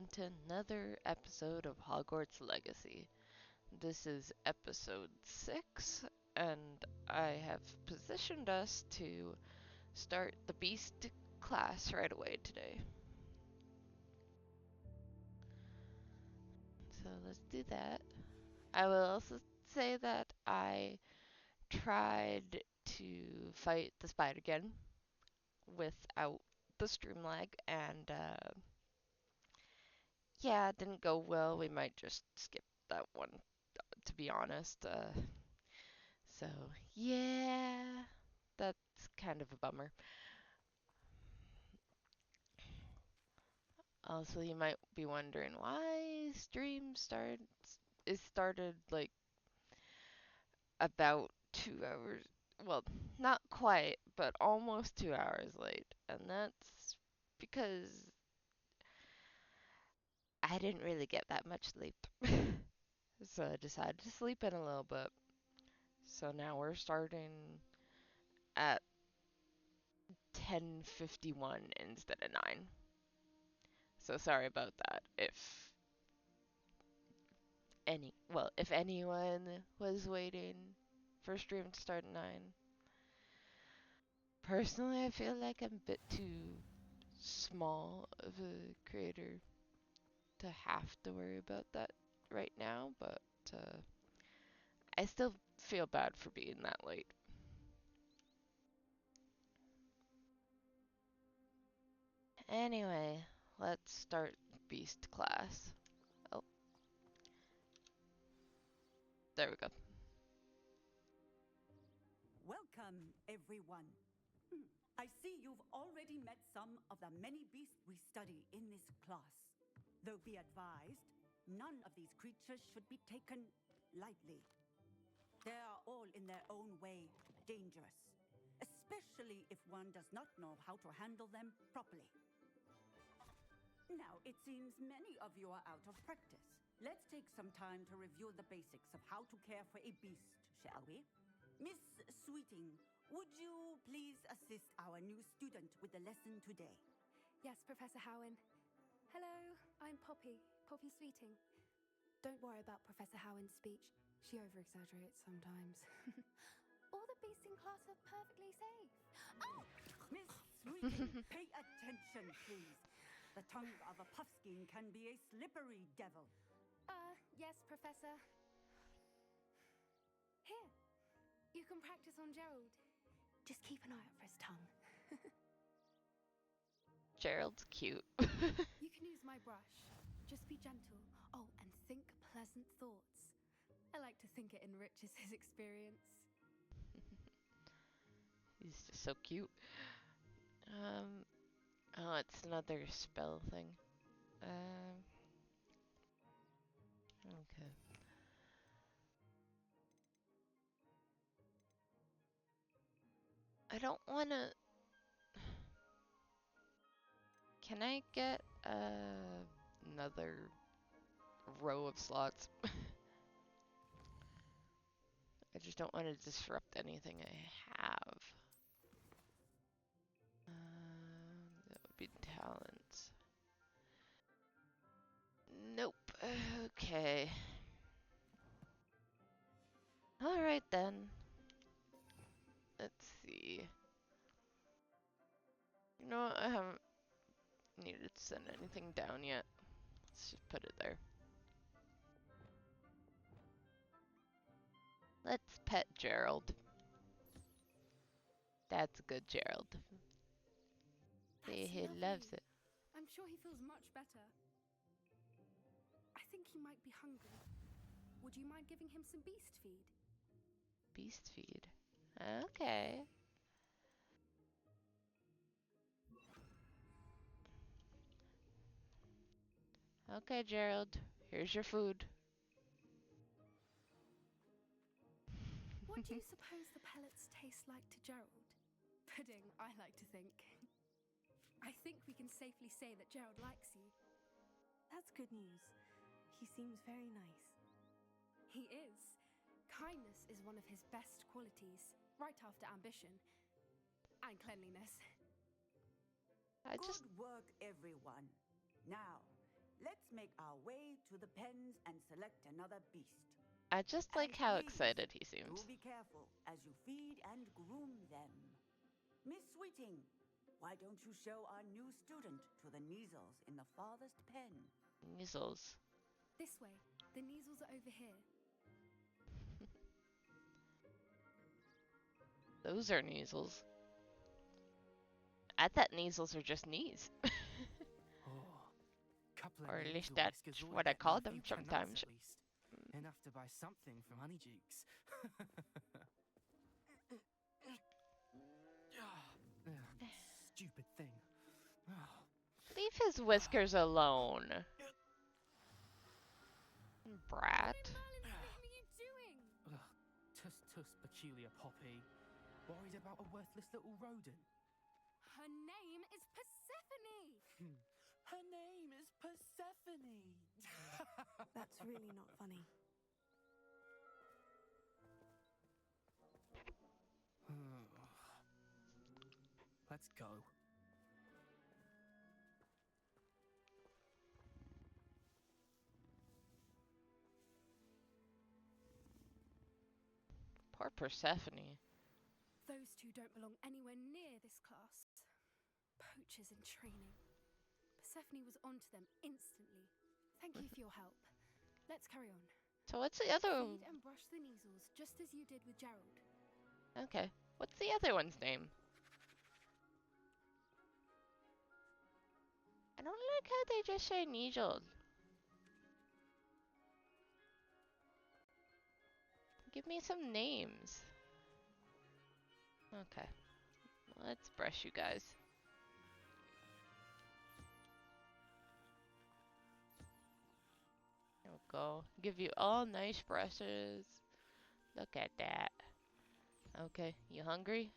welcome to another episode of Hogwarts Legacy. This is episode 6, and I have positioned us to start the Beast class right away today. So let's do that. I will also say that I tried to fight the spider again without the stream lag, and yeah, it didn't go well. We might just skip that one, to be honest. So, yeah, that's kind of a bummer. Also, you might be wondering why stream started like about 2 hours. Well, not quite, but almost 2 hours late, and that's because I didn't really get that much sleep. So I decided to sleep in a little bit. So now we're starting at 10:51 instead of 9. So sorry about that. If anyone was waiting for stream to start at 9. Personally, I feel like I'm a bit too small of a creator to have to worry about that right now, but I still feel bad for being that late. Anyway, let's start Beast class. Oh, there we go. Welcome, everyone. I see you've already met some of the many beasts we study in this class. Though be advised, none of these creatures should be taken lightly. They are all in their own way dangerous, especially if one does not know how to handle them properly. Now, it seems many of you are out of practice. Let's take some time to review the basics of how to care for a beast, shall we? Miss Sweeting, would you please assist our new student with the lesson today? Yes, Professor Howen. Hello, I'm Poppy Sweeting. Don't worry about Professor Howen's speech. She over-exaggerates sometimes. All the beasts in class are perfectly safe. Oh! Miss Sweeting, pay attention, please. The tongue of a puffskein can be a slippery devil. Yes, Professor. Here, you can practice on Gerald. Just keep an eye out for his tongue. Gerald's cute. You can use my brush. Just be gentle. Oh, and think pleasant thoughts. I like to think it enriches his experience. He's just so cute. Oh, it's another spell thing. Okay. I don't wanna... Can I get another row of slots? I just don't want to disrupt anything I have. That would be talents. Nope. Okay. Alright then. Let's see. You know what? I haven't needed to send anything down yet. Let's just put it there. Let's pet Gerald. That's good, Gerald. He loves it. I'm sure he feels much better. I think he might be hungry. Would you mind giving him some beast feed? Beast feed. Okay. Okay, Gerald. Here's your food. What do you suppose the pellets taste like to Gerald? Pudding, I like to think. I think we can safely say that Gerald likes you. That's good news. He seems very nice. He is. Kindness is one of his best qualities, right after ambition and cleanliness. Good work, everyone. Now, let's make our way to the pens and select another beast. I just like And how please, excited he do seems. be careful as you feed and groom them. Miss Sweeting, why don't you show our new student to the Neasels in the farthest pen? Measles. This way. The Neasels are over here. Those are measles. I thought measles are just knees. Oh, couple of Or at nasal least that's whiskers ought to what I get me call a them future notes sometimes. at least. Enough to buy something from Honeydukes. Stupid thing. Leave his whiskers alone. Brat. Merlin, what are you doing? Tuss tuss, peculiar Poppy. Worried about a worthless little rodent? Her name is Persephone! Her name is Persephone! That's really not funny. Let's go. Poor Persephone. Those two don't belong anywhere near this class. Poachers in training. Persephone was onto them instantly. Thank you for your help. Let's carry on. So what's the other? Feed and brush the Neasels, just as you did with Gerald. Okay. What's the other one's name? I don't like how they just say Nigel. Give me some names. Okay. Let's brush you guys. There we go. Give you all nice brushes. Look at that. Okay, you hungry?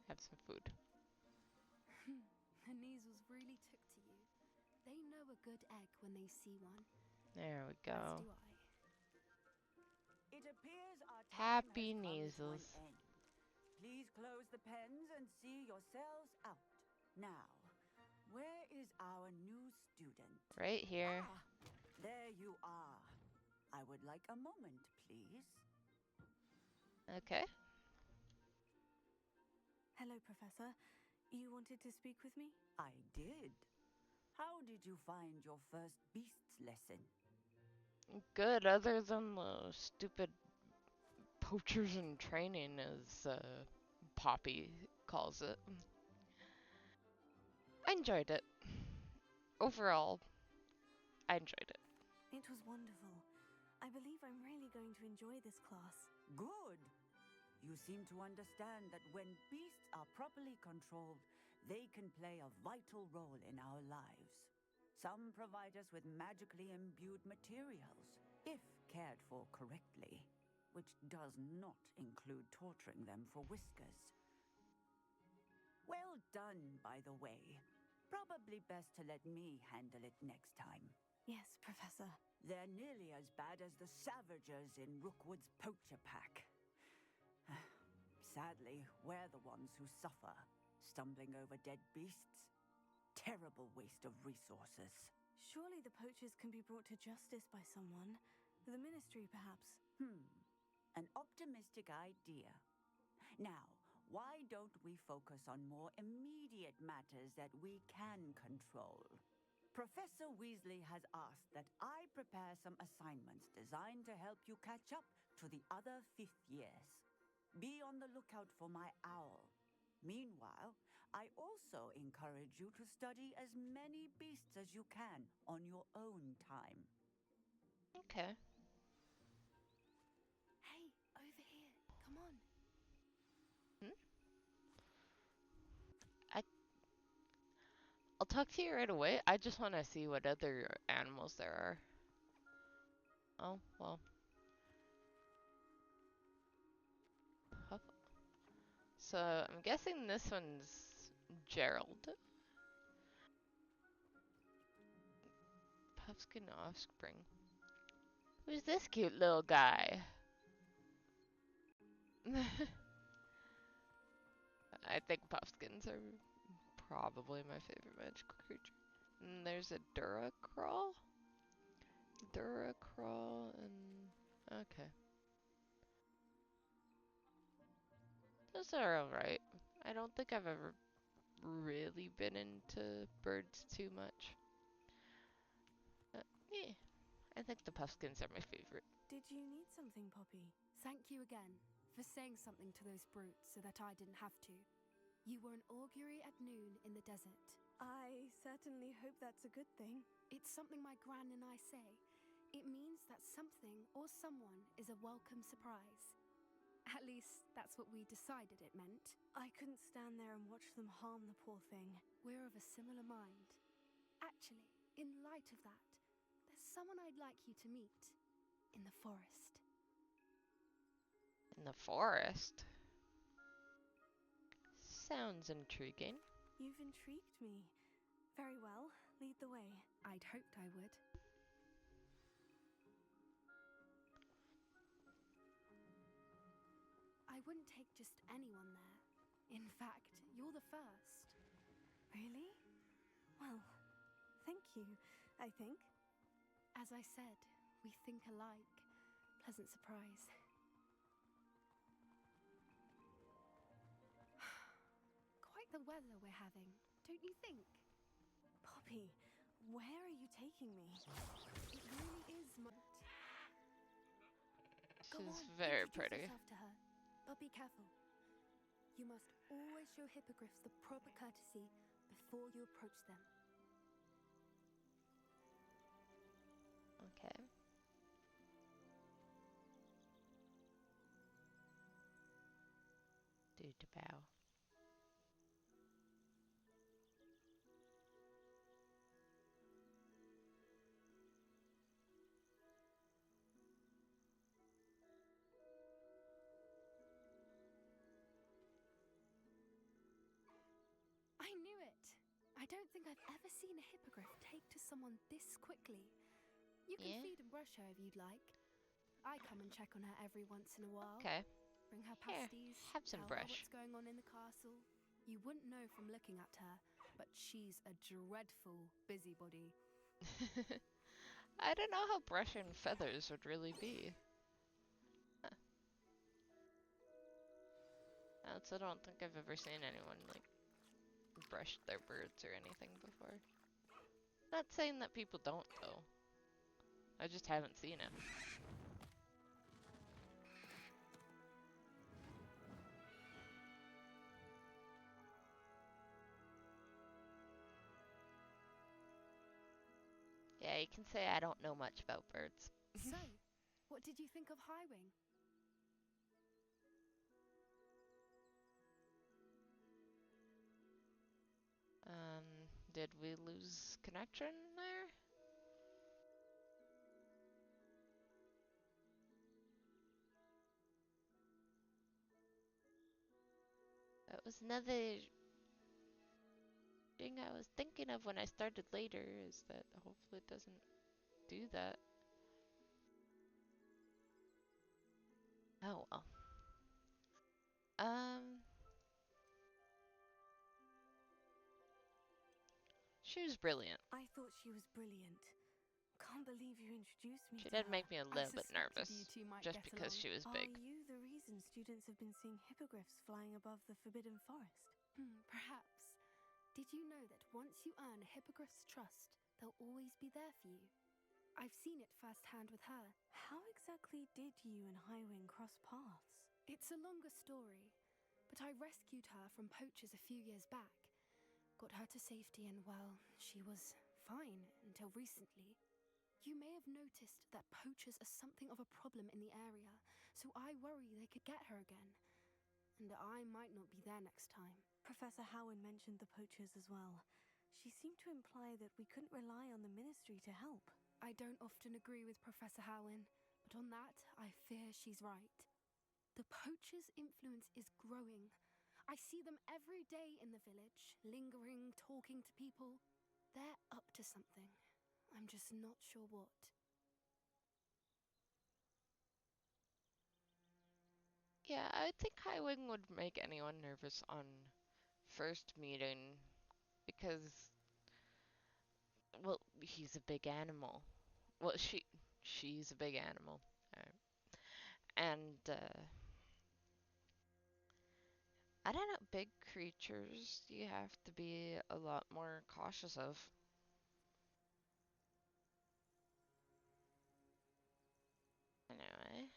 Have some food. The Neasels really took to you. They know a good egg when they see one. There we As go. do I. It appears our time Happy has come to an Neasels. end. Please close the pens and see yourselves out. Now, where is our new student? Right here. Ah, there you are. I would like a moment, please. Okay. Hello, Professor. You wanted to speak with me? I did. How did you find your first beasts lesson? Good, other than the stupid poachers in training, as Poppy calls it. I enjoyed it. Overall, I enjoyed it. It was wonderful. I believe I'm really going to enjoy this class. Good. You seem to understand that when beasts are properly controlled, they can play a vital role in our lives. Some provide us with magically imbued materials, if cared for correctly, which does not include torturing them for whiskers. Well done, by the way. Probably best to let me handle it next time. Yes, Professor. They're nearly as bad as the Savagers in Rookwood's poacher pack. Sadly, we're the ones who suffer, stumbling over dead beasts. Terrible waste of resources. Surely the poachers can be brought to justice by someone. The ministry, perhaps. An optimistic idea. Now, why don't we focus on more immediate matters that we can control? Professor Weasley has asked that I prepare some assignments designed to help you catch up to the other fifth years. Be on the lookout for my owl. Meanwhile, I also encourage you to study as many beasts as you can on your own time. Okay. Hey, over here. Come on. I'll talk to you right away. I just want to see what other animals there are. Oh, well. Huff. So, I'm guessing this one's Gerald. Puffskin offspring. Who's this cute little guy? I think puffskins are probably my favorite magical creature. And there's a Duracrawl? Duracrawl and... Okay. Those are alright. I don't think I've ever really been into birds too much. Yeah, I think the puffskins are my favorite. Did you need something, Poppy? Thank you again for saying something to those brutes so that I didn't have to. You were an augury at noon in the desert. I certainly hope that's a good thing. It's something my gran and I say. It means that something or someone is a welcome surprise. At least, that's what we decided it meant. I couldn't stand there and watch them harm the poor thing. We're of a similar mind. Actually, in light of that, there's someone I'd like you to meet. In the forest. In the forest? Sounds intriguing. You've intrigued me. Very well, lead the way. I'd hoped I would. I wouldn't take just anyone there. In fact, you're the first. Really? Well, thank you, I think. As I said, we think alike. Pleasant surprise. Quite the weather we're having, don't you think? Poppy, where are you taking me? It really is Go She's on, very introduce pretty. yourself to her. But be careful. You must always show hippogriffs the proper courtesy before you approach them. Okay. Do to bow. I knew it! I don't think I've ever seen a hippogriff take to someone this quickly. You can Yeah? feed and brush her if you'd like. I come and check on her every once in a while. Okay. Bring her Here, pasties, have some tell her brush. what's going on in the castle. You wouldn't know from looking at her, but she's a dreadful busybody. I don't know how brushing feathers would really be. Huh. Else, I don't think I've ever seen anyone, like, brush their birds or anything before. Not saying that people don't, though. I just haven't seen it. Yeah, you can say I don't know much about birds. So, what did you think of Highwing? Did we lose connection there? That was another thing I was thinking of when I started later, is that hopefully it doesn't do that. Oh well. She was brilliant. I thought she was brilliant. Can't believe you introduced me She to did her. make me a little bit suspected nervous, you two might just get because along. she was Are big. you the reason students have been seeing hippogriffs flying above the Forbidden Forest? Perhaps. Did you know that once you earn a hippogriff's trust, they'll always be there for you? I've seen it firsthand with her. How exactly did you and Highwing cross paths? It's a longer story, but I rescued her from poachers a few years back. Got her to safety and, well, she was fine until recently. You may have noticed that poachers are something of a problem in the area, so I worry they could get her again. And I might not be there next time. Professor Howard mentioned the poachers as well. She seemed to imply that we couldn't rely on the ministry to help. I don't often agree with Professor Howen, but on that, I fear she's right. The poachers' influence is growing. I see them every day in the village, lingering, talking to people. They're up to something. I'm just not sure what. Yeah, I think Highwing would make anyone nervous on first meeting, because Well, he's a big animal. Well, she's a big animal. And I don't know, big creatures you have to be a lot more cautious of. Anyway,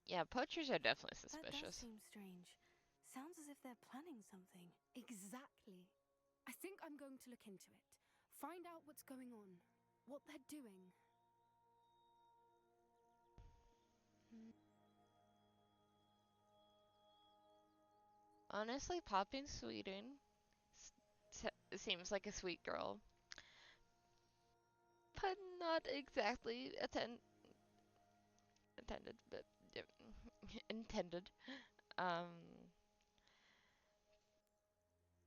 yeah, poachers are definitely That does suspicious. seem strange. Sounds as if they're planning something. Exactly. I think I'm going to look into it. Find out what's going on, what they're doing. Honestly, Poppy Sweeting seems like a sweet girl, but not exactly attended, but intended. Um,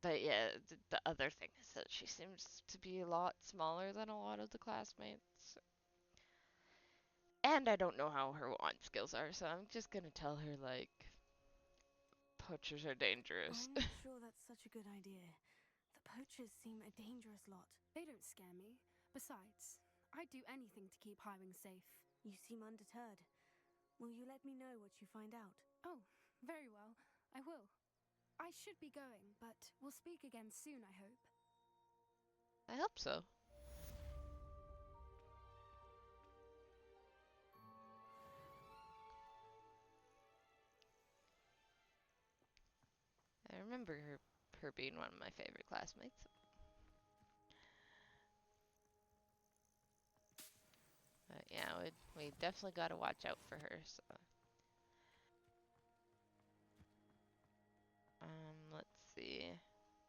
but yeah, the other thing is that she seems to be a lot smaller than a lot of the classmates. And I don't know how her wand skills are, so I'm just gonna tell her, like, poachers are dangerous. I'm not sure that's such a good idea. The poachers seem a dangerous lot. They don't scare me. Besides, I'd do anything to keep Highwing safe. You seem undeterred. Will you let me know what you find out? Oh, very well. I will. I should be going, but we'll speak again soon, I hope. I hope so. I remember her being one of my favorite classmates. But yeah, we definitely got to watch out for her. So, let's see,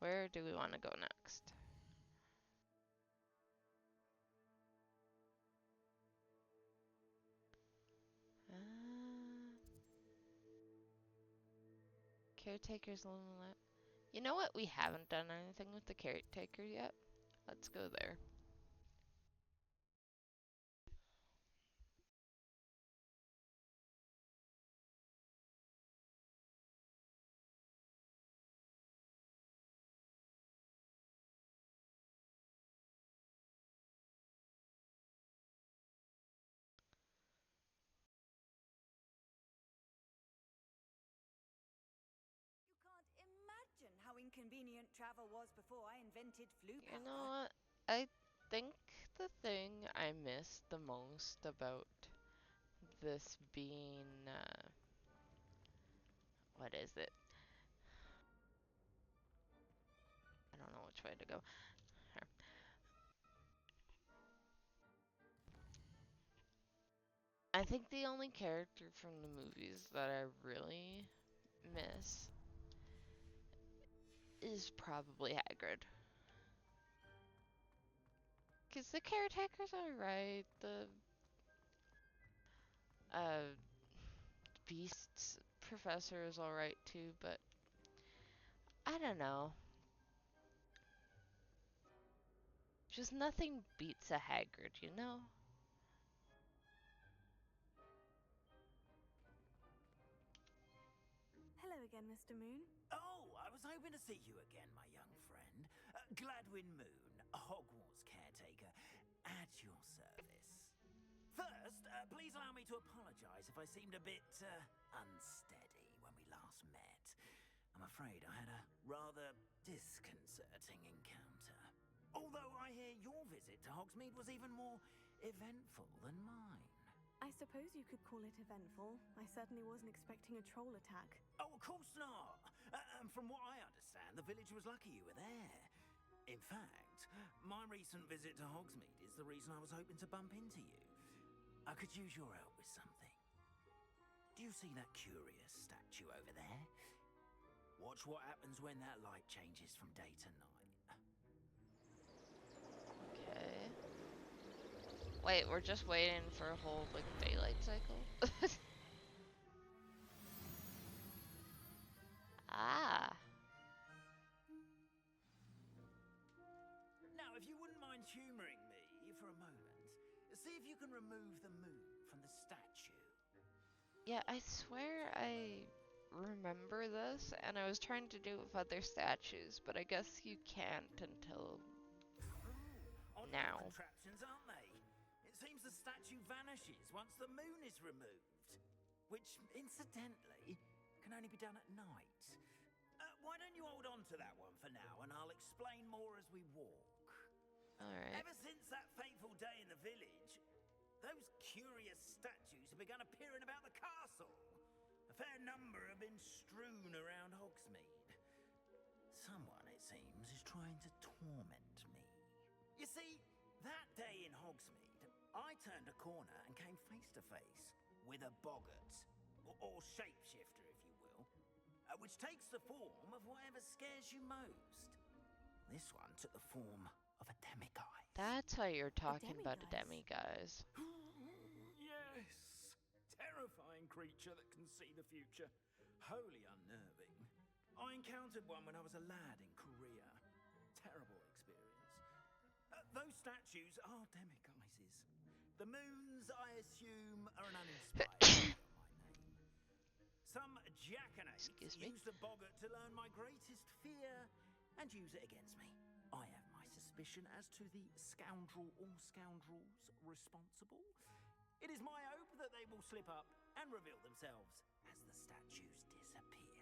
where do we want to go next? Caretaker's Limit. You know what? We haven't done anything with the caretaker yet. Let's go there. You can't imagine how inconvenient travel was before I invented flu You powder. know what? I think the thing I miss the most about this being, what is it? I don't know which way to go. I think the only character from the movies that I really miss is probably Hagrid. Because the caretaker's alright, the uh, Beast's professor is alright too, but I don't know. Just nothing beats a Hagrid, you know? Hello again, Mr. Moon. Oh, I was hoping to see you again, my young friend. Gladwin Moon, Hogwarts caretaker, at your service. First, please allow me to apologize if I seemed a bit unsteady when we last met. I'm afraid I had a rather disconcerting encounter. Although I hear your visit to Hogsmeade was even more eventful than mine. I suppose you could call it eventful. I certainly wasn't expecting a troll attack. Oh, of course not. And from what I understand, the village was lucky you were there. In fact, my recent visit to Hogsmeade is the reason I was hoping to bump into you. I could use your help with something. Do you see that curious statue over there? Watch what happens when that light changes from day to night. Okay. Wait, we're just waiting for a whole, like, daylight cycle? Ah. Now, if you wouldn't mind humoring me for a moment, see if you can remove the moon from the statue. Yeah, I swear I remember this, and I was trying to do it with other statues, but I guess you can't until Odd little now. contraptions, aren't they? It seems the statue vanishes once the moon is removed. Which, incidentally, can only be done at night. Why don't you hold on to that one for now, and I'll explain more as we walk. Alright. Ever since that fateful day in the village, those curious statues have begun appearing about the castle. A fair number have been strewn around Hogsmeade. Someone, it seems, is trying to torment me. You see, that day in Hogsmeade, I turned a corner and came face to face with a boggart, or shapeshifter, if you will, which takes the form of whatever scares you most. This one took the form of a demiguise. That's how you're talking about a demiguise? demiguise. Yes! Terrifying creature that can see the future. Wholly unnerving. I encountered one when I was a lad in Korea. Terrible experience. Those statues are demiguises. The moons, I assume, are an uninspired play on my name. Some jackanapes used the boggart to learn my greatest fear and use it against me. I have my suspicion as to the scoundrel or scoundrels responsible. It is my hope that they will slip up and reveal themselves as the statues disappear.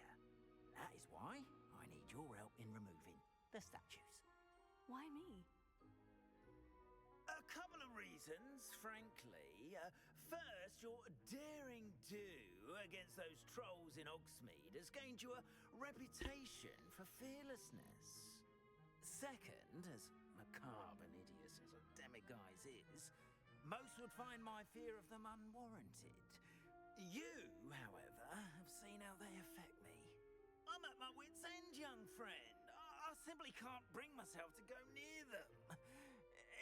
That is why I need your help in removing the statues. Why me? A couple of reasons, frankly. First, your daring do against those trolls in Hogsmeade has gained you a reputation for fearlessness. Second, as macabre and hideous as a demiguise is, most would find my fear of them unwarranted. You, however, have seen how they affect me. I'm at my wit's end, young friend. I simply can't bring myself to go near them.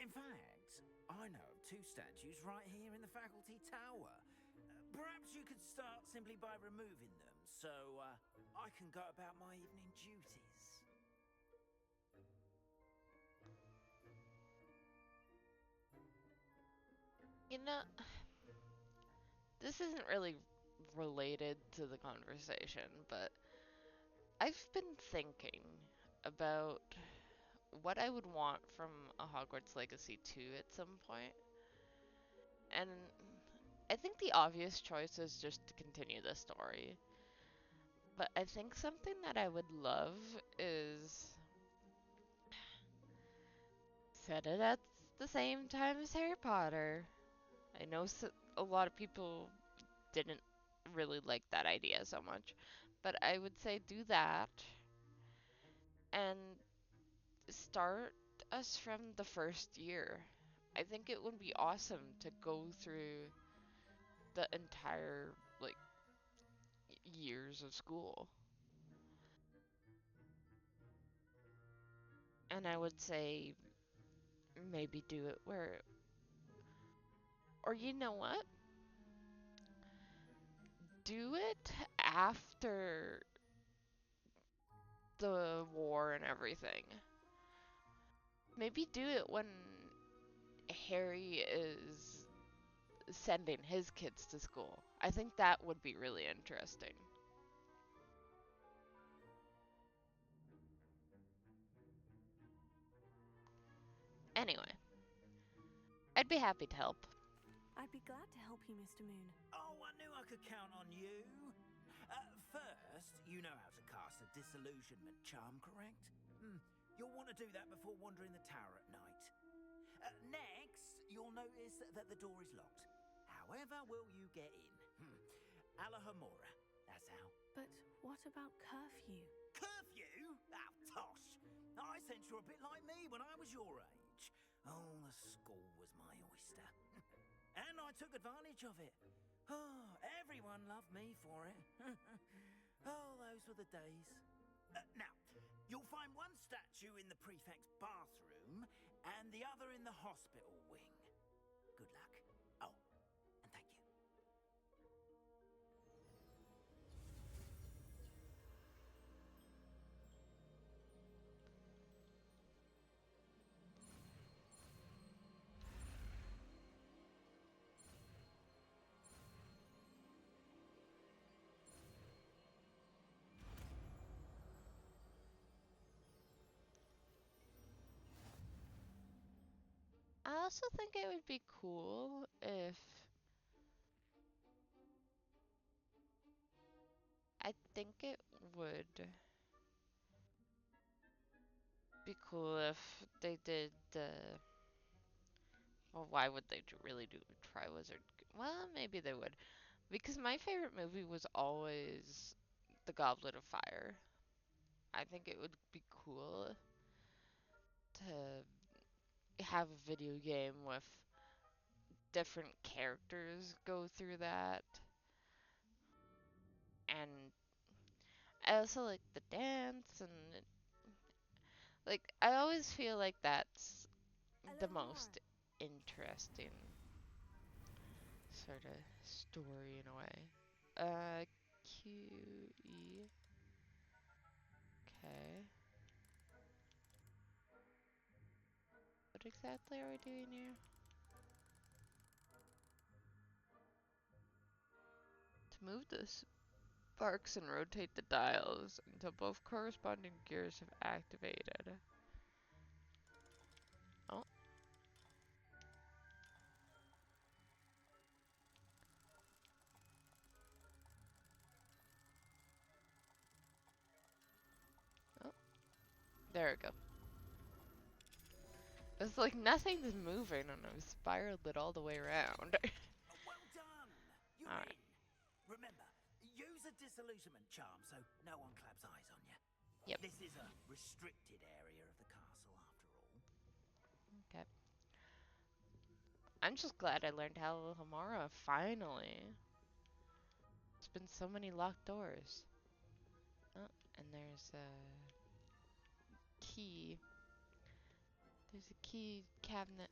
In fact, I know of two statues right here in the faculty tower. Perhaps you could start simply by removing them, so I can go about my evening duties. You know, this isn't really related to the conversation, but I've been thinking about what I would want from a Hogwarts Legacy 2 at some point. And I think the obvious choice is just to continue the story. But I think something that I would love is set it at the same time as Harry Potter. I know a lot of people didn't really like that idea so much, but I would say do that and start us from the first year. I think it would be awesome to go through the entire like years of school. And I would say maybe do it where, or you know what? Do it after the war and everything. Maybe do it when Harry is sending his kids to school. I think that would be really interesting. Anyway, I'd be happy to help. I'd be glad to help you, Mr. Moon. Oh, I knew I could count on you. First, you know how to cast a disillusionment charm, correct? You'll want to do that before wandering the tower at night. Next, you'll notice that the door is locked. However will you get in? Alahomora, that's how. But what about curfew? Curfew? Oh, tosh. I sense you're a bit like me when I was your age. Oh, the school was my oyster. And I took advantage of it. Oh, everyone loved me for it. Oh, those were the days. Now, you'll find one statue in the prefect's bathroom and the other in the hospital wing. Good luck. Oh, and thank you. I also think it would be cool if I think it would be cool if they did the. Well, why would they really do Triwizard? Well, maybe they would. Because my favorite movie was always The Goblet of Fire. I think it would be cool to have a video game with different characters go through that. And I also like the dance and like I always feel like that's the Alohomora. most interesting sort of story in a way. QE. Okay. What exactly are we doing here? To move the sparks and rotate the dials until both corresponding gears have activated. Oh, oh, there we go. It's like nothing's moving and I've spiraled it all the way around. Well done! You're Alright, in. Remember, use a disillusionment charm so no one claps eyes on you. yep, This is a restricted area of the castle, after all. okay. I'm just glad I learned Alohomora, finally. There's been so many locked doors. Oh, and there's a key. There's a key cabinet.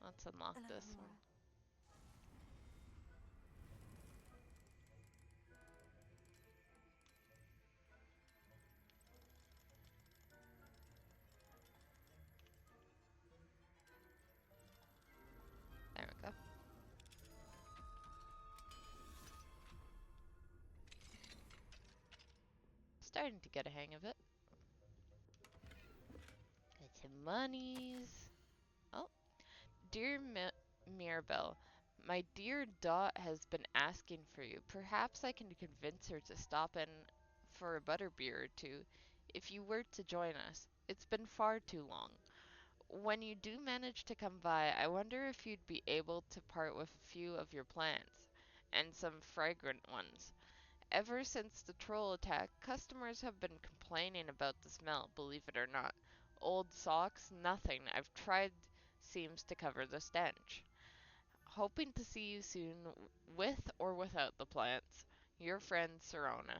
Let's unlock this one. Alohomora. There we go. Starting to get a hang of it. Get some monies. Oh, dear Mirabelle, my dear Dot has been asking for you. Perhaps I can convince her to stop in for a butterbeer or two if you were to join us. It's been far too long. When you do manage to come by, I wonder if you'd be able to part with a few of your plants, and some fragrant ones. Ever since the troll attack, customers have been complaining about the smell, believe it or not. Old socks, nothing I've tried seems to cover the stench. Hoping to see you soon, with or without the plants. Your friend Serona.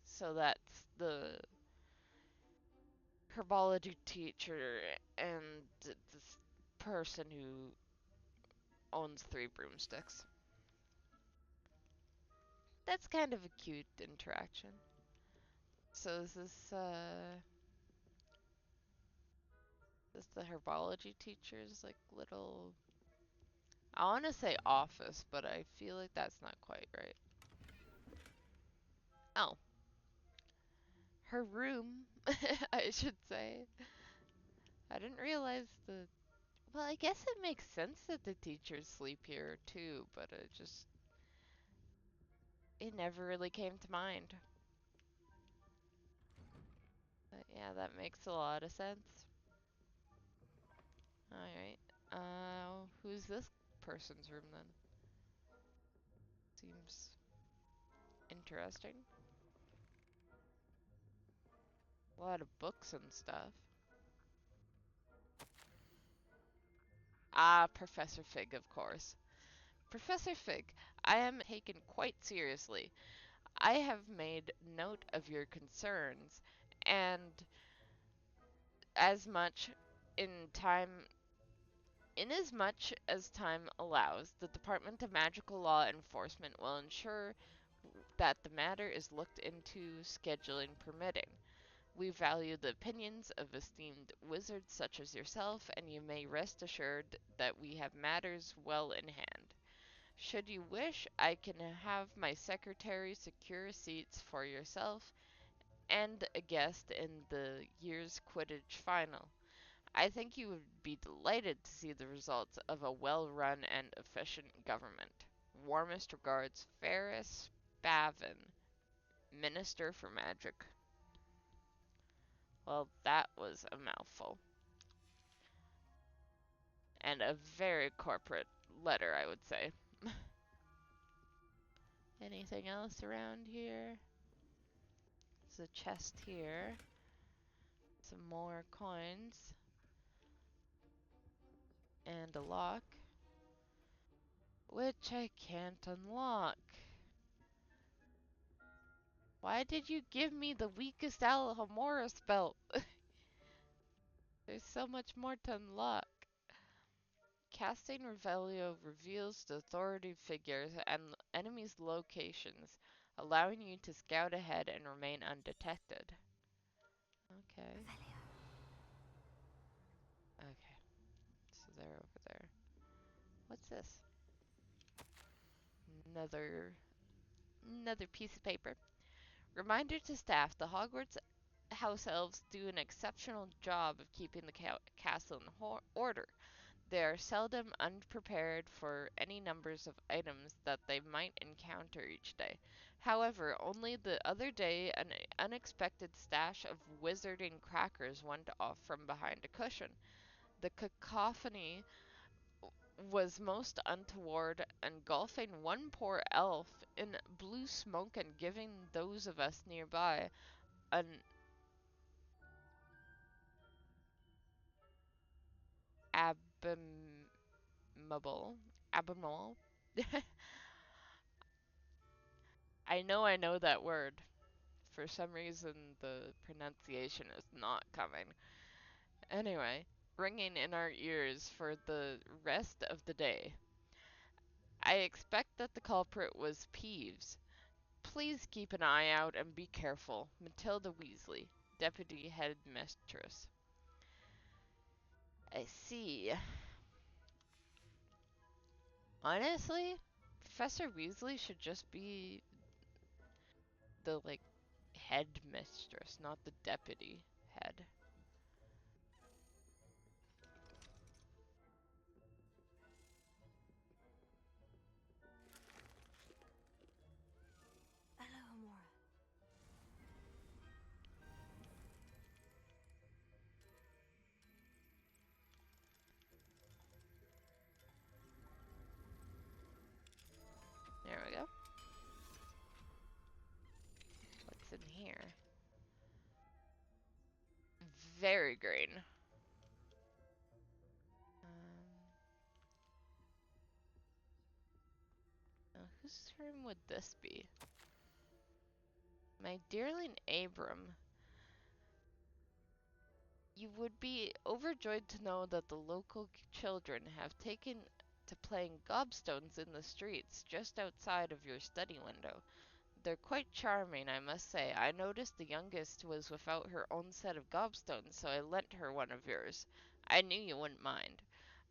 So that's the herbology teacher and this person who owns 3 broomsticks. That's kind of a cute interaction. So is this the herbology teacher's like little, I want to say office, but I feel like that's not quite right. Oh, her room, I should say. I didn't realize the. Well, I guess it makes sense that the teachers sleep here too, but it never really came to mind. But yeah, that makes a lot of sense. Alright. Who's this person's room then? Seems interesting. A lot of books and stuff. Ah, Professor Fig, of course. Professor Fig, I am taken quite seriously. I have made note of your concerns, and as much in time, inasmuch as time allows, the Department of Magical Law Enforcement will ensure that the matter is looked into, scheduling permitting. We value the opinions of esteemed wizards such as yourself, and you may rest assured that we have matters well in hand. Should you wish, I can have my secretary secure seats for yourself and a guest in the year's Quidditch final. I think you would be delighted to see the results of a well-run and efficient government. Warmest regards, Ferris Bavin, Minister for Magic. Well, that was a mouthful. And a very corporate letter, I would say. Anything else around here? There's a chest here. Some more coins. And a lock. Which I can't unlock. Why did you give me the weakest Alhambra spell? There's so much more to unlock. Casting Revelio reveals the authority figures and enemies' locations, allowing you to scout ahead and remain undetected. Okay. Okay. So they're over there. What's this? Another piece of paper. Reminder to staff, the Hogwarts house elves do an exceptional job of keeping the castle in order. They are seldom unprepared for any numbers of items that they might encounter each day. However, only the other day an unexpected stash of wizarding crackers went off from behind a cushion. The cacophony was most untoward, engulfing one poor elf in blue smoke and giving those of us nearby an abominable. I know that word. For some reason, the pronunciation is not coming. Anyway, ringing in our ears for the rest of the day. I expect that the culprit was Peeves. Please keep an eye out and be careful. Matilda Weasley, Deputy Headmistress. I see. Honestly, Professor Weasley should just be the, like, headmistress, not the deputy head. Hello, Amora. There we go. What's in here? Very green. Now whose turn would this be? My dearling Abram, you would be overjoyed to know that the local children have taken to playing gobstones in the streets just outside of your study window. They're quite charming, I must say. I noticed the youngest was without her own set of gobstones, so I lent her one of yours. I knew you wouldn't mind.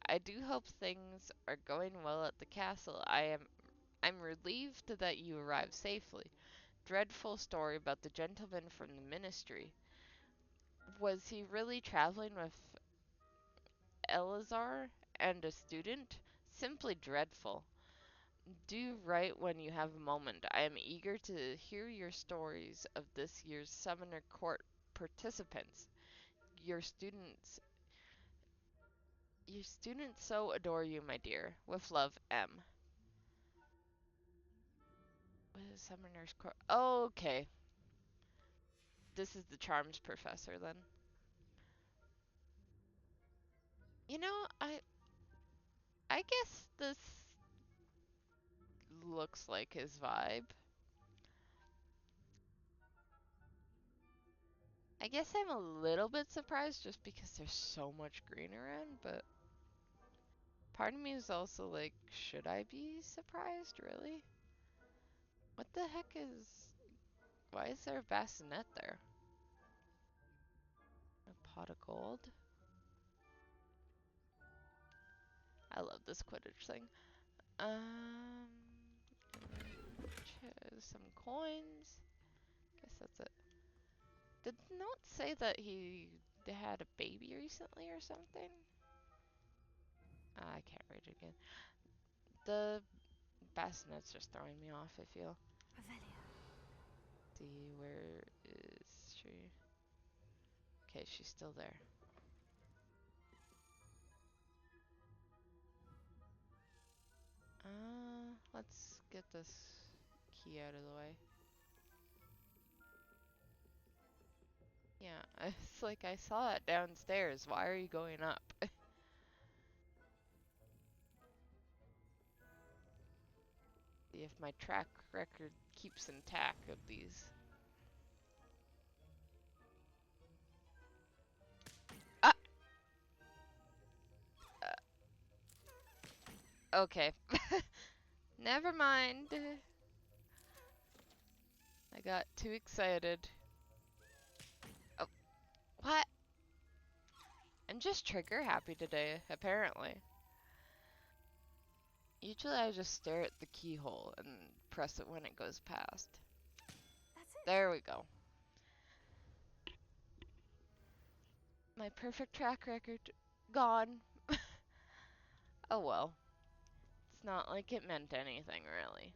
I do hope things are going well at the castle. I'm relieved that you arrived safely. Dreadful story about the gentleman from the ministry. Was he really traveling with Elazar and a student? Simply dreadful. Do write when you have a moment. I am eager to hear your stories of this year's Summoner Court participants. Your students your students so adore you, my dear. With love, M. What is Summoner's Court? Oh, okay. This is the Charms professor then. You know, I guess this looks like his vibe. I guess I'm a little bit surprised just because there's so much green around, but part of me is also like, should I be surprised, really? What the heck is... Why is there a bassinet there? A pot of gold? I love this Quidditch thing. Some coins. Guess that's it. Did the note say that he they had a baby recently or something. I can't read it again. The bassinet's just throwing me off, I feel. Revelio. See, where is she? Okay, she's still there. Let's get this key out of the way. Yeah, it's like I saw it downstairs. Why are you going up? See if my track record keeps intact of these. Ah! Okay. Never mind. I got too excited. Oh, what? I'm just trigger happy today, apparently. Usually I just stare at the keyhole and press it when it goes past. That's it. There we go. My perfect track record gone. Oh well. It's not like it meant anything, really.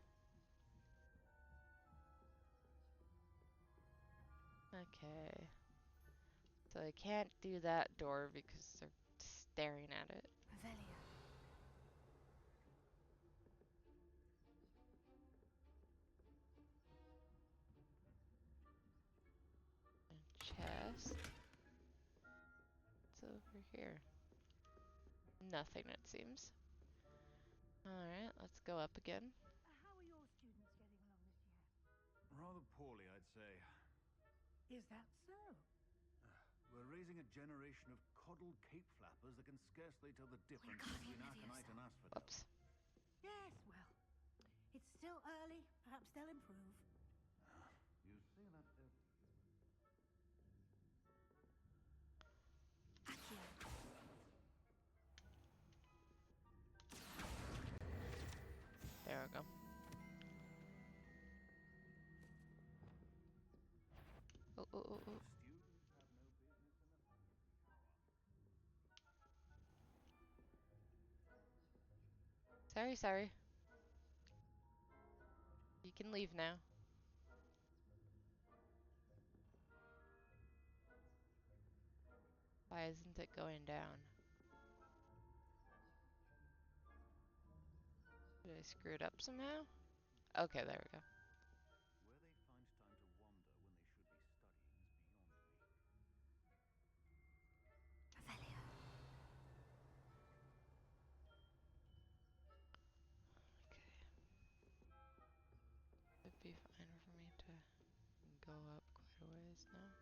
Okay. So I can't do that door because they're staring at it. Revelio. Chest. What's over here? Nothing, it seems. Alright, let's go up again. How are your students getting along this year? Rather poorly, I'd say. Is that so? We're raising a generation of coddled cape flappers that can scarcely tell the difference Wingardium between aconite and Leviosa. asphodel. Whoops. Yes, well, it's still early. Perhaps they'll improve. You say that, Accio. There we go. Oh, oh, oh, oh. students have no business in the tower. Sorry, sorry. You can leave now. Why isn't it going down? Did I screw it up somehow? Okay, there we go. Where they find time to wander when they should be studying is beyond me. Revelio. Okay. It'd be fine for me to go up quite a ways now.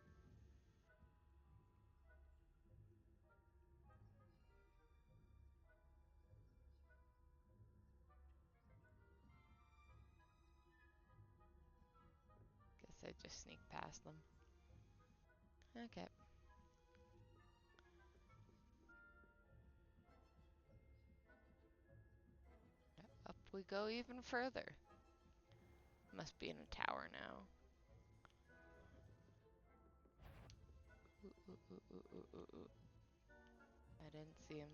Guess I just sneak past them. Okay. Up we go even further. Must be in a tower now. Ooh, ooh, ooh, ooh, ooh, ooh, ooh. I didn't see him.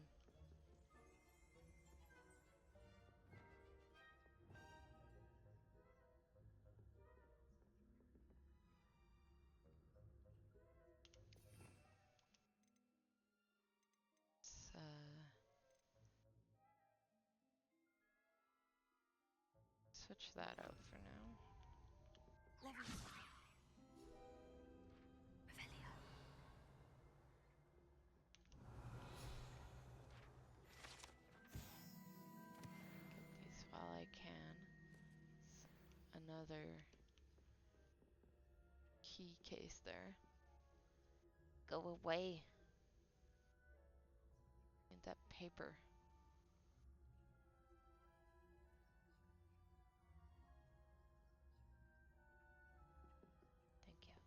Let's switch that out for now. Leviosa. Revelio. Get these while I can. Another key case there. Go away. Need that paper. Thank you.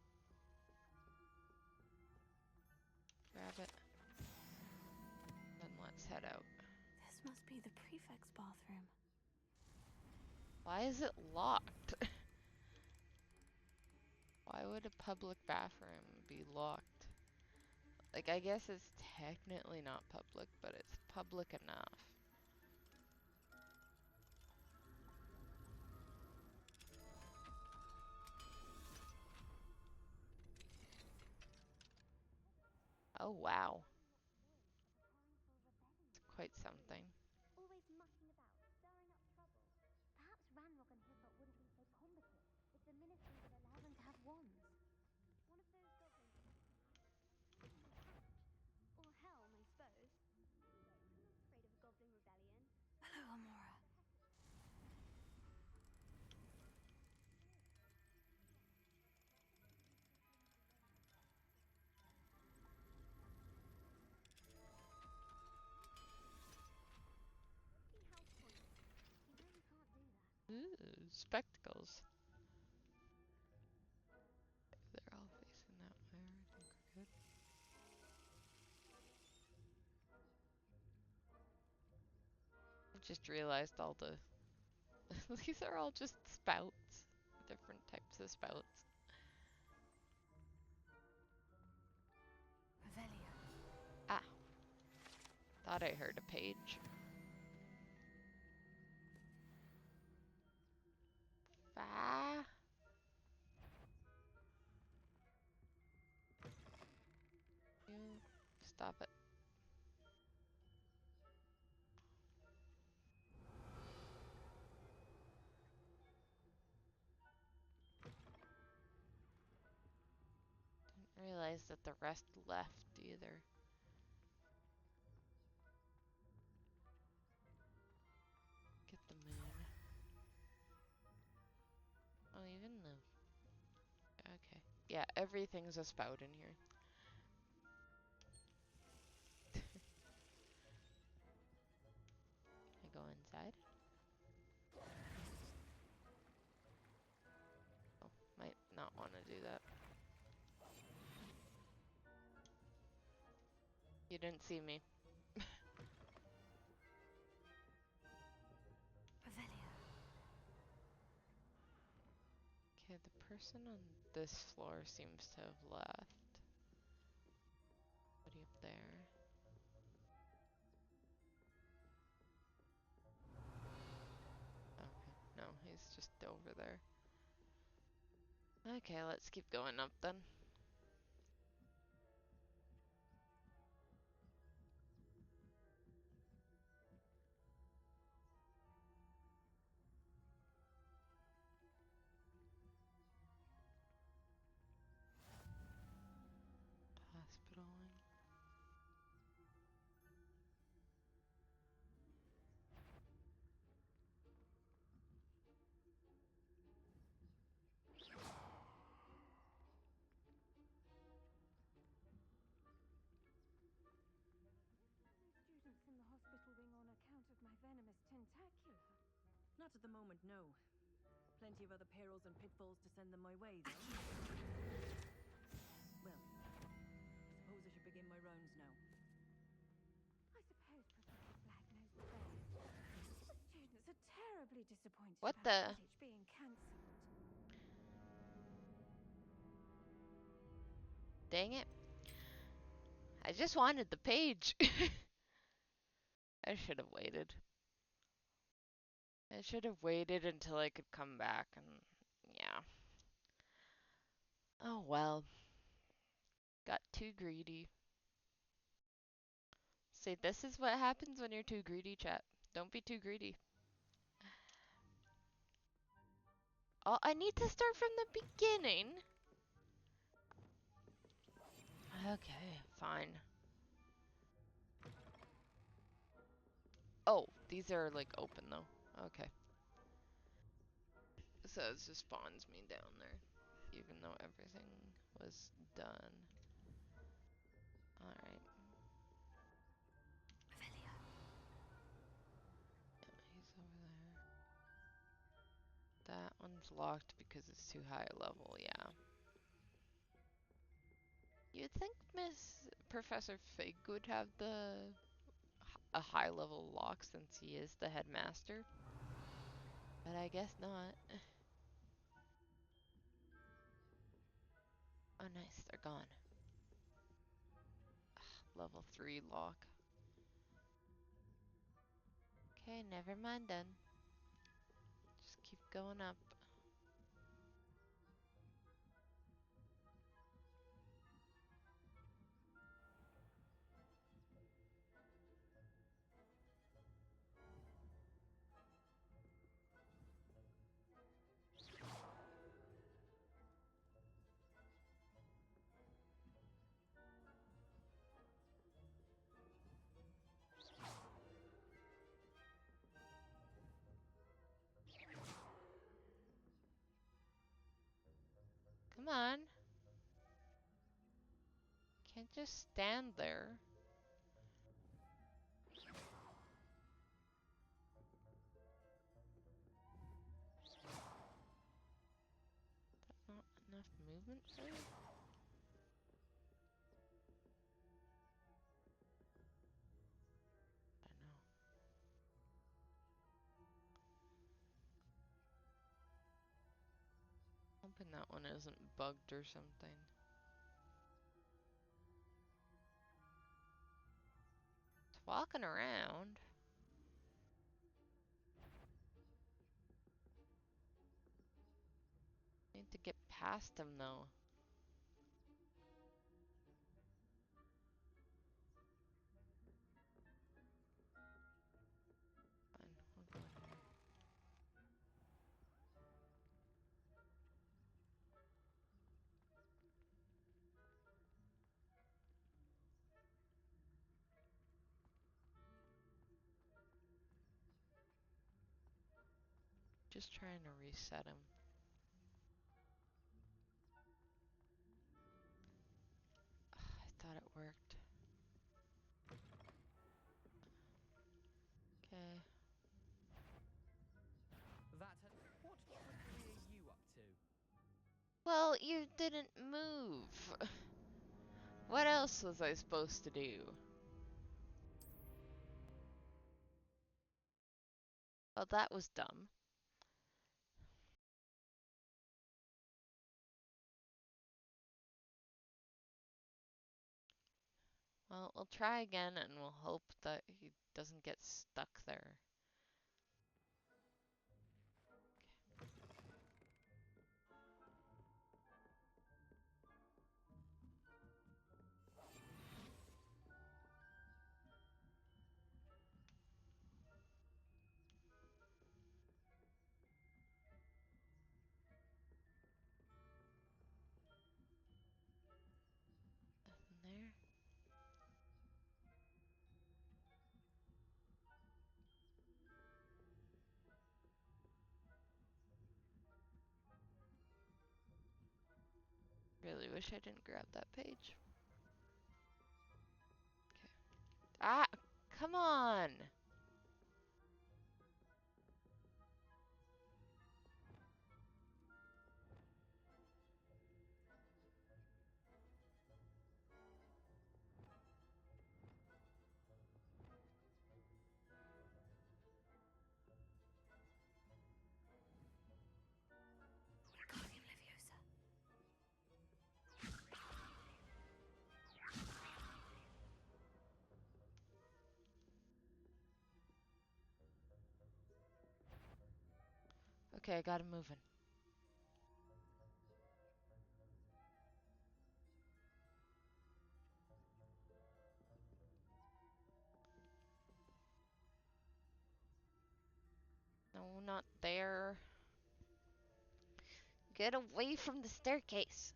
Grab it. Then let's head out. This must be the prefect's bathroom. Why is it locked? Why would a public bathroom be locked? Like, I guess it's technically not public, but it's public enough. Oh, wow. It's quite something. Always mucking about, stirring up trouble. Perhaps Ranrock and Hippot wouldn't be so combative if the Ministry would allow them to have wands. One of those goblins or helm, I suppose. I'm not afraid of a goblin rebellion. Hello, Amora. Risky house points. You know you can't do that. Ooh, spectacles. They're all facing that way. I think we're good. I just realized all the... These are all just spouts. Different types of spouts. Revelio. Ah. Thought I heard a page. Ah. You stop it. Didn't realize that the rest left either. Get the moon. Oh, even the... Okay. Yeah, everything's a spout in here. Can I go inside? Oh, might not want to do that. You didn't see me. Revelio. Okay, the person on this floor seems to have left. Somebody up there. Okay, no, he's just over there. Okay, let's keep going up then. Hospital wing. Students in the hospital wing on account of my venomous tentacula. Not at the moment, no. Plenty of other perils and pitfalls to send them my way, though. Well, I suppose I should begin my rounds now. I suppose Professor Black knows the best. The students are terribly disappointed What about the? Quidditch being cancelled. Dang it. I just wanted the page. I should have waited. I should have waited until I could come back and yeah. Oh well. Got too greedy. See, this is what happens when you're too greedy, chat. Don't be too greedy. Oh, I need to start from the beginning. Okay, fine. Oh, these are like open though. Okay. So it just spawns me down there, even though everything was done. Alright. Revelio. Yeah, he's over there. That one's locked because it's too high a level, yeah. You'd think Professor Fig would have a high level lock since he is the headmaster. But I guess not. Oh nice, they're gone. level 3 lock. Okay, never mind then. Just keep going up. Come on. Can't just stand there. Not enough movement for you? I don't know. Hoping that one isn't bugged or something. It's walking around. Need to get past him though. Fine, we'll go in here. Just trying to reset him. I thought it worked. Okay. What trickery are you up to? Well, you didn't move. What else was I supposed to do? Well, that was dumb. Well, we'll try again and we'll hope that he doesn't get stuck there. Nothing there. Really wish I didn't grab that page. Okay. Ah! Come on! Okay, I got him moving. No, not there. Get away from the staircase.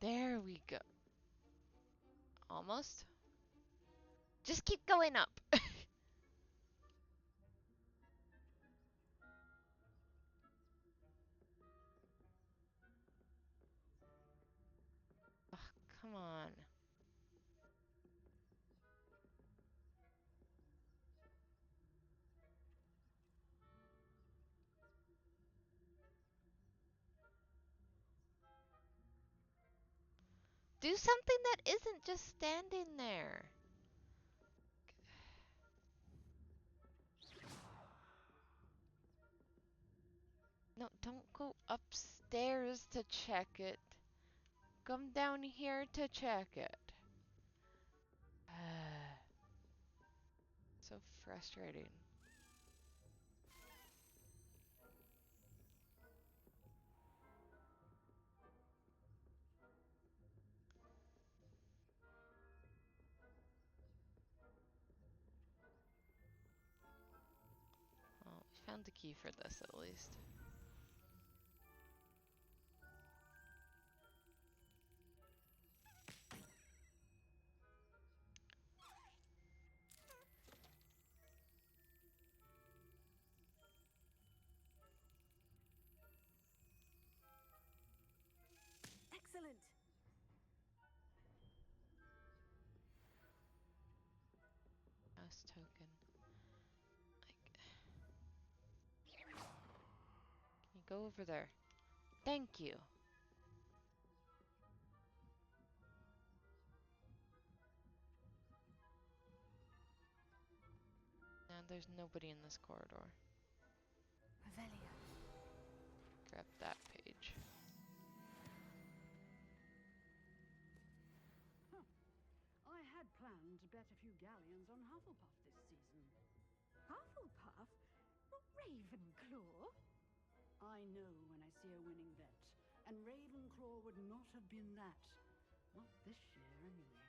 There we go. Almost. Just keep going up. Ugh, come on. Do something that isn't just standing there. No, don't go upstairs to check it. Come down here to check it. So frustrating. Well, we found the key for this at least. Excellent. Mouse token. Can you go over there? Thank you. And there's nobody in this corridor. Revelio. Grab that page. I had planned to bet a few galleons on Hufflepuff this season. Hufflepuff? Ravenclaw? I know when I see a winning bet, and Ravenclaw would not have been that. Not this year, anyway.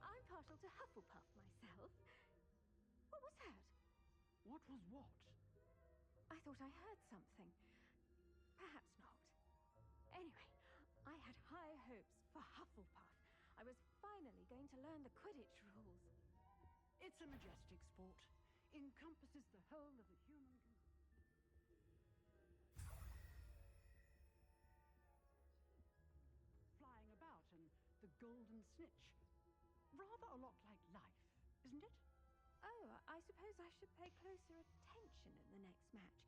I'm partial to Hufflepuff myself. What was that? What was what? I thought I heard something. Perhaps not. Anyway, I had high hopes for Hufflepuff. I was finally going to learn the Quidditch rules. It's a majestic sport. Encompasses the whole of the human flying about and the golden snitch. Rather a lot like life, isn't it? Oh, I suppose I should pay closer attention in the next match,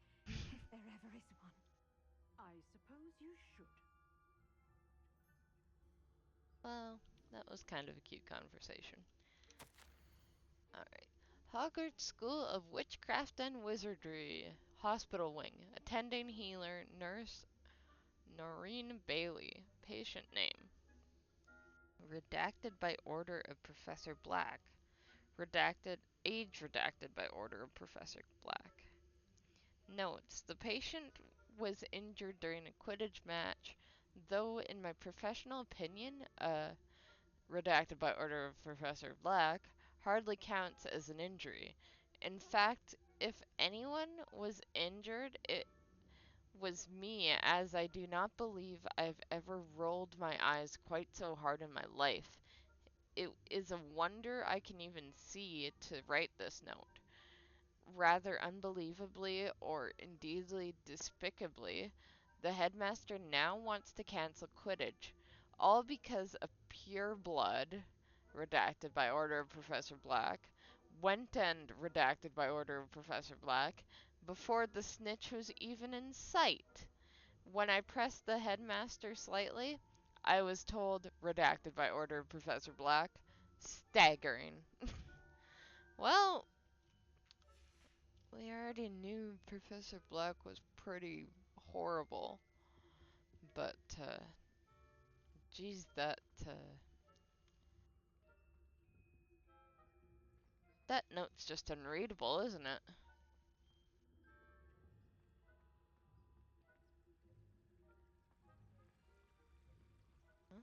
if there ever is one. I suppose you should. Well, that was kind of a cute conversation. Alright. Hogwarts School of Witchcraft and Wizardry. Hospital Wing. Attending healer, Nurse Noreen Bailey. Patient name. Redacted by order of Professor Black. Age redacted by order of Professor Black. Notes: the patient was injured during a Quidditch match, though in my professional opinion, redacted by order of Professor Black, hardly counts as an injury. In fact, if anyone was injured, it was me, as I do not believe I've ever rolled my eyes quite so hard in my life. It is a wonder I can even see to write this note. Rather unbelievably, or indeedly despicably, the headmaster now wants to cancel Quidditch, all because a pureblood, redacted by order of Professor Black, went and redacted by order of Professor Black, before the snitch was even in sight. When I pressed the headmaster slightly, I was told, redacted by order of Professor Black. Staggering. Well, we already knew Professor Black was pretty horrible, but, geez, that note's just unreadable, isn't it? Huh?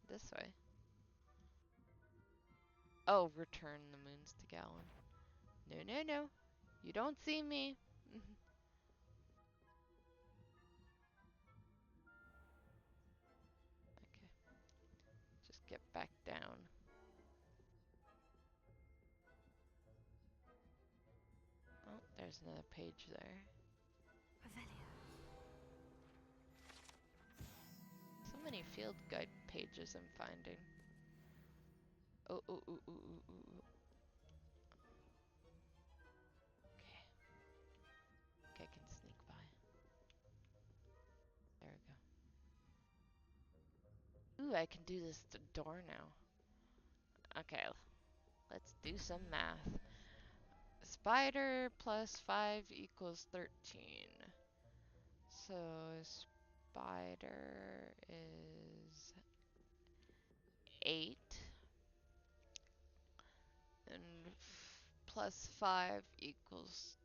This way. Oh, return the moons to Gallon. No, no, no. You don't see me. Okay. Just get back down. Oh, there's another page there. Revelio. So many field guide pages I'm finding. Oh, oh, oh, oh, oh, oh, oh. Okay. Okay, I can sneak by. There we go. Ooh, I can do this to door now. Okay, let's do some math. Spider plus 5 equals 13. So spider is 8. And plus 5 equals,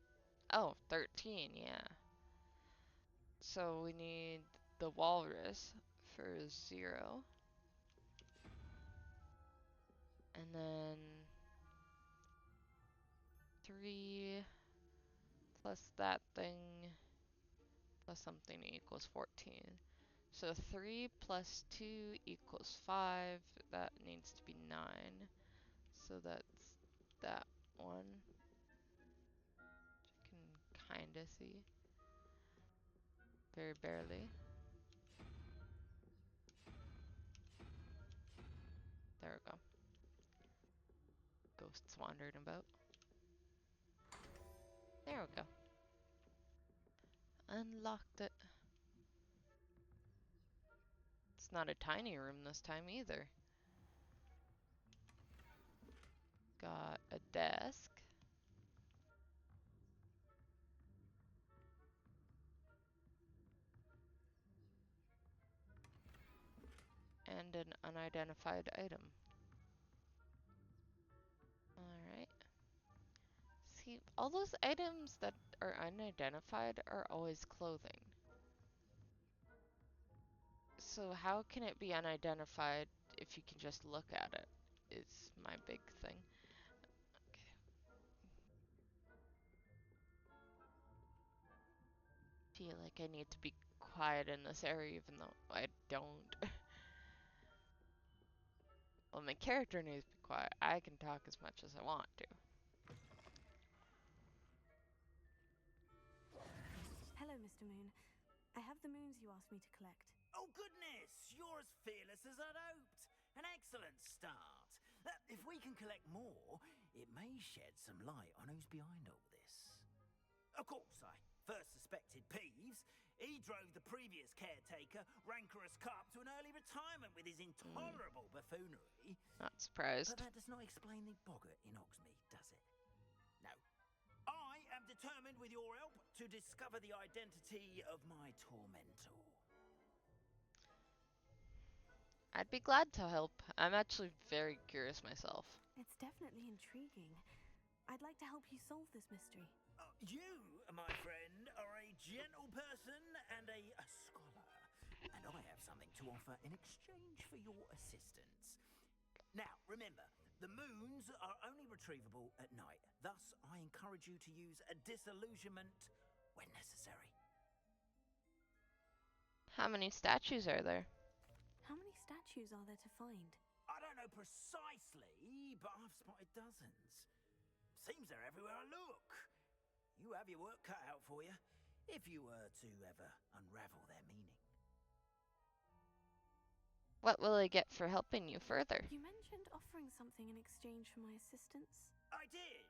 oh, 13, yeah. So we need the walrus for 0. And then 3 plus that thing plus something equals 14. So 3 plus 2 equals 5. That needs to be 9. So that's that one. You can kinda see. Very barely. There we go. Ghosts wandering about. There we go. Unlocked it. It's not a tiny room this time either. Got a desk. And an unidentified item. Alright. See, all those items that are unidentified are always clothing. So how can it be unidentified if you can just look at it? Is my big thing. Okay. Feel like I need to be quiet in this area even though I don't. Well, my character needs to be quiet. I can talk as much as I want to. Hello, Mr. Moon. I have the moons you asked me to collect. Oh, goodness! You're as fearless as I'd hoped. An excellent start. If we can collect more, it may shed some light on who's behind all this. Of course, I first suspected Peeves. He drove the previous caretaker, Rancorous Carp, to an early retirement with his intolerable buffoonery. Not surprised. But that does not explain the boggart in Hogsmeade, does it? No. I am determined, with your help, to discover the identity of my tormentor. I'd be glad to help. I'm actually very curious myself. It's definitely intriguing. I'd like to help you solve this mystery. You, my friend, are a gentle person and a scholar. And I have something to offer in exchange for your assistance. Now, remember, the moons are only retrievable at night. Thus, I encourage you to use a disillusionment when necessary. How many statues are there? How many statues are there to find? I don't know precisely, but I've spotted dozens. Seems they're everywhere I look. You have your work cut out for you, if you were to ever unravel their meaning. What will I get for helping you further? You mentioned offering something in exchange for my assistance. I did.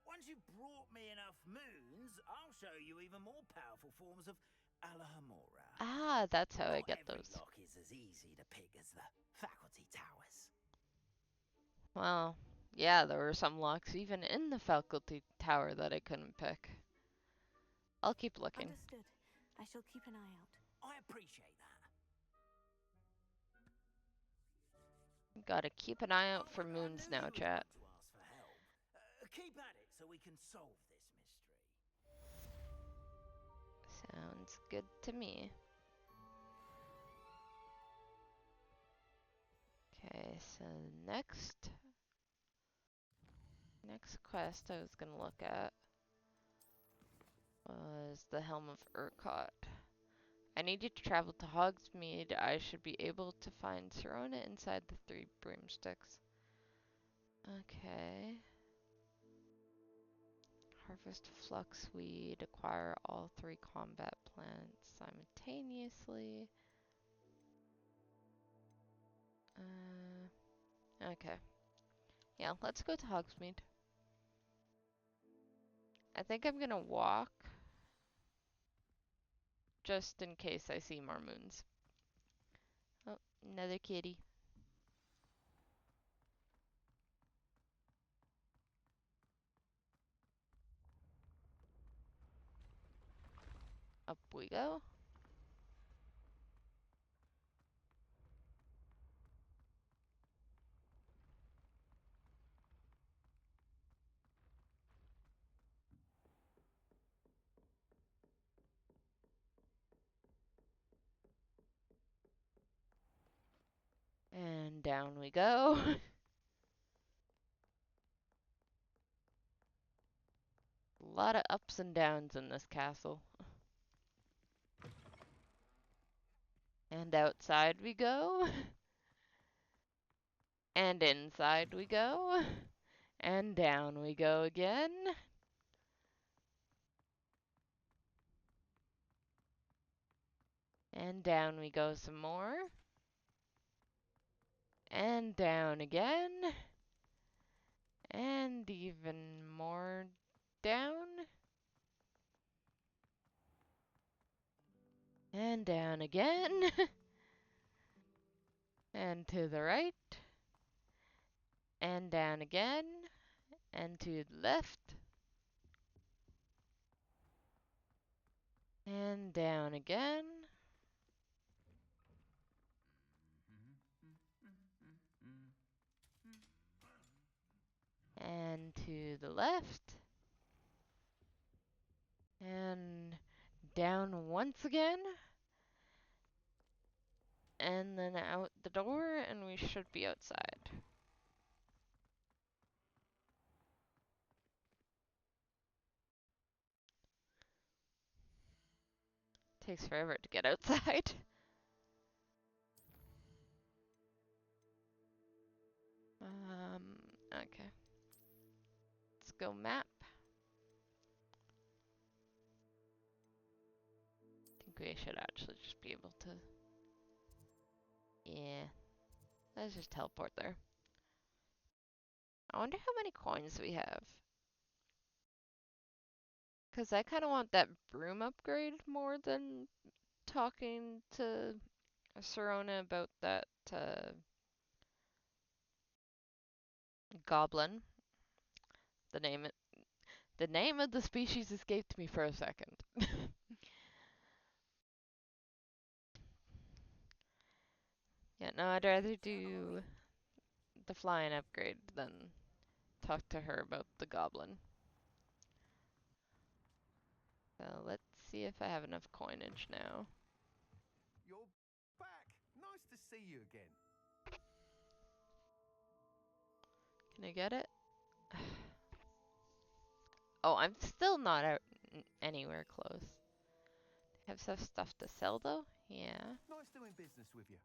Once you've brought me enough moons, I'll show you even more powerful forms of Alahamora. Ah, that's how I get Not those. every lock is as easy to pick as the faculty towers. Well, yeah, there were some locks even in the faculty tower that I couldn't pick. I'll keep looking. Understood. I shall keep an eye out. I appreciate that. Gotta keep an eye out for moons now, chat. To ask for help. Keep at it so we can solve this mystery. Sounds good to me. Okay, so next quest I was gonna look at was the Helm of Urquhart. I needed to travel to Hogsmeade. I should be able to find Sirona inside the 3 broomsticks. Okay. Harvest fluxweed. Acquire all 3 combat plants simultaneously. Okay. Yeah, let's go to Hogsmeade. I think I'm gonna walk just in case I see more moons. Oh, Another kitty. Up we go. And down we go. A lot of ups and downs in this castle. And outside we go. And inside we go. And down we go again. And down we go some more. And down again. And even more down. And down again. And to the right. And down again. And to the left. And down again. And to the left. And down once again. And then out the door, and we should be outside. Takes forever to get outside. Okay. Let's go map. I think we should actually just be able to... Yeah. Let's just teleport there. I wonder how many coins we have. Because I kind of want that broom upgrade more than talking to Sirona about that goblin. The name of the species escaped me for a second. Yeah, no, I'd rather do the flying upgrade than talk to her about the goblin. So let's see if I have enough coinage now. You're back. Nice to see you again. Can I get it? Oh, I'm still not out anywhere close. Have some stuff to sell though? Yeah. Nice doing business with you.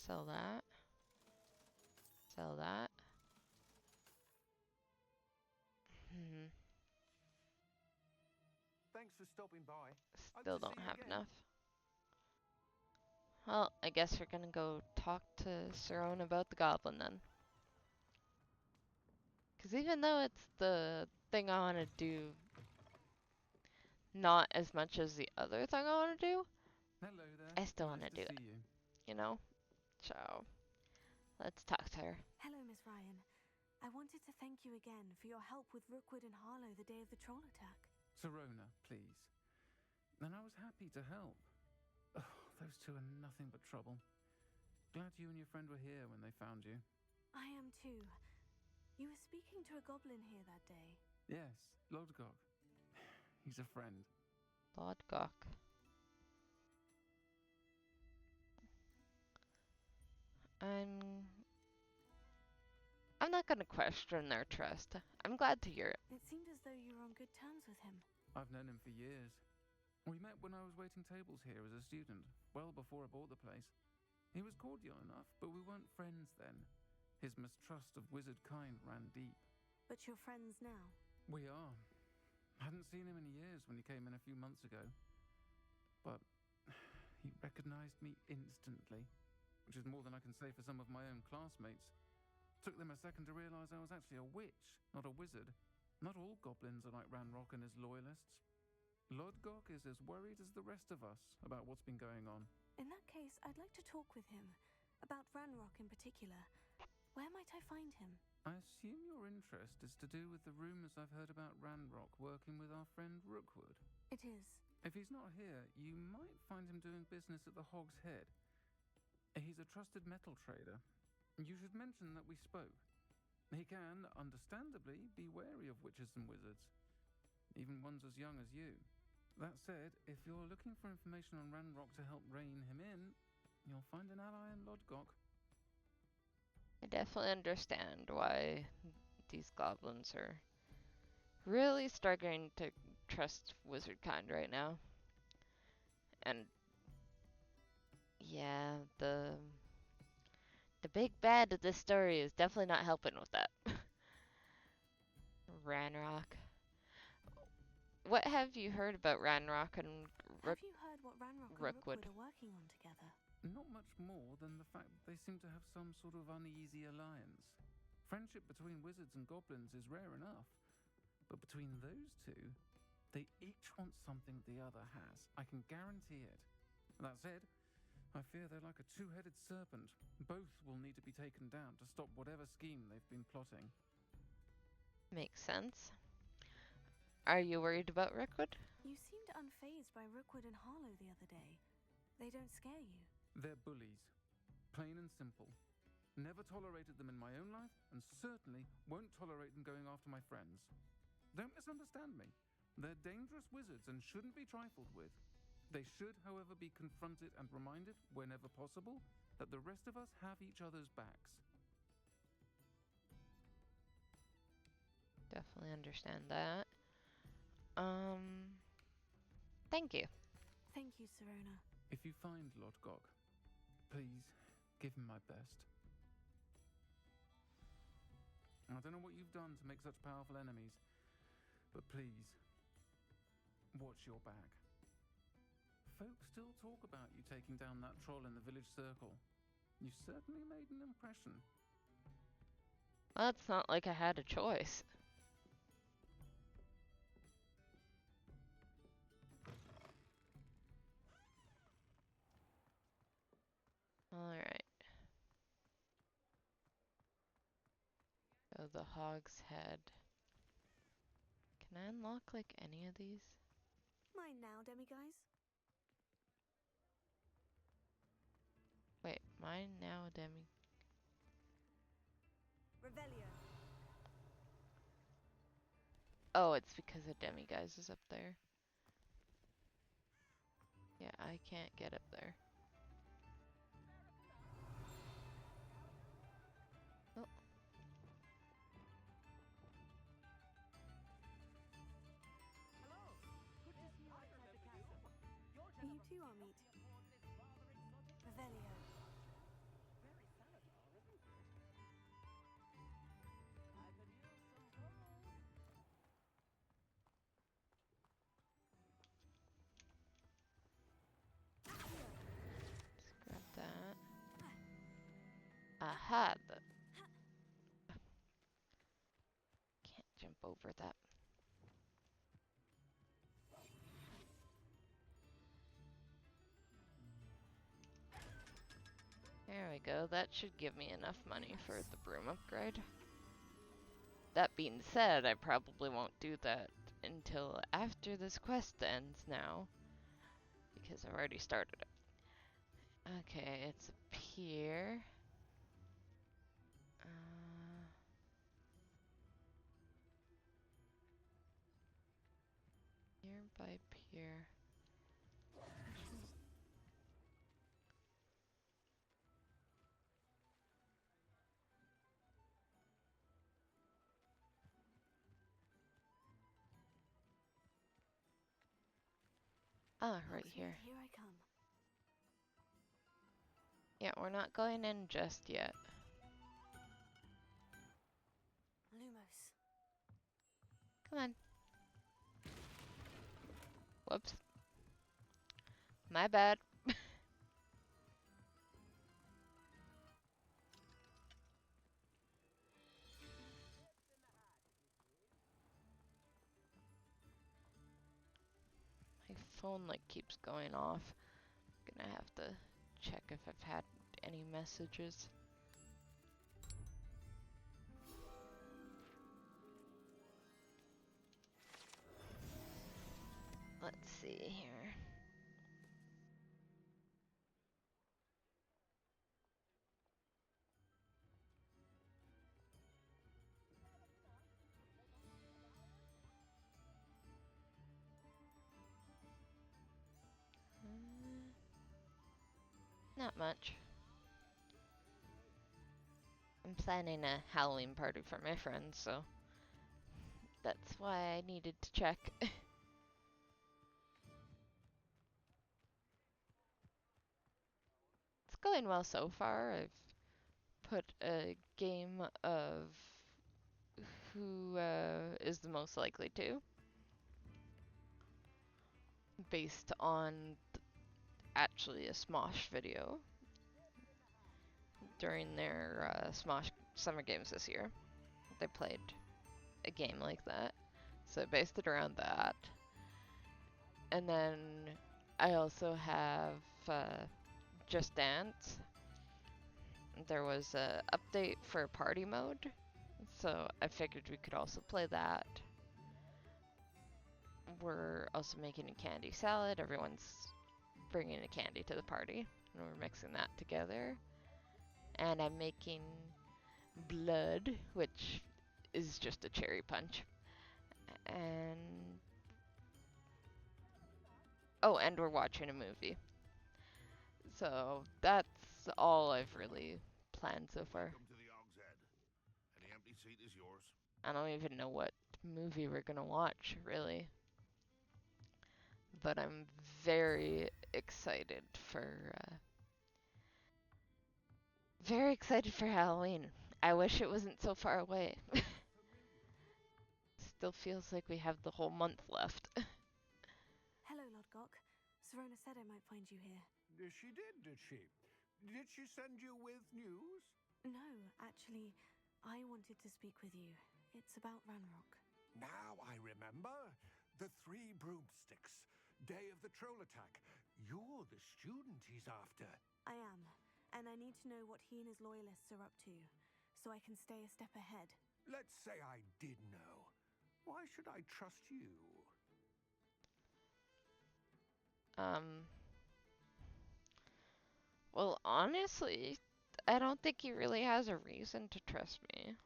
Sell that. Sell that. Thanks for stopping by. Still don't have enough. Well, I guess we're gonna go talk to Sirona about the goblin then. Because even though it's the thing I want to do not as much as the other thing I want to do, Hello there. I still want Nice to do see it. you. You know? So, let's talk to her. Hello, Miss Ryan. I wanted to thank you again for your help with Rookwood and Harlow the day of the troll attack. Sirona, please. And I was happy to help. Oh, those two are nothing but trouble. Glad you and your friend were here when they found you. I am too. You were speaking to a goblin here that day. Yes, Lodgok. He's a friend. Lodgok. I'm not gonna question their trust. I'm glad to hear it. It seemed as though you were on good terms with him. I've known him for years. We met when I was waiting tables here as a student, well before I bought the place. He was cordial enough, but we weren't friends then. His mistrust of wizard kind ran deep. But you're friends now? We are. Hadn't seen him in years when he came in a few months ago. But he recognized me instantly, which is more than I can say for some of my own classmates. Took them a second to realize I was actually a witch, not a wizard. Not all goblins are like Ranrock and his loyalists. Lodgok is as worried as the rest of us about what's been going on. In that case, I'd like to talk with him. About Ranrock in particular. Where might I find him? I assume your interest is to do with the rumors I've heard about Ranrock working with our friend Rookwood. It is. If he's not here, you might find him doing business at the Hog's Head. He's a trusted metal trader. You should mention that we spoke. He can, understandably, be wary of witches and wizards, even ones as young as you. That said, if you're looking for information on Ranrock to help rein him in, you'll find an ally in Lodgok. I definitely understand why these goblins are really struggling to trust wizard kind right now. And yeah, the big bad of this story is definitely not helping with that. Ranrock. What have you heard about Ranrock and Have you heard what Ranrock and Rookwood are working on together? Not much more than the fact that they seem to have some sort of uneasy alliance. Friendship between wizards and goblins is rare enough, but between those two, they each want something the other has. I can guarantee it. That said, I fear they're like a two-headed serpent. Both will need to be taken down to stop whatever scheme they've been plotting. Makes sense. Are you worried about Rookwood? You seemed unfazed by Rookwood and Harlow the other day. They don't scare you. They're bullies. Plain and simple. Never tolerated them in my own life, and certainly won't tolerate them going after my friends. Don't misunderstand me. They're dangerous wizards and shouldn't be trifled with. They should, however, be confronted and reminded, whenever possible, that the rest of us have each other's backs. Definitely understand that. Thank you. Thank you, Serona. If you find Lodgok, please give him my best. I don't know what you've done to make such powerful enemies, but please, watch your back. Folk still talk about you taking down that troll in the village circle. You certainly made an impression. Well, it's not like I had a choice. Alright. Oh, the Hog's Head. Can I unlock, like, any of these? Mine now, demiguise. Wait, mine now, Demi. Revelio. Oh, it's because the demiguise is up there. Yeah, I can't get up there. Oh. You too, Amit. Revelio. Grab that. Aha! Can't jump over that. There we go. That should give me enough money for the broom upgrade. That being said, I probably won't do that until after this quest ends now, because I've already started it. Okay, it's up here. Nearby pier. Ah, right here. Here I come. Yeah, we're not going in just yet. Lumos. Come on. Whoops. My bad. phone like keeps going off. Gonna have to check if I've had any messages. Let's see here. Not much. I'm planning a Halloween party for my friends, so that's why I needed to check. It's going well so far. I've put a game of who is the most likely to, based on actually a Smosh video during their Smosh Summer Games this year. They played a game like that, so I based it around that. And then I also have Just Dance. There was a update for party mode, so I figured we could also play that. We're also making a candy salad. Everyone's bringing a candy to the party, and we're mixing that together. And I'm making blood, which is just a cherry punch. And oh, and we're watching a movie. So that's all I've really planned so far. Welcome to the Og's Head. Any empty seat is yours. I don't even know what movie we're gonna watch, really. But I'm very excited for Halloween. I wish it wasn't so far away. Still feels like we have the whole month left. Hello, Lodgok. Serona said I might find you here. She did she? Did she send you with news? No, actually, I wanted to speak with you. It's about Ranrock. Now I remember. The 3 broomsticks. Day of the troll attack. You're the student he's after. I am, and I need to know what he and his loyalists are up to, so I can stay a step ahead. Let's say I did know. Why should I trust you? Well, honestly, I don't think he really has a reason to trust me.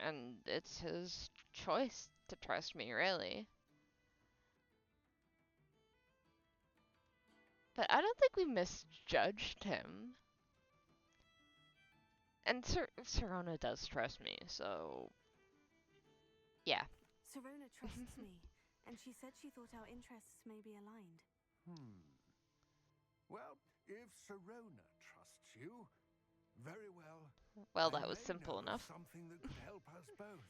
And it's his choice to trust me, really. But I don't think we misjudged him. And Serona does trust me, so yeah. Serona trusts me, and she said she thought our interests may be aligned. Well, if Serona trusts you, very well. Well, that was simple enough. Something that could help us both.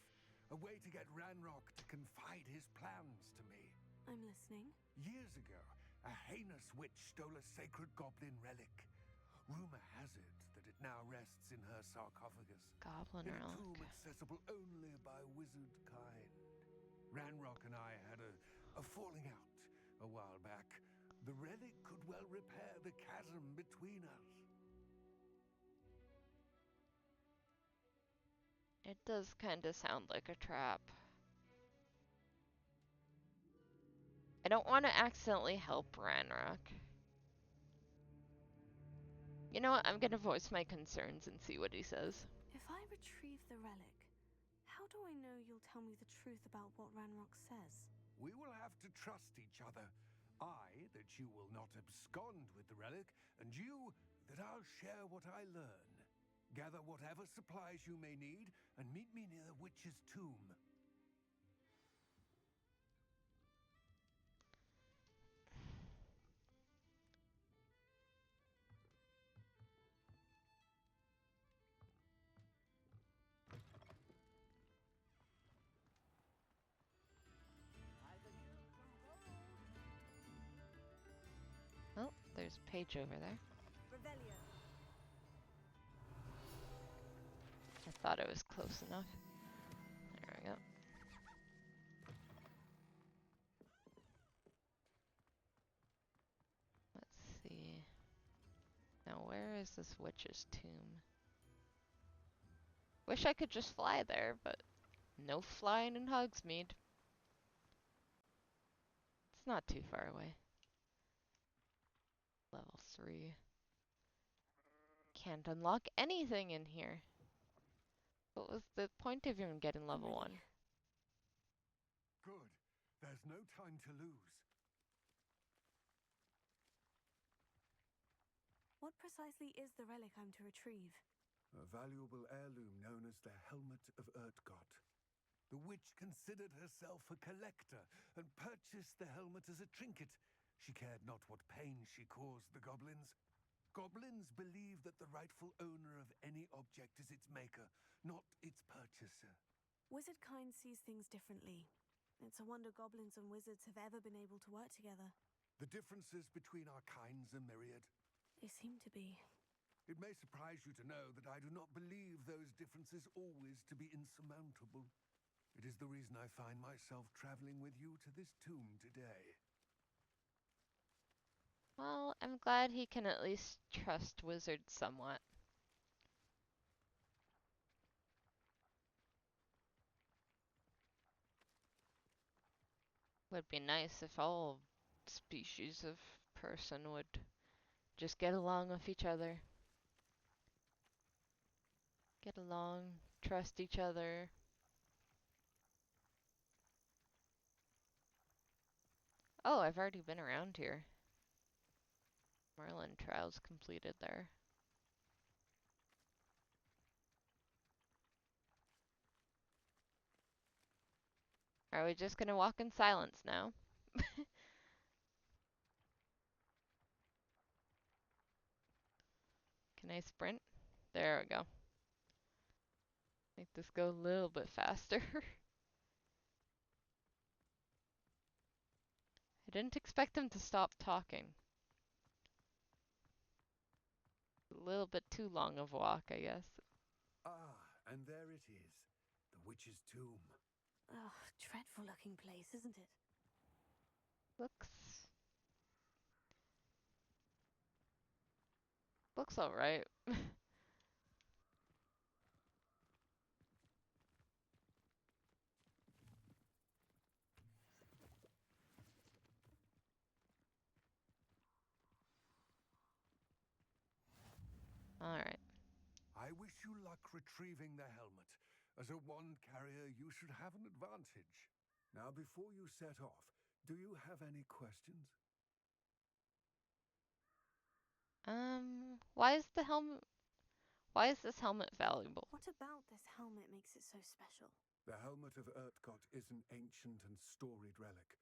A way to get Ranrock to confide his plans to me. I'm listening. Years ago, a heinous witch stole a sacred goblin relic. Rumor has it that it now rests in her sarcophagus. Goblin in a relic. tomb accessible only by wizard kind. Ranrock and I had a falling out a while back. The relic could well repair the chasm between us. It does kind of sound like a trap. I don't want to accidentally help Ranrock. You know what? I'm gonna voice my concerns and see what he says. If I retrieve the relic, how do I know you'll tell me the truth about what Ranrock says? We will have to trust each other. I, that you will not abscond with the relic, and you, that I'll share what I learn. Gather whatever supplies you may need, and meet me near the witch's tomb. Oh, there's Paige over there. Revelio. I thought it was close enough. There we go. this witch's tomb. Wish I could just fly there, but no flying in Hogsmeade. It's not too far away. Level 3. Can't unlock anything in here. What was the point of even getting level 1? Good. There's no time to lose. What precisely is the relic I'm to retrieve? A valuable heirloom known as the Helmet of Urtgott. The witch considered herself a collector and purchased the helmet as a trinket. She cared not what pain she caused the goblins. Goblins believe that the rightful owner of any object is its maker, not its purchaser. Wizard kind sees things differently. It's a wonder goblins and wizards have ever been able to work together. The differences between our kinds are myriad. They seem to be. It may surprise you to know that I do not believe those differences always to be insurmountable. It is the reason I find myself traveling with you to this tomb today. Well, I'm glad he can at least trust wizards somewhat. Would be nice if all species of person would just get along with each other. Get along, trust each other. Oh, I've already been around here. Merlin trials completed there. Are we just gonna walk in silence now? Can I sprint? There we go. Make this go a little bit faster. I didn't expect him to stop talking. A little bit too long of a walk, I guess. Ah, and there it is. The witch's tomb. Ugh, dreadful looking place, isn't it? Looks alright. Alright. I wish you luck retrieving the helmet. As a wand carrier, you should have an advantage. Now, before you set off, do you have any questions? Why is this helmet valuable? What about this helmet makes it so special? The Helmet of Urtgott is an ancient and storied relic,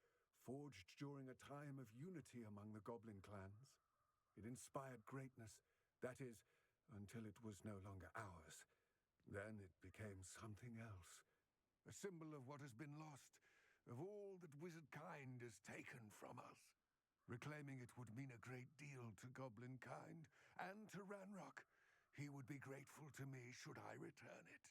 forged during a time of unity among the goblin clans. It inspired greatness, that is, until it was no longer ours. Then it became something else. A symbol of what has been lost, of all that wizard kind is taken from us. Reclaiming it would mean a great deal to goblin kind and to Ranrock. He would be grateful to me should I return it.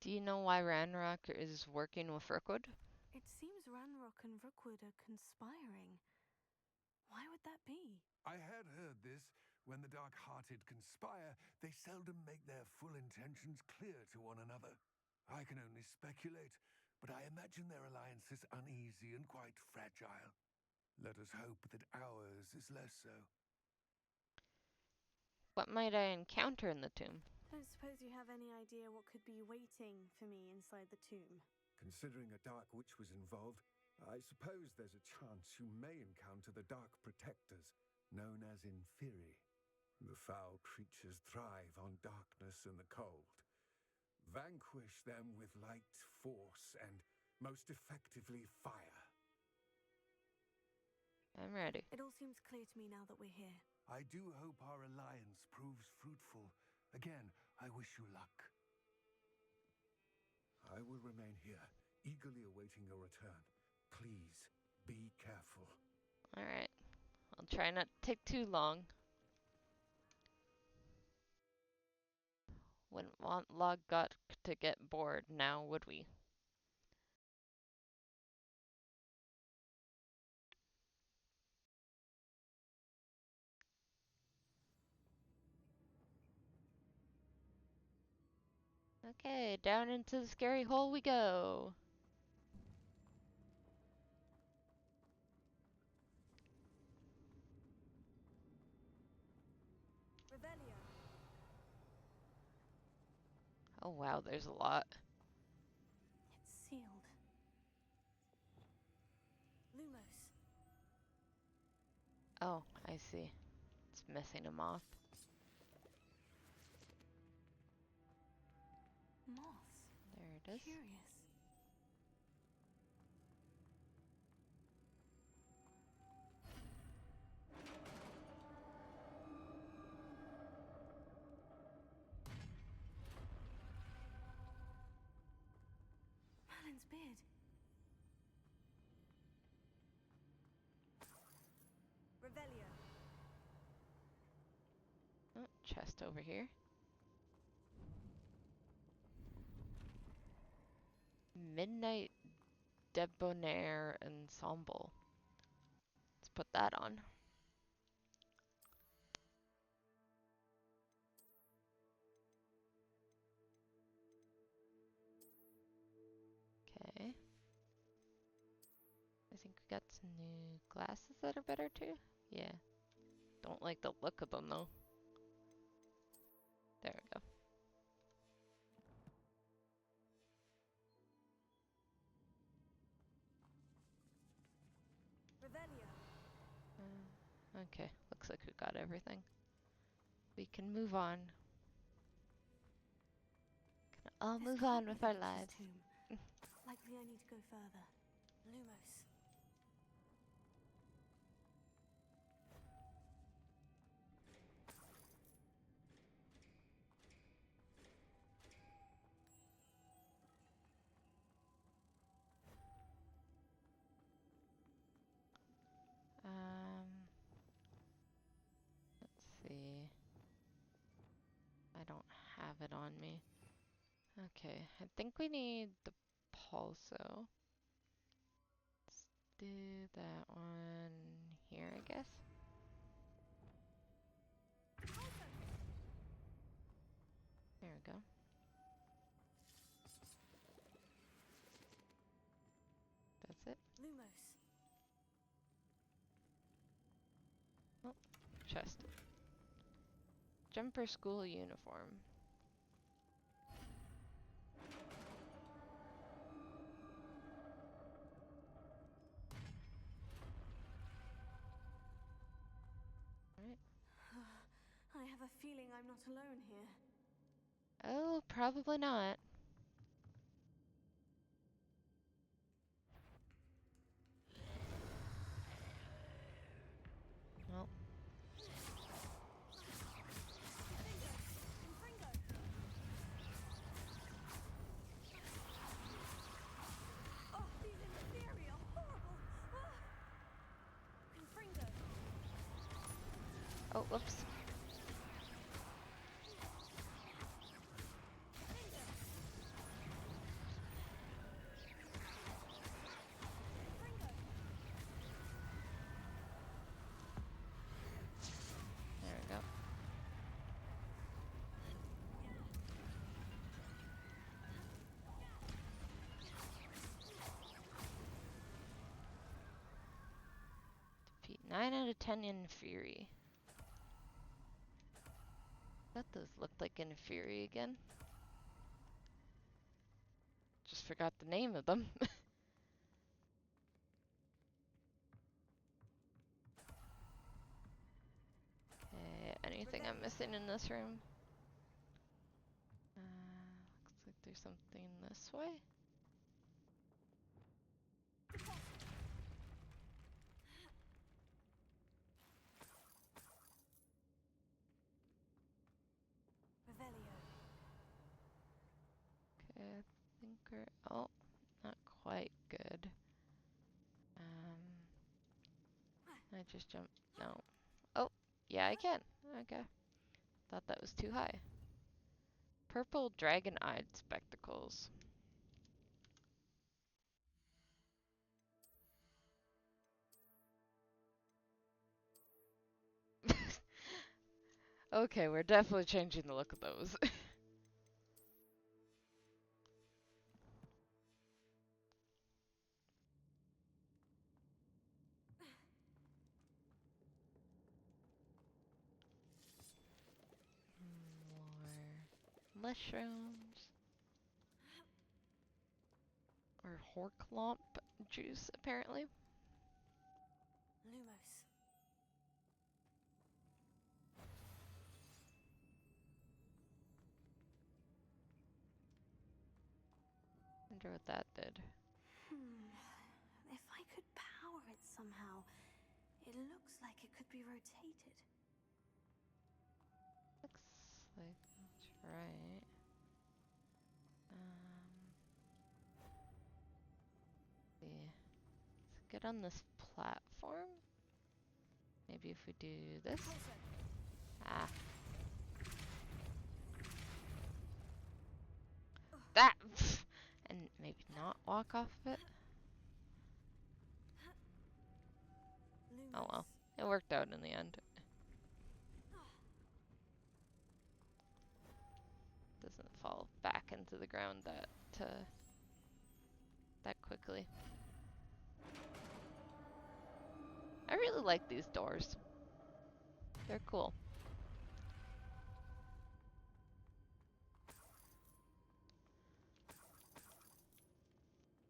Do you know why Ranrock is working with Rookwood? It seems Ranrock and Rookwood are conspiring. Why would that be? I had heard this. When the dark-hearted conspire, they seldom make their full intentions clear to one another. I can only speculate, but I imagine their alliance is uneasy and quite fragile. Let us hope that ours is less so. What might I encounter in the tomb? Don't suppose you have any idea what could be waiting for me inside the tomb? Considering a dark witch was involved, I suppose there's a chance you may encounter the Dark Protectors, known as Inferi. The foul creatures thrive on darkness and the cold. Vanquish them with light, force, and, most effectively, fire. I'm ready. It all seems clear to me now that we're here. I do hope our alliance proves fruitful. Again, I wish you luck. I will remain here, eagerly awaiting your return. Please, be careful. Alright. I'll try not to take too long. Wouldn't want Loggot to get bored now, would we? Okay, down into the scary hole we go. Revelio. Oh wow, there's a lot. It's sealed. Lumos. Oh, I see. It's missing him off. Moths. There it is. Curious. Merlin's beard. Revelio. Oh, chest over here. Midnight Debonair Ensemble. Let's put that on. Okay. I think we got some new glasses that are better too. Yeah. Don't like the look of them though. There we go. Revelio. Okay, looks like we got everything. We can move on. I'll move on with our lives. Likely I need to go further. Lumos. Let's see. I don't have it on me. Okay, I think we need the pulso. Let's do that one here, I guess. There we go. That's it. Lumos. Oh, chest. Jumper school uniform. Right. I have a feeling I'm not alone here. Oh, probably not. Well. Oh, these inferi are horrible. Confringo. Oh, whoops. There we go. Defeat 9 out of 10 Inferi. Thought those looked like Inferi again. Just forgot the name of them. Okay, anything I'm missing in this room? Looks like there's something this way. Revelio. Okay, I think we're... Oh, not quite good. I just jumped... No. Oh, yeah, I can. Okay. Thought that was too high. Purple dragon-eyed spectacles. Okay, we're definitely changing the look of those. mushrooms. Or horklomp juice, apparently. Lumos. Wonder what that did. If I could power it somehow, it looks like it could be rotated. Looks like that's right. See. Let's get on this platform. Maybe if we do this. Ah. That! And maybe not walk off of it. Oh well. It worked out in the end. Doesn't fall back into the ground that quickly. I really like these doors. They're cool.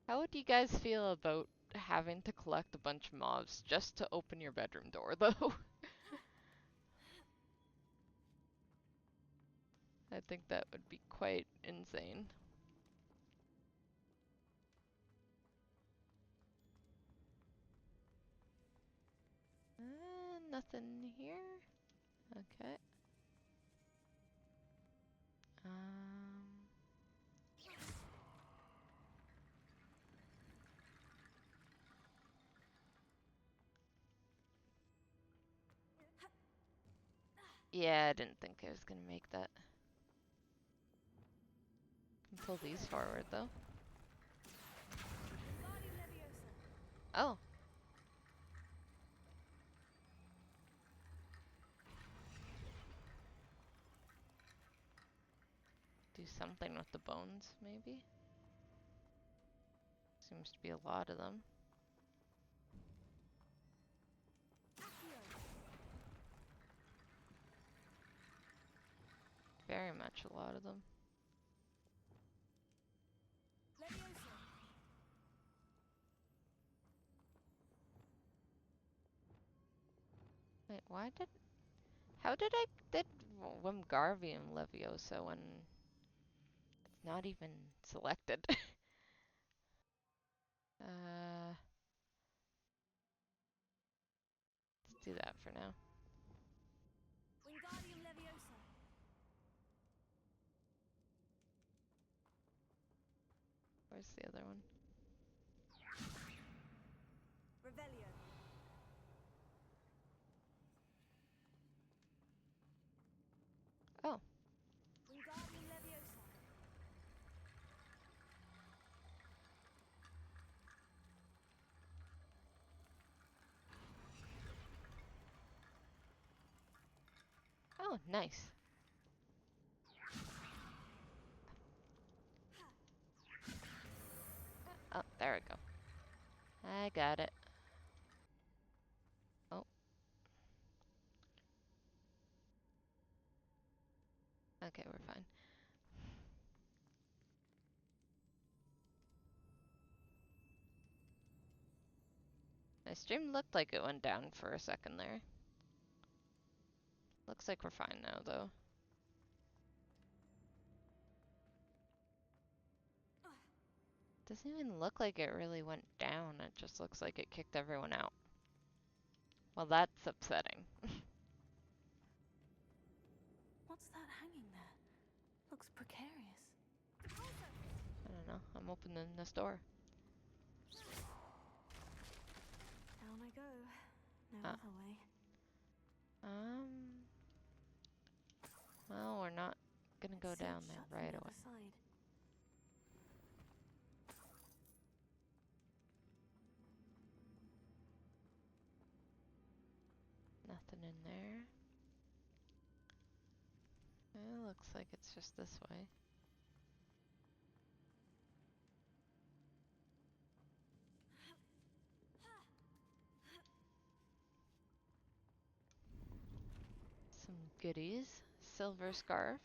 How would you guys feel about having to collect a bunch of mobs just to open your bedroom door, though? I think that would be quite insane. Nothing here. Okay. Yeah, I didn't think I was gonna make that. Can pull these forward though. Oh. Do something with the bones, maybe? Seems to be a lot of them. Very much a lot of them. Wait, how did I did Wingardium Leviosa when it's not even selected? Let's do that for now. Wingardium Leviosa. Where's the other one? Revelio. Oh. Wingardium Leviosa. Oh, nice. Oh, there we go. I got it. Oh. Okay, we're fine. My stream looked like it went down for a second there. Looks like we're fine now, though. Doesn't even look like it really went down. It just looks like it kicked everyone out. Well, that's upsetting. What's that hanging there? Looks precarious. I don't know. I'm opening this door. Down I go. No other way. Well, we're not gonna go down there right away. Side. Nothing in there. It looks like it's just this way. Some goodies. Silver scarf.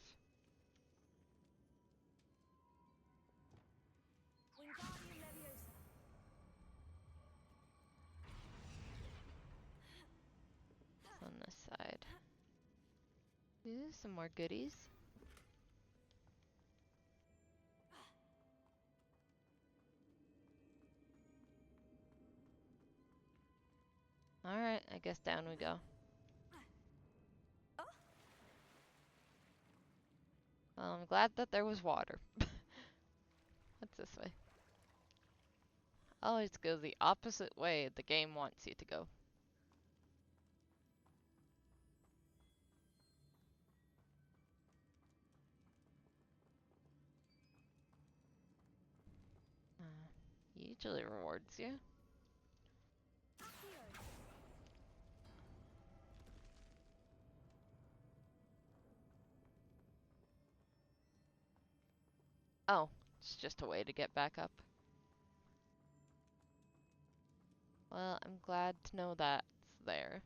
inside. Ooh, some more goodies. Alright, I guess down we go. Well, I'm glad that there was water. What's this way? Always go the opposite way the game wants you to go. Usually rewards you. Oh, it's just a way to get back up. Well, I'm glad to know that's there.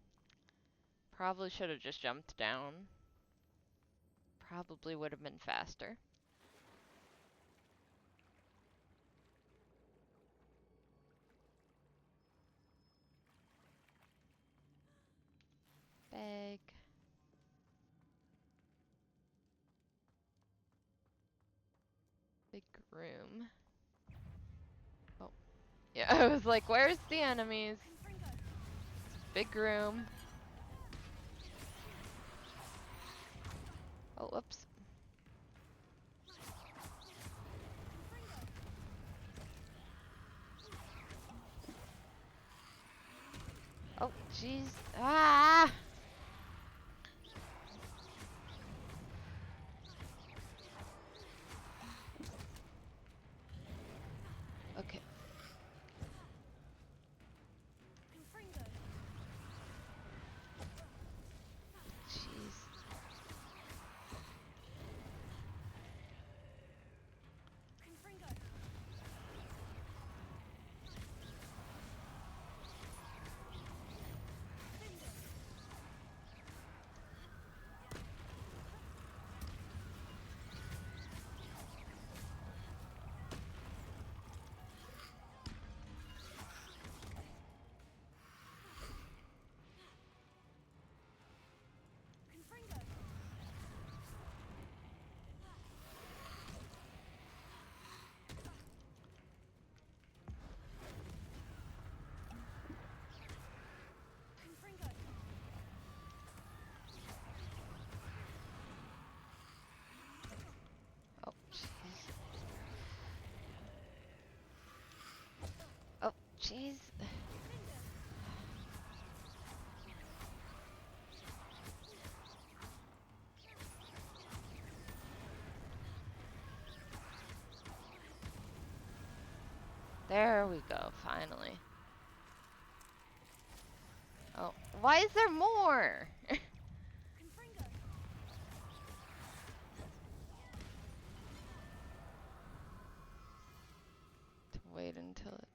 Probably should have just jumped down. Probably would have been faster. Bag. Big room. Oh. Yeah, I was like, where's the enemies? Big room. Oh, whoops. Oh, jeez. Ah! Okay. Jeez. Oh, jeez. Oh, jeez. There we go, finally. Oh, why is there more? To wait until it...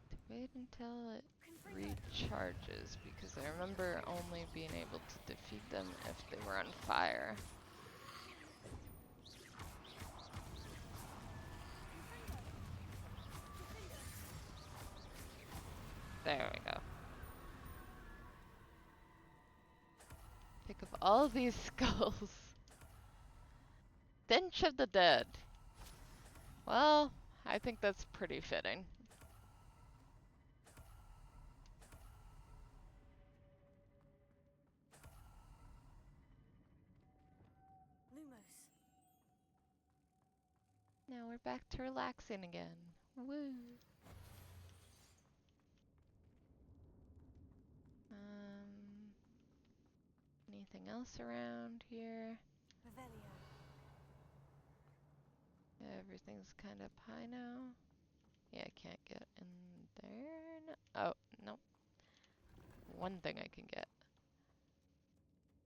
To wait until it recharges, because I remember only being able to defeat them if they were on fire. There we go. Pick up all these skulls. Stench of the dead. Well, I think that's pretty fitting. Lumos. Now we're back to relaxing again. Woo. Anything else around here? Revelio. Everything's kind of high now. Yeah, I can't get in there. No. Oh, nope. One thing I can get.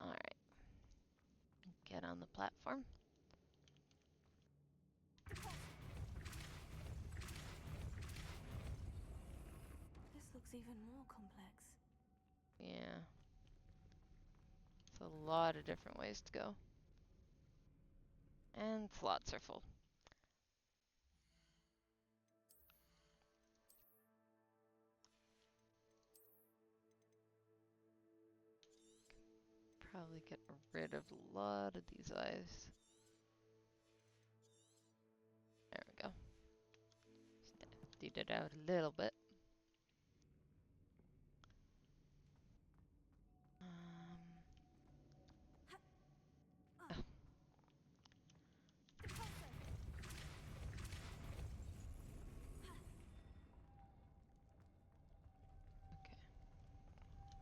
Alright. Get on the platform. This looks even more complex. Yeah. It's a lot of different ways to go. And slots are full. probably get rid of a lot of these eyes. There we go. Just emptied it out a little bit. Oh.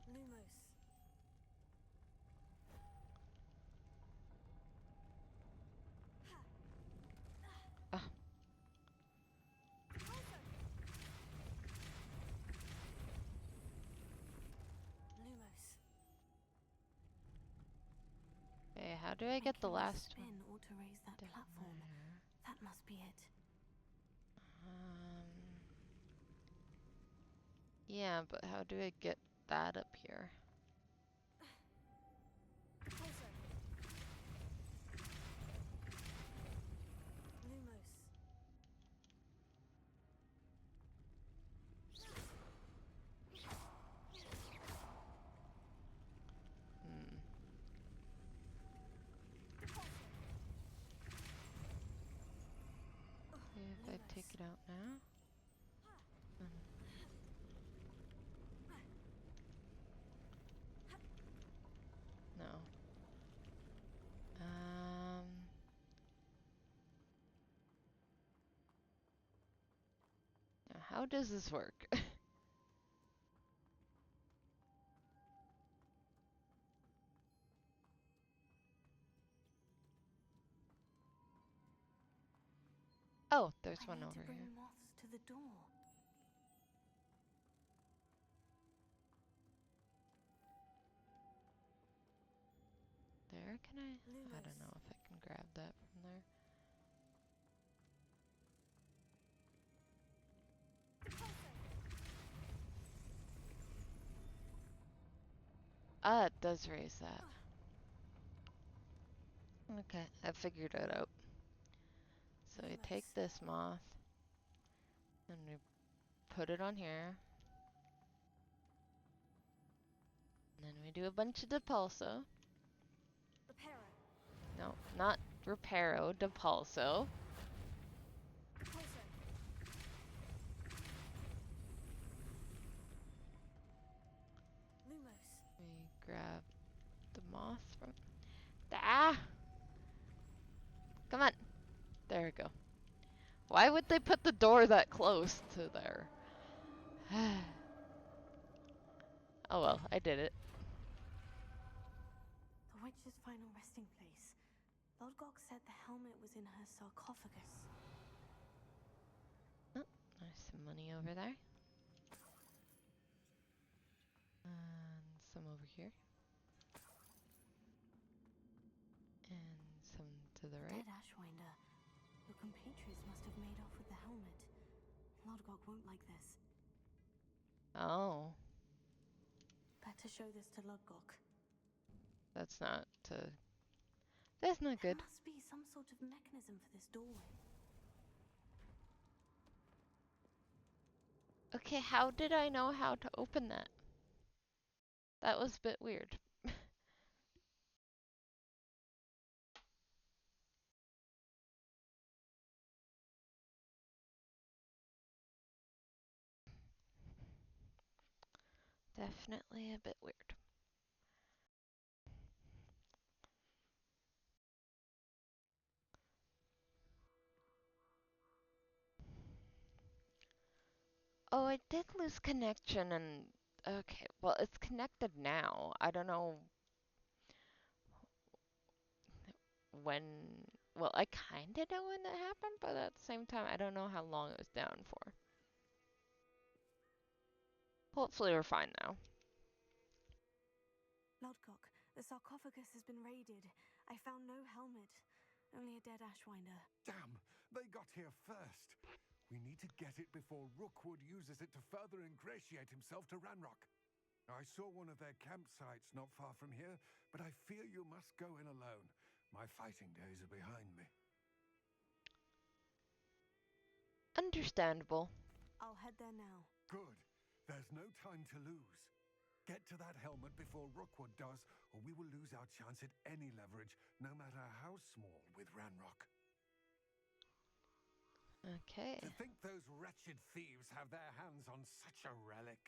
Lumos. Ah. Lumos. Okay, how do I get the Making this last one? spin ought to raise that platform. That must be it. Yeah, but how do I get that up here? Lumos. If I take it out now? No. Now how does this work? Oh, there's one over bring here. moths to the door. There, can I? I don't know if I can grab that from there. Ah, it does raise that. Okay, I figured it out. So we take this moth and we put it on here. And then we do a bunch of depulso. No, not reparo, depulso. We grab the moth from... Ah! Come on! There we go. Why would they put the door that close to there? Oh well, I did it. The witch's final resting place. Lodgok said the helmet was in her sarcophagus. Oh, there's some money over there. And some over here. And some to the right. Dead Ashwinder. Your compatriots must have made off with the helmet. Lodgok won't like this. Oh. Better show this to Lodgok. That's not That's not good. There must be some sort of mechanism for this doorway. Okay, how did I know how to open that? That was a bit weird. Definitely a bit weird. Oh, I did lose connection and... Okay, well, it's connected now. I don't know when... Well, I kinda know when that happened, but at the same time, I don't know how long it was down for. Hopefully we're fine now. Lodgok, the sarcophagus has been raided. I found no helmet, only a dead Ashwinder. Damn, they got here first. We need to get it before Rookwood uses it to further ingratiate himself to Ranrock. I saw one of their campsites not far from here, but I fear you must go in alone. My fighting days are behind me. Understandable. I'll head there now. Good. There's no time to lose. Get to that helmet before Rookwood does, or we will lose our chance at any leverage, no matter how small, with Ranrock. Okay. To think those wretched thieves have their hands on such a relic.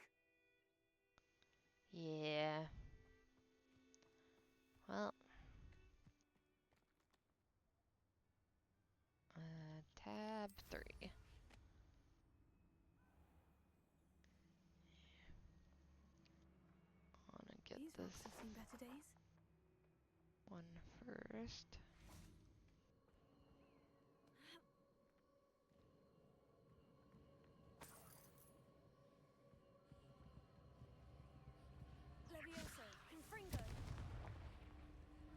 Yeah. Well. Tab 3. Wanna get These this rocks have seen better days. one first. Levioso, Confringo.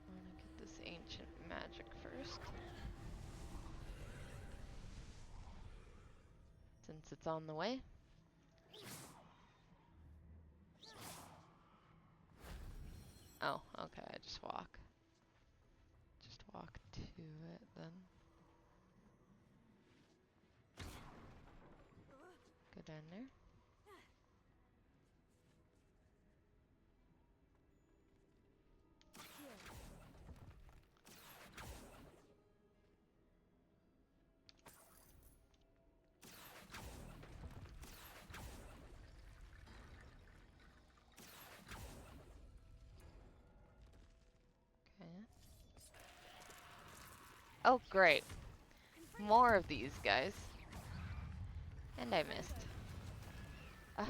Wanna get this ancient magic first. Since it's on the way. Oh, okay, I just walk. Just walk to it then. Go down there. Okay. Oh, great. More of these guys. And I missed. Ah.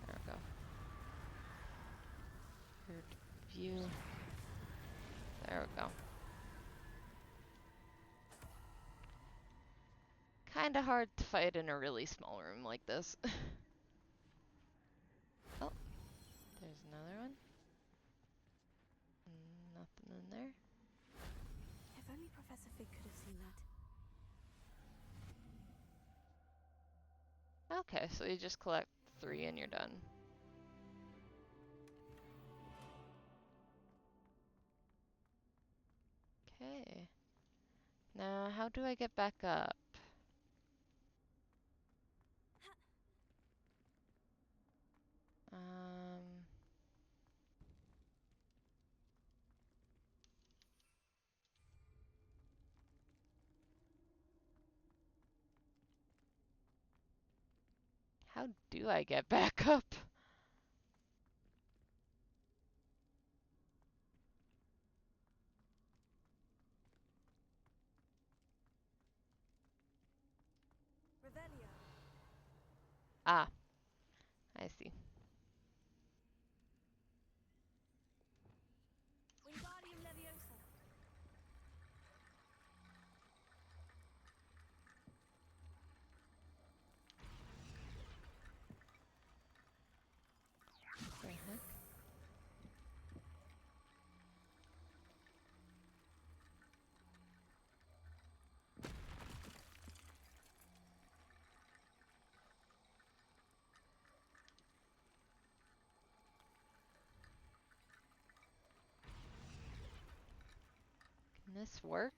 There we go. Third view. There we go. Kinda hard to fight in a really small room like this. Oh, there's another one. Nothing in there. If only Professor Fig could have seen that. Okay, so you just collect 3 and you're done. Okay. Now, how do I get back up? Um... How do I get back up? Revelio. Ah, I see. Wingardium Leviosa. The heck? Can this work?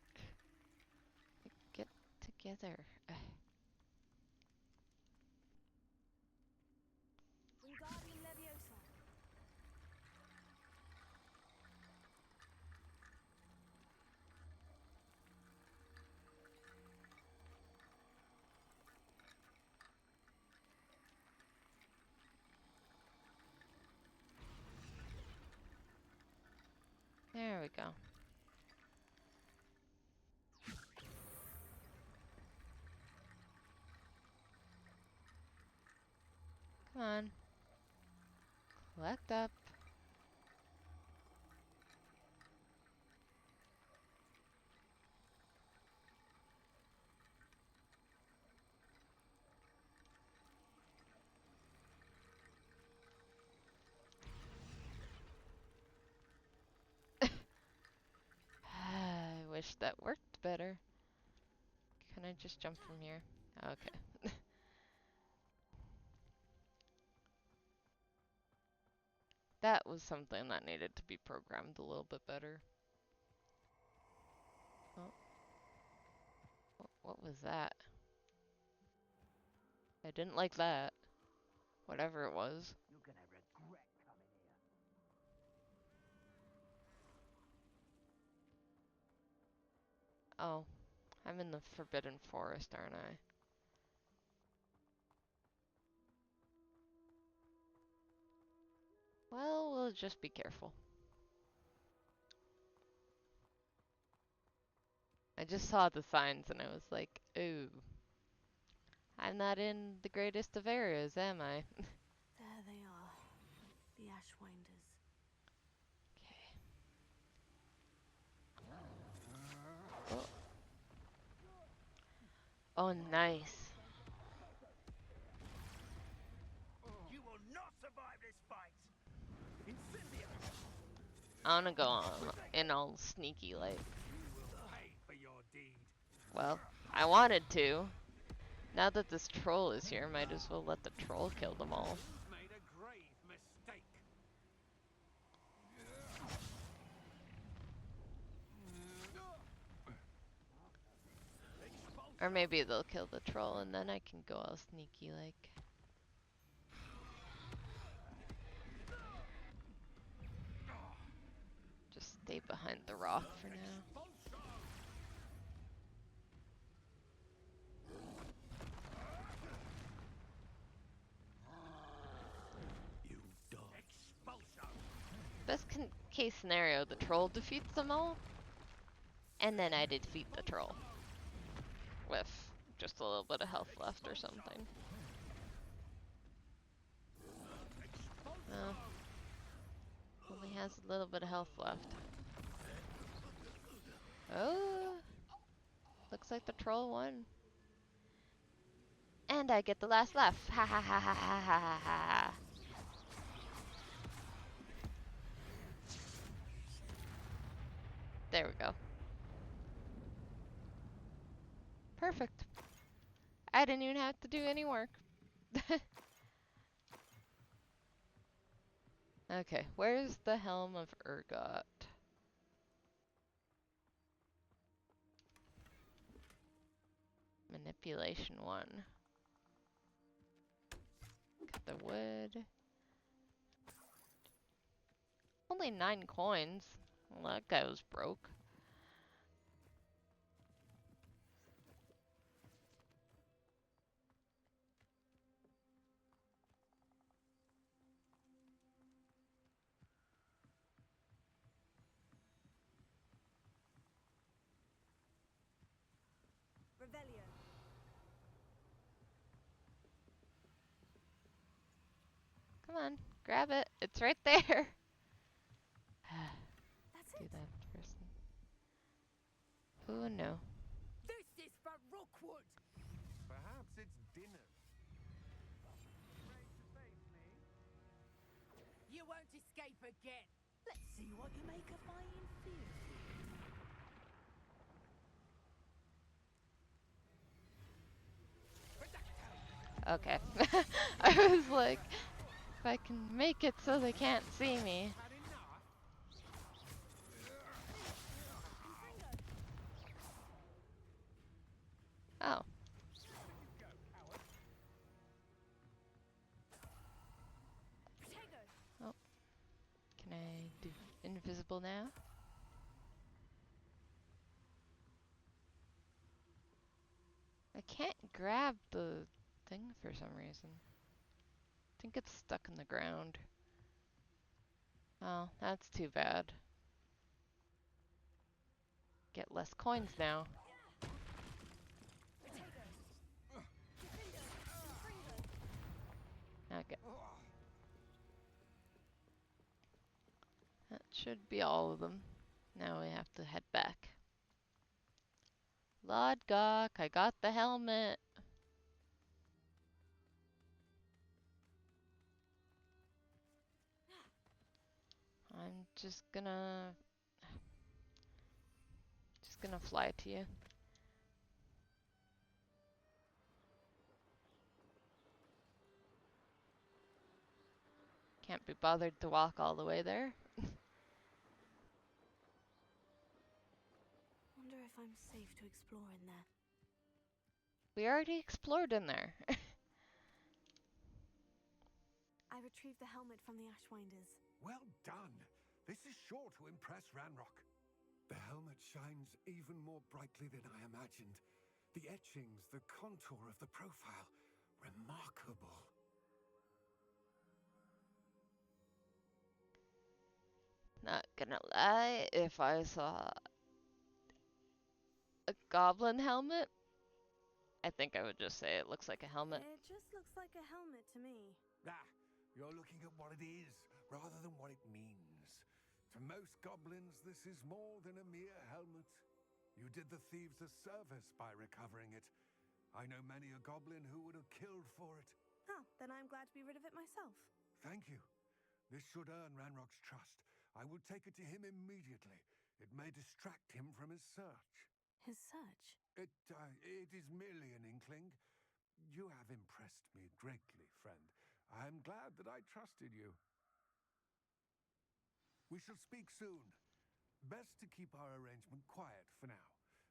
Get together. Wingardium Leviosa. There we go. Come on. Collect up. I wish that worked better. Can I just jump from here? Okay. That was something that needed to be programmed a little bit better. What was that? I didn't like that. Whatever it was. You're gonna regret coming here. Oh, I'm in the Forbidden Forest, aren't I? Well, we'll just be careful. I just saw the signs and I was like, ooh. I'm not in the greatest of areas, am I? There they are, the Ashwinders. Okay. Oh. Oh, nice. You will not survive this fight. Incendio. I wanna go on in all sneaky like. You will pay for your deed. Well, I wanted to. Now that this troll is here, might as well let the troll kill them all. You've made a grave mistake. Or maybe they'll kill the troll and then I can go all sneaky like. Just stay behind the rock for now. You dog. Best case scenario, the troll defeats them all, and then I defeat the troll. With just a little bit of health left or something. Oh. Only has a little bit of health left. Oh. Looks like the troll won. And I get the last laugh. Ha ha ha ha ha ha ha ha. There we go. Perfect. I didn't even have to do any work. Okay, where's the Helm of Urgot? Manipulation 1. Cut the wood. Only 9 coins. Well, that guy was broke. Revelio. Come on, grab it. It's right there. That's Do it. that first. Oh no. This is for Rookwood. Perhaps it's dinner. You won't escape again. Let's see what you make of my inferior. Okay. I was like, if I can make it so they can't see me. Oh. Oh. Can I do invisible now? I can't grab the thing for some reason. I think it's stuck in the ground. Oh, that's too bad. Get less coins now. Okay. That should be all of them. Now we have to head back. Lodgok, I got the helmet. I'm just gonna fly to you. Can't be bothered to walk all the way there. Wonder if I'm safe to explore in there. We already explored in there. I retrieved the helmet from the Ashwinders. Well done. This is sure to impress Ranrock. The helmet shines even more brightly than I imagined. The etchings, the contour of the profile, remarkable. Not gonna lie, if I saw a goblin helmet, I think I would just say it looks like a helmet. It just looks like a helmet to me. Ah, you're looking at what it is, rather than what it means. To most goblins, this is more than a mere helmet. You did the thieves a service by recovering it. I know many a goblin who would have killed for it. Oh, then I'm glad to be rid of it myself. Thank you. This should earn Ranrock's trust. I will take it to him immediately. It may distract him from his search. His search? It is merely an inkling. You have impressed me greatly, friend. I am glad that I trusted you. We shall speak soon. Best to keep our arrangement quiet for now.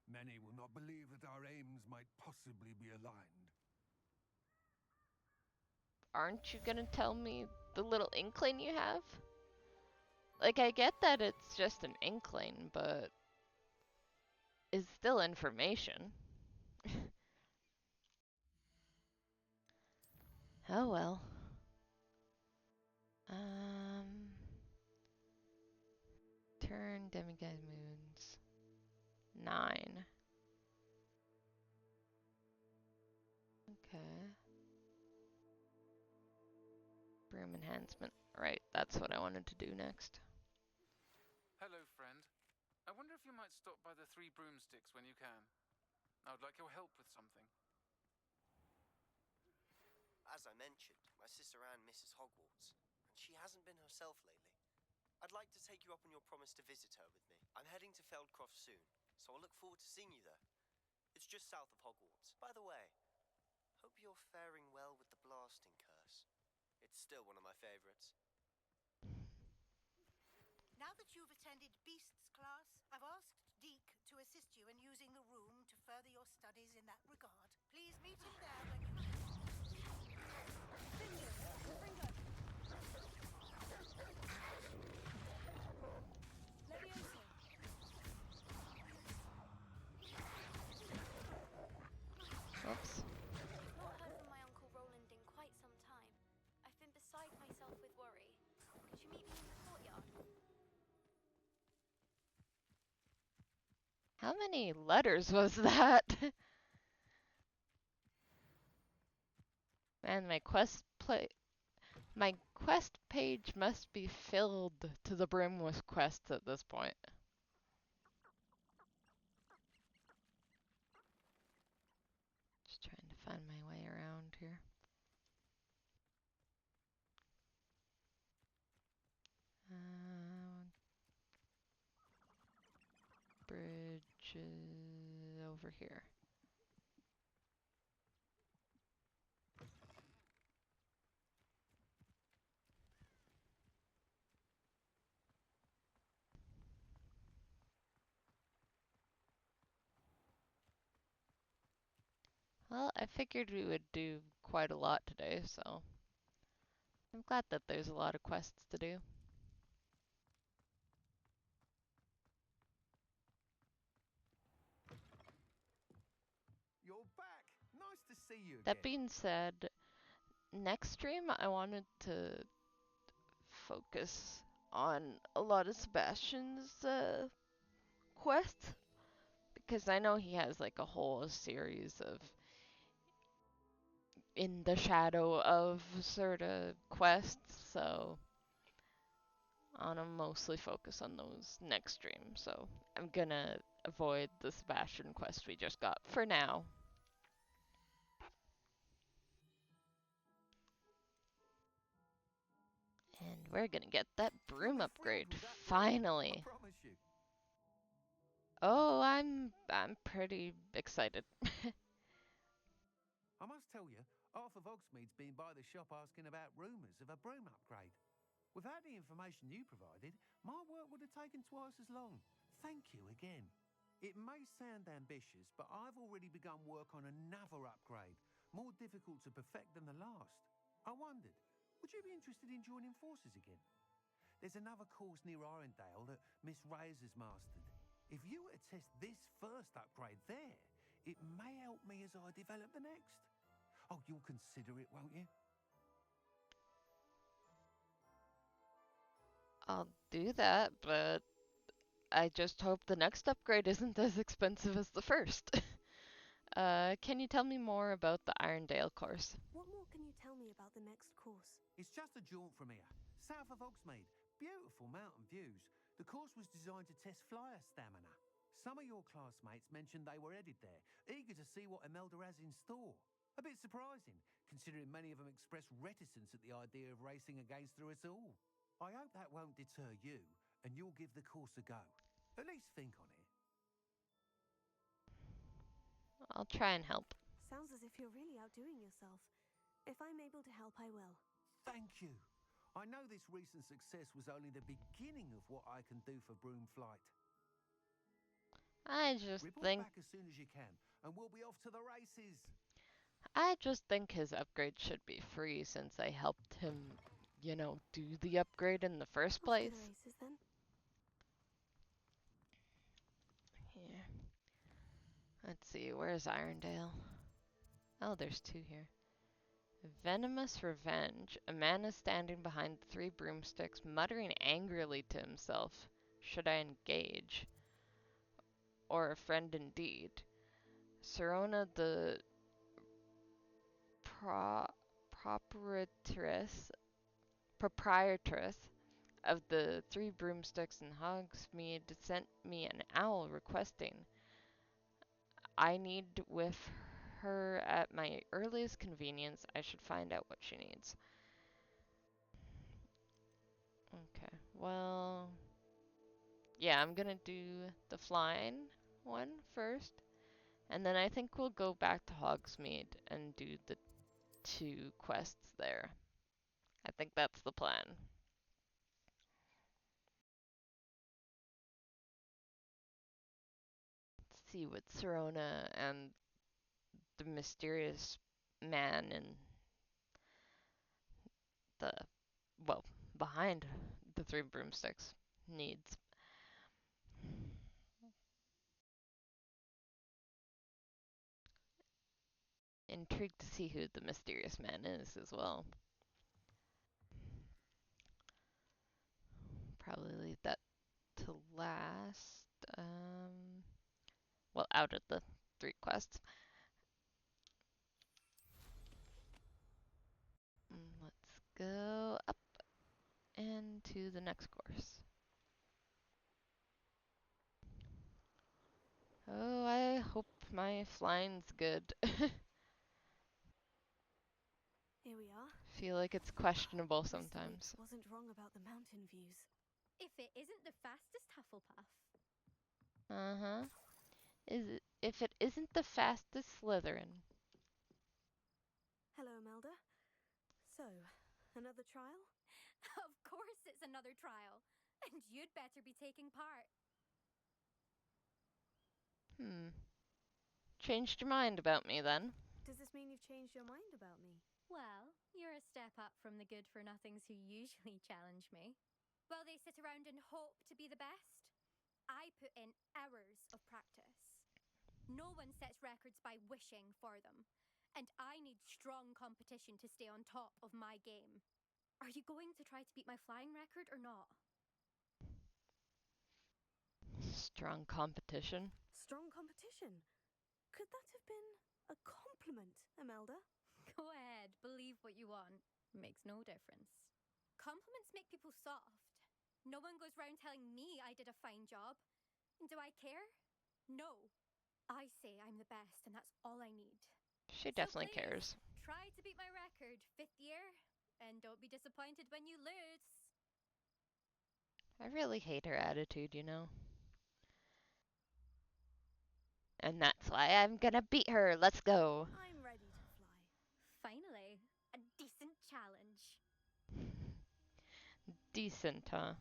Many will not believe that our aims might possibly be aligned. Aren't you gonna tell me the little inkling you have? Like, I get that it's just an inkling, but it's still information. Oh well. Turn demigod moons. 9. Okay. Broom enhancement. Right, that's what I wanted to do next. Hello, friend. I wonder if you might stop by the 3 broomsticks when you can. I would like your help with something. As I mentioned, my sister Anne misses Hogwarts, and she hasn't been herself lately. I'd like to take you up on your promise to visit her with me. I'm heading to Feldcroft soon, so I'll look forward to seeing you there. It's just south of Hogwarts. By the way, hope you're faring well with the blasting curse. It's still one of my favorites. Now that you've attended Beasts class, I've asked Deke to assist you in using the room to further your studies in that regard. Please meet him there when you... Oops. Not heard from my Uncle Roland in quite some time. I've been beside myself with worry. Could you meet me in the courtyard? How many letters was that? Man, my quest page must be filled to the brim with quests at this point. Just trying to find my way around here. Bridge over here. Well, I figured we would do quite a lot today, so I'm glad that there's a lot of quests to do. You're back. Nice to see you again. That being said, next stream I wanted to focus on a lot of Sebastian's quests, because I know he has like a whole series of in the shadow of sort of quests, so I want to mostly focus on those next stream, so I'm gonna avoid the Sebastian quest we just got for now. And we're gonna get that broom upgrade, finally. Oh, I'm pretty excited. I must tell you, half of Hogsmeade's been by the shop asking about rumours of a broom upgrade. Without the information you provided, my work would have taken twice as long. Thank you again. It may sound ambitious, but I've already begun work on another upgrade, more difficult to perfect than the last. I wondered, would you be interested in joining forces again? There's another course near Arendelle that Miss Reyes has mastered. If you were to test this first upgrade there, it may help me as I develop the next. Oh, you'll consider it, won't you? I'll do that, but I just hope the next upgrade isn't as expensive as the first. Can you tell me more about the Irondale course? What more can you tell me about the next course? It's just a jaunt from here, south of Hogsmeade. Beautiful mountain views. The course was designed to test flyer stamina. Some of your classmates mentioned they were headed there, eager to see what Imelda has in store. A bit surprising, considering many of them expressed reticence at the idea of racing against her at all. I hope that won't deter you, and you'll give the course a go. At least think on it. I'll try and help. Sounds as if you're really outdoing yourself. If I'm able to help, I will. Thank you. I know this recent success was only the beginning of what I can do for Broomflight. I just Report think back as soon as you can, and we'll be off to the races. his upgrade should be free since I helped him, do the upgrade in the first Off to place. the races then. Here. Let's see, where's Irondale? Oh, there's two here. Venomous Revenge. A man is standing behind three broomsticks, muttering angrily to himself. Should I engage? Or a friend indeed? Serona, the proprietress of the three broomsticks in Hogsmeade, sent me an owl requesting I need with her at my earliest convenience. I should find out what she needs. Okay, well, yeah, I'm gonna do the flying one first, and then I think we'll go back to Hogsmeade and do the two quests there. I think that's the plan. Let's see what Serona and the mysterious man in the, well, behind the three broomsticks needs. Intrigued to see who the mysterious man is as well. Probably leave that to last. Well, out of the three quests. Let's go up and to the next course. Oh, I hope my flying's good. Here we are. Feel like it's questionable Mr. sometimes. Weeks wasn't wrong about the mountain views. If it isn't the fastest Hufflepuff. Uh-huh. If it isn't the fastest Slytherin. Hello, Imelda. So, another trial? Of course it's another trial. And you'd better be taking part. Changed your mind about me then? Does this mean you've changed your mind about me? Well, you're a step up from the good-for-nothings who usually challenge me. While they sit around and hope to be the best, I put in hours of practice. No one sets records by wishing for them, and I need strong competition to stay on top of my game. Are you going to try to beat my flying record or not? Strong competition? Strong competition? Could that have been a compliment, Imelda? Go ahead, believe what you want. Makes no difference. Compliments make people soft. No one goes round telling me I did a fine job. Do I care? No. I say I'm the best, and that's all I need. She So definitely please, cares. try to beat my record, 5th year, and don't be disappointed when you lose. I really hate her attitude, And that's why I'm gonna beat her. Let's go. I'm ready to fly. Finally, a decent challenge. Decent, huh?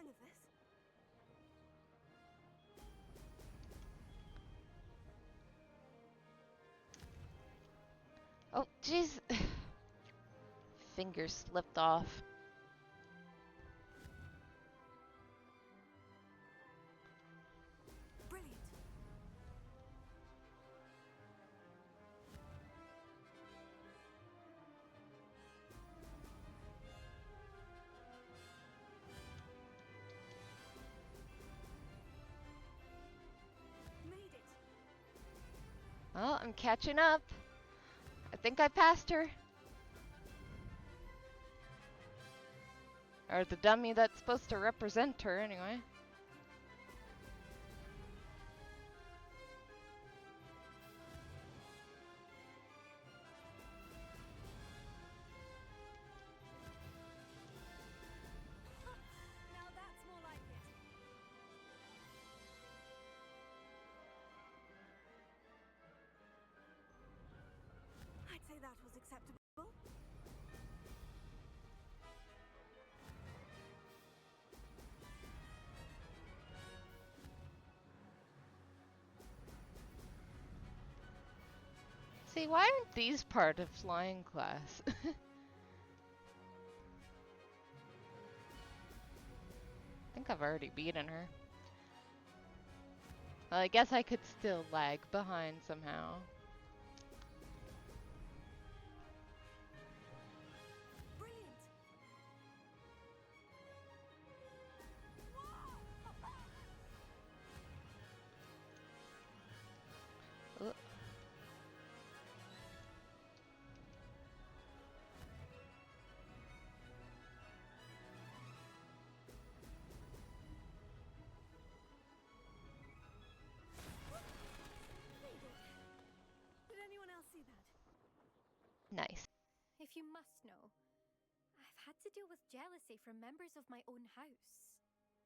of this. Oh, jeez. Finger slipped off. Brilliant. Made it. Well, I'm catching up. I think I passed her. Or the dummy that's supposed to represent her, anyway. Now that's more like it. I'd say that was acceptable. See, why aren't these part of flying class? I think I've already beaten her. Well, I guess I could still lag behind somehow. Brilliant. Ooh. Made it. Did anyone else see that? Nice. If you must know, I've had to deal with jealousy from members of my own house.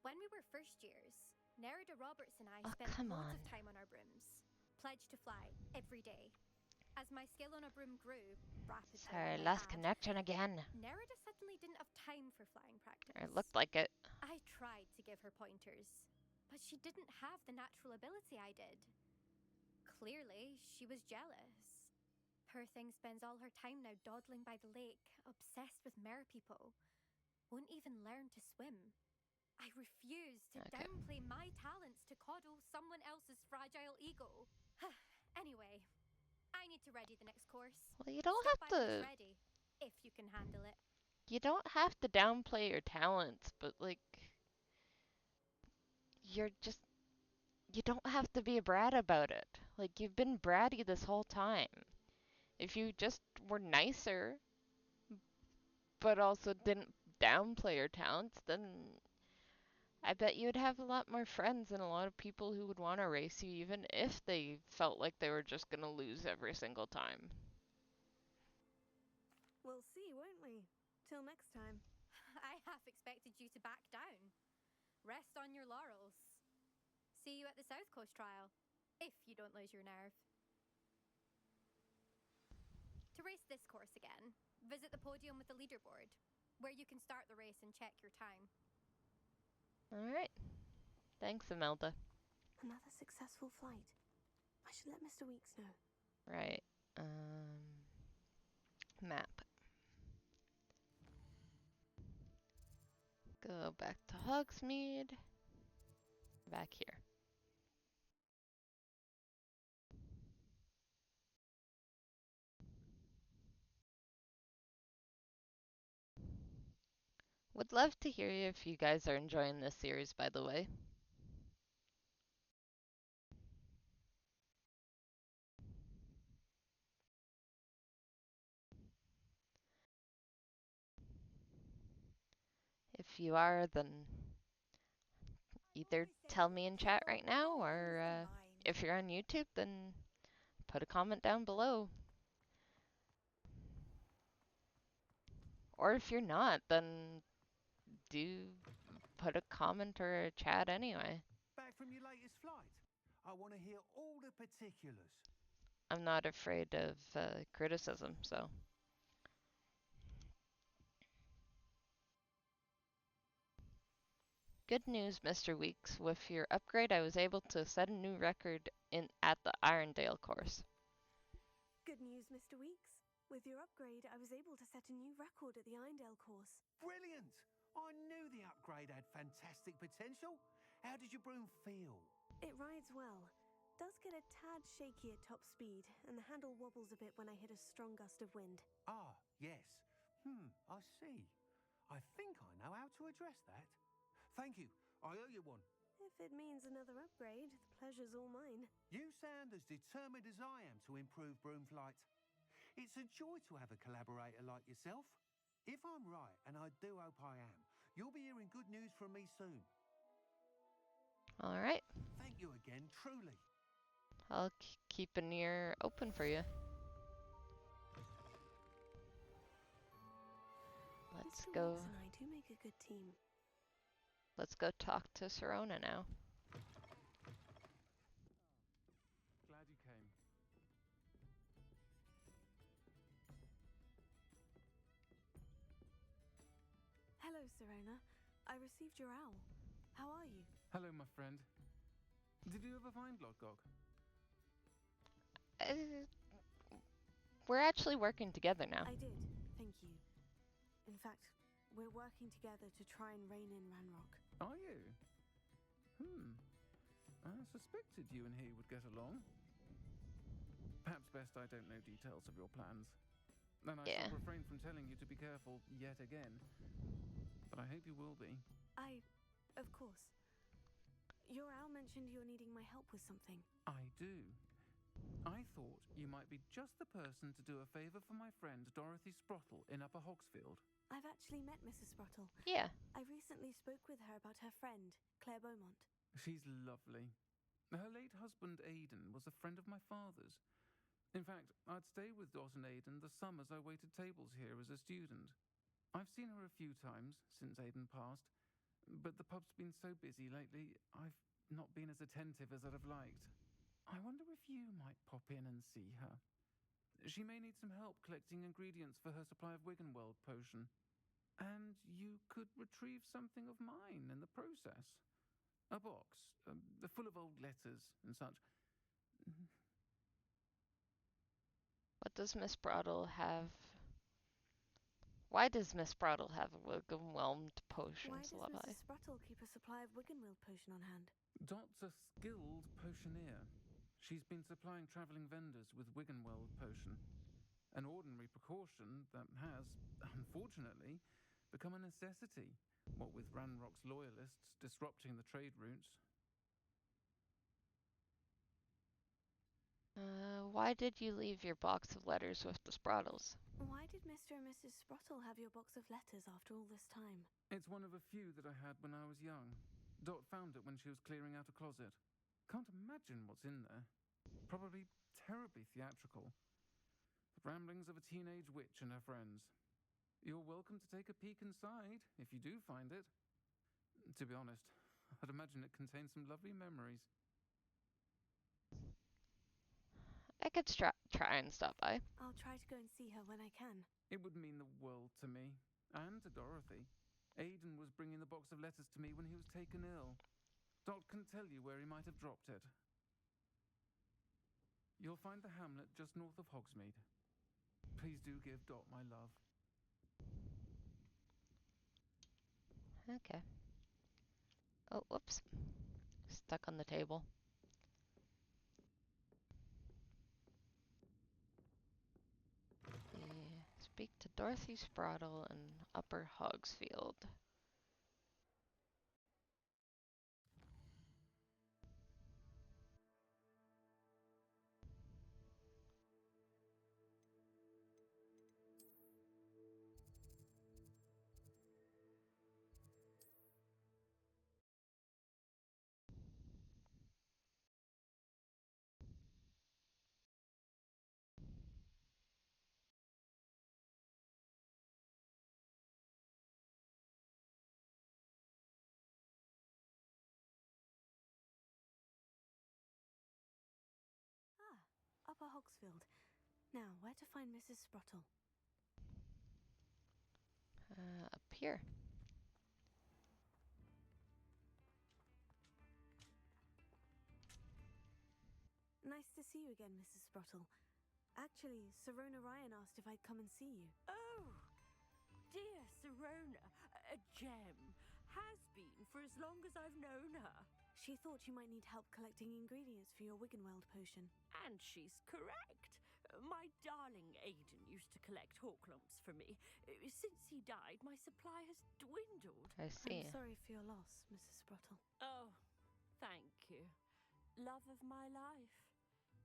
When we were first years, Nerida Roberts and I spent loads of time on our brooms, pledged to fly every day. As my skill on a broom grew rapidly, Sorry, lost connection again. Nerida suddenly didn't have time for flying practice. It looked like it. I tried to give her pointers, but she didn't have the natural ability I did. Clearly, she was jealous. Poor thing spends all her time now dawdling by the lake, obsessed with merpeople. Won't even learn to swim. I refuse to downplay my talents to coddle someone else's fragile ego. Anyway, I need to ready the next course. Well, you don't Stop have by when to. it's ready, if you can handle it. You don't have to downplay your talents, but like, you're just. You don't have to be a brat about it. Like, you've been bratty this whole time. If you just were nicer, but also didn't downplay your talents, then I bet you would have a lot more friends and a lot of people who would want to race you even if they felt like they were just going to lose every single time. We'll see, won't we? Till next time. I half expected you to back down. Rest on your laurels. See you at the South Coast trial, if you don't lose your nerve. To race this course again, visit the podium with the leaderboard, where you can start the race and check your time. Alright. Thanks, Imelda. Another successful flight. I should let Mr. Weeks know. Right. Map. Go back to Hogsmeade. Back here. Would love to hear if you guys are enjoying this series, by the way. If you are, then either tell me in chat right now, or if you're on YouTube, then put a comment down below. Or if you're not, then do put a comment or a chat anyway. Back from your latest flight? I want to hear all the particulars. I'm not afraid of criticism, so. Good news, Mr. Weeks. With your upgrade, I was able to set a new record at the Irondale course. Good news, Mr. Weeks. With your upgrade, I was able to set a new record at the Irondale course. Brilliant! I knew the upgrade had fantastic potential. How did your broom feel? It rides well. Does get a tad shaky at top speed, and the handle wobbles a bit when I hit a strong gust of wind. Ah, yes. I see. I think I know how to address that. Thank you. I owe you one. If it means another upgrade, the pleasure's all mine. You sound as determined as I am to improve broom flight. It's a joy to have a collaborator like yourself. If I'm right, and I do hope I am, you'll be hearing good news from me soon. All right. Thank you again, truly. I'll keep an ear open for you. Let's Mr. go. Weeks and I do make a good team. Let's go talk to Serona now. Glad you came. Hello, Serona. I received your owl. How are you? Hello, my friend. Did you ever find Lodgok? We're actually working together now. I did, thank you. In fact, we're working together to try and rein in Ranrock. Are you? I suspected you and he would get along. Perhaps best I don't know details of your plans. And I shall refrain from telling you to be careful yet again. But I hope you will be. Of course. Your owl mentioned you're needing my help with something. I do. I thought you might be just the person to do a favor for my friend Dorothy Sprottle in Upper Hogsfield. I've actually met Mrs. Sprottle. Yeah. I recently spoke with her about her friend, Claire Beaumont. She's lovely. Her late husband Aidan was a friend of my father's. In fact, I'd stay with Dot and Aidan the summers I waited tables here as a student. I've seen her a few times since Aidan passed, but the pub's been so busy lately, I've not been as attentive as I'd have liked. I wonder if you might pop in and see her. She may need some help collecting ingredients for her supply of Wiggenweld potion. And you could retrieve something of mine in the process. A box, full of old letters and such. What does Miss Brattle have? Why does Miss Brattle have a Wiggenweld potion supply? Why does Mrs. Sprottle keep a supply of Wiggenweld potion on hand? Dot's a skilled potioneer. She's been supplying travelling vendors with Wiggenweld potion. An ordinary precaution that has, unfortunately, become a necessity, what with Ranrock's loyalists disrupting the trade routes. Why did you leave your box of letters with the Sprottles? Why did Mr. and Mrs. Sprottle have your box of letters after all this time? It's one of a few that I had when I was young. Dot found it when she was clearing out a closet. Can't imagine what's in there. Probably terribly theatrical. The ramblings of a teenage witch and her friends. You're welcome to take a peek inside, if you do find it. To be honest, I'd imagine it contains some lovely memories. I could try and stop by. I'll try to go and see her when I can. It would mean the world to me, and to Dorothy. Aidan was bringing the box of letters to me when he was taken ill. Dot can tell you where he might have dropped it. You'll find the hamlet just north of Hogsmeade. Please do give Dot my love. Okay. Oh, whoops. Stuck on the table. Speak to Dorothy Sprottle in Upper Hogsfield. Upper Hogsfield. Now, where to find Mrs. Sprottle? Up here. Nice to see you again, Mrs. Sprottle. Actually, Sirona Ryan asked if I'd come and see you. Oh, dear Sirona, a gem. Has been for as long as I've known her. She thought you might need help collecting ingredients for your Wiggenweld potion. And she's correct. My darling Aiden used to collect Horklumps for me. Since he died, my supply has dwindled. I see. I'm sorry for your loss, Mrs. Sprottle. Oh, thank you. Love of my life.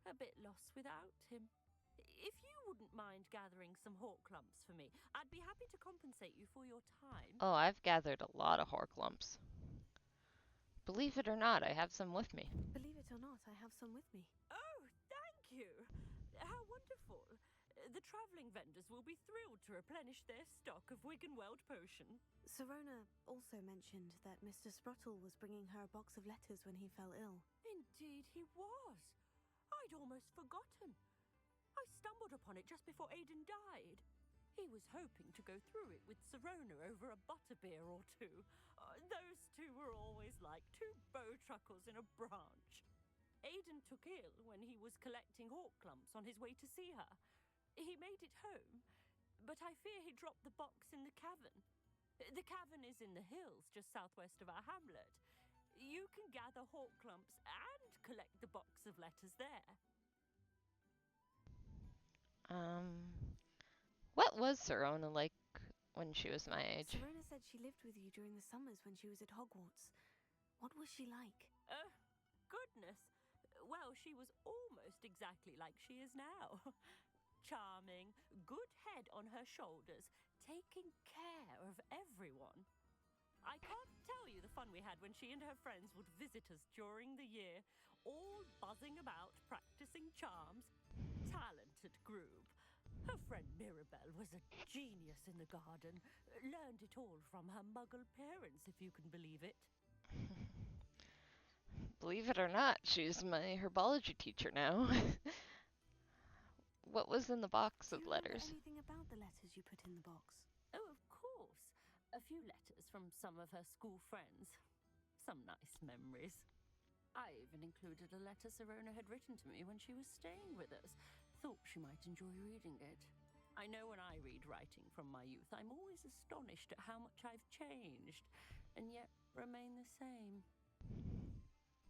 A bit lost without him. If you wouldn't mind gathering some Horklumps for me, I'd be happy to compensate you for your time. Oh, I've gathered a lot of Horklumps. Believe it or not, I have some with me. Believe it or not, I have some with me. Oh, thank you. How wonderful. The travelling vendors will be thrilled to replenish their stock of Wiggenweld potion. Sirona also mentioned that Mr. Sprottle was bringing her a box of letters when he fell ill. Indeed he was. I'd almost forgotten. I stumbled upon it just before Aiden died. He was hoping to go through it with Sirona over a butterbeer or two. Those two were always like two bowtruckles in a branch. Aiden took ill when he was collecting Horklumps on his way to see her. He made it home, but I fear he dropped the box in the cavern. The cavern is in the hills just southwest of our hamlet. You can gather Horklumps and collect the box of letters there. What was Sirona like when she was my age? Sirona said she lived with you during the summers when she was at Hogwarts. What was she like? Goodness. Well, she was almost exactly like she is now. Charming, good head on her shoulders, taking care of everyone. I can't tell you the fun we had when she and her friends would visit us during the year, all buzzing about, practicing charms. Talented group. Her friend Mirabelle was a genius in the garden. Learned it all from her muggle parents, if you can believe it. Believe it or not, she's my herbology teacher now. What was in the box of letters? Do you remember anything about the letters you put in the box? Oh, of course. A few letters from some of her school friends. Some nice memories. I even included a letter Sirona had written to me when she was staying with us. Thought she might enjoy reading it. I know when I read writing from my youth, I'm always astonished at how much I've changed, and yet remain the same.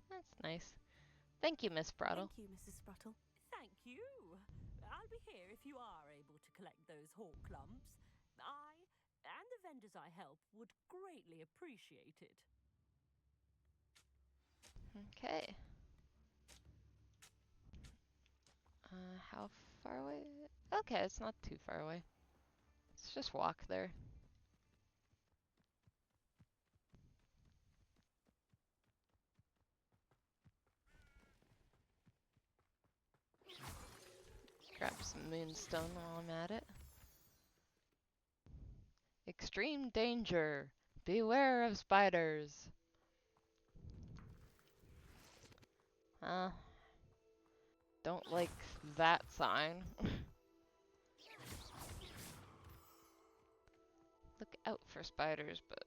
That's nice. Thank you, Miss Sprottle. Thank you, Mrs. Sprottle. Thank you. I'll be here if you are able to collect those Horklumps. I and the vendors I help would greatly appreciate it. Okay. How far away? Okay, it's not too far away. Let's just walk there. Grab some moonstone while I'm at it. Extreme danger! Beware of spiders! Don't like that sign. Look out for spiders, but...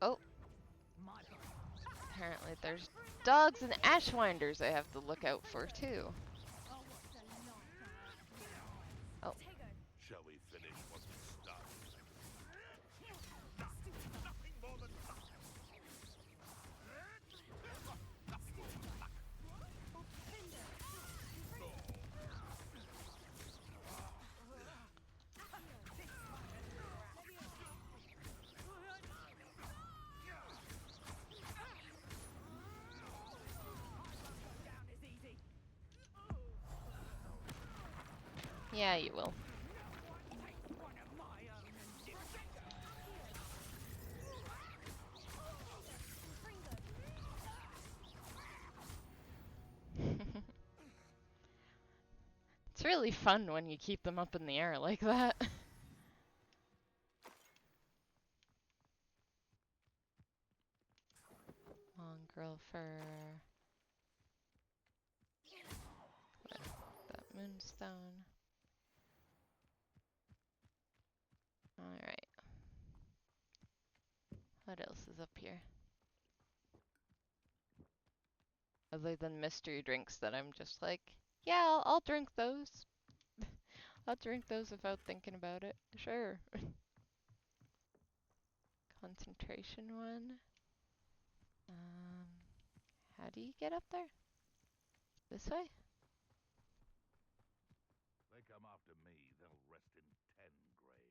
Oh! Apparently there's dogs and ashwinders I have to look out for, too. Oh. Shall we finish what we started? Nothing more than Yeah, you will. It's really fun when you keep them up in the air like that. Mongrel fur. That moonstone. Alright. What else is up here? Other than mystery drinks that I'm just like, yeah, I'll drink those. I'll drink those without thinking about it. Sure. Concentration one. How do you get up there? This way? They come after me, they'll rest in 10 graves.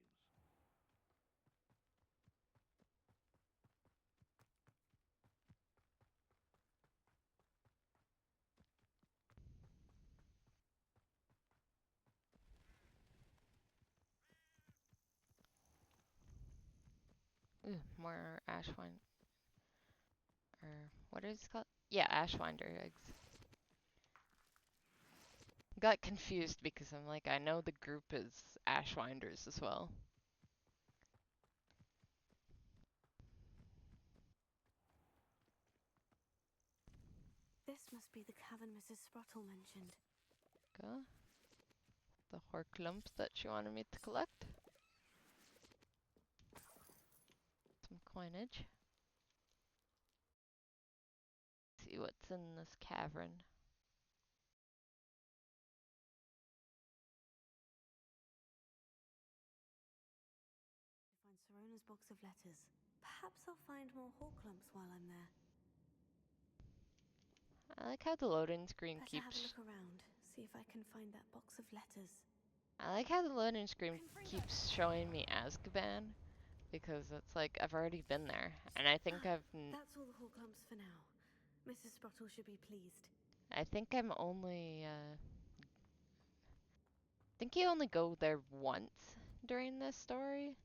Ooh, more ashwinder. Or what is it called? Yeah, ashwinder eggs. Got confused because I'm like, I know the group is ashwinders as well. This must be the cavern Mrs. Sprottle mentioned. Go. The horklumps that she wanted me to collect. Some coinage. See what's in this cavern. To find Sorona's box of letters. Perhaps I'll find more Horklumps while I'm there. I like how the loading screen Better have a keeps... look around, see if I can find that box of letters. I like how the loading screen keeps showing me Azkaban, because it's like, I've already been there, and I think I've... That's all the Horklumps for now. Mrs. Sprottle should be pleased. I think I'm only, I think you only go there once during this story,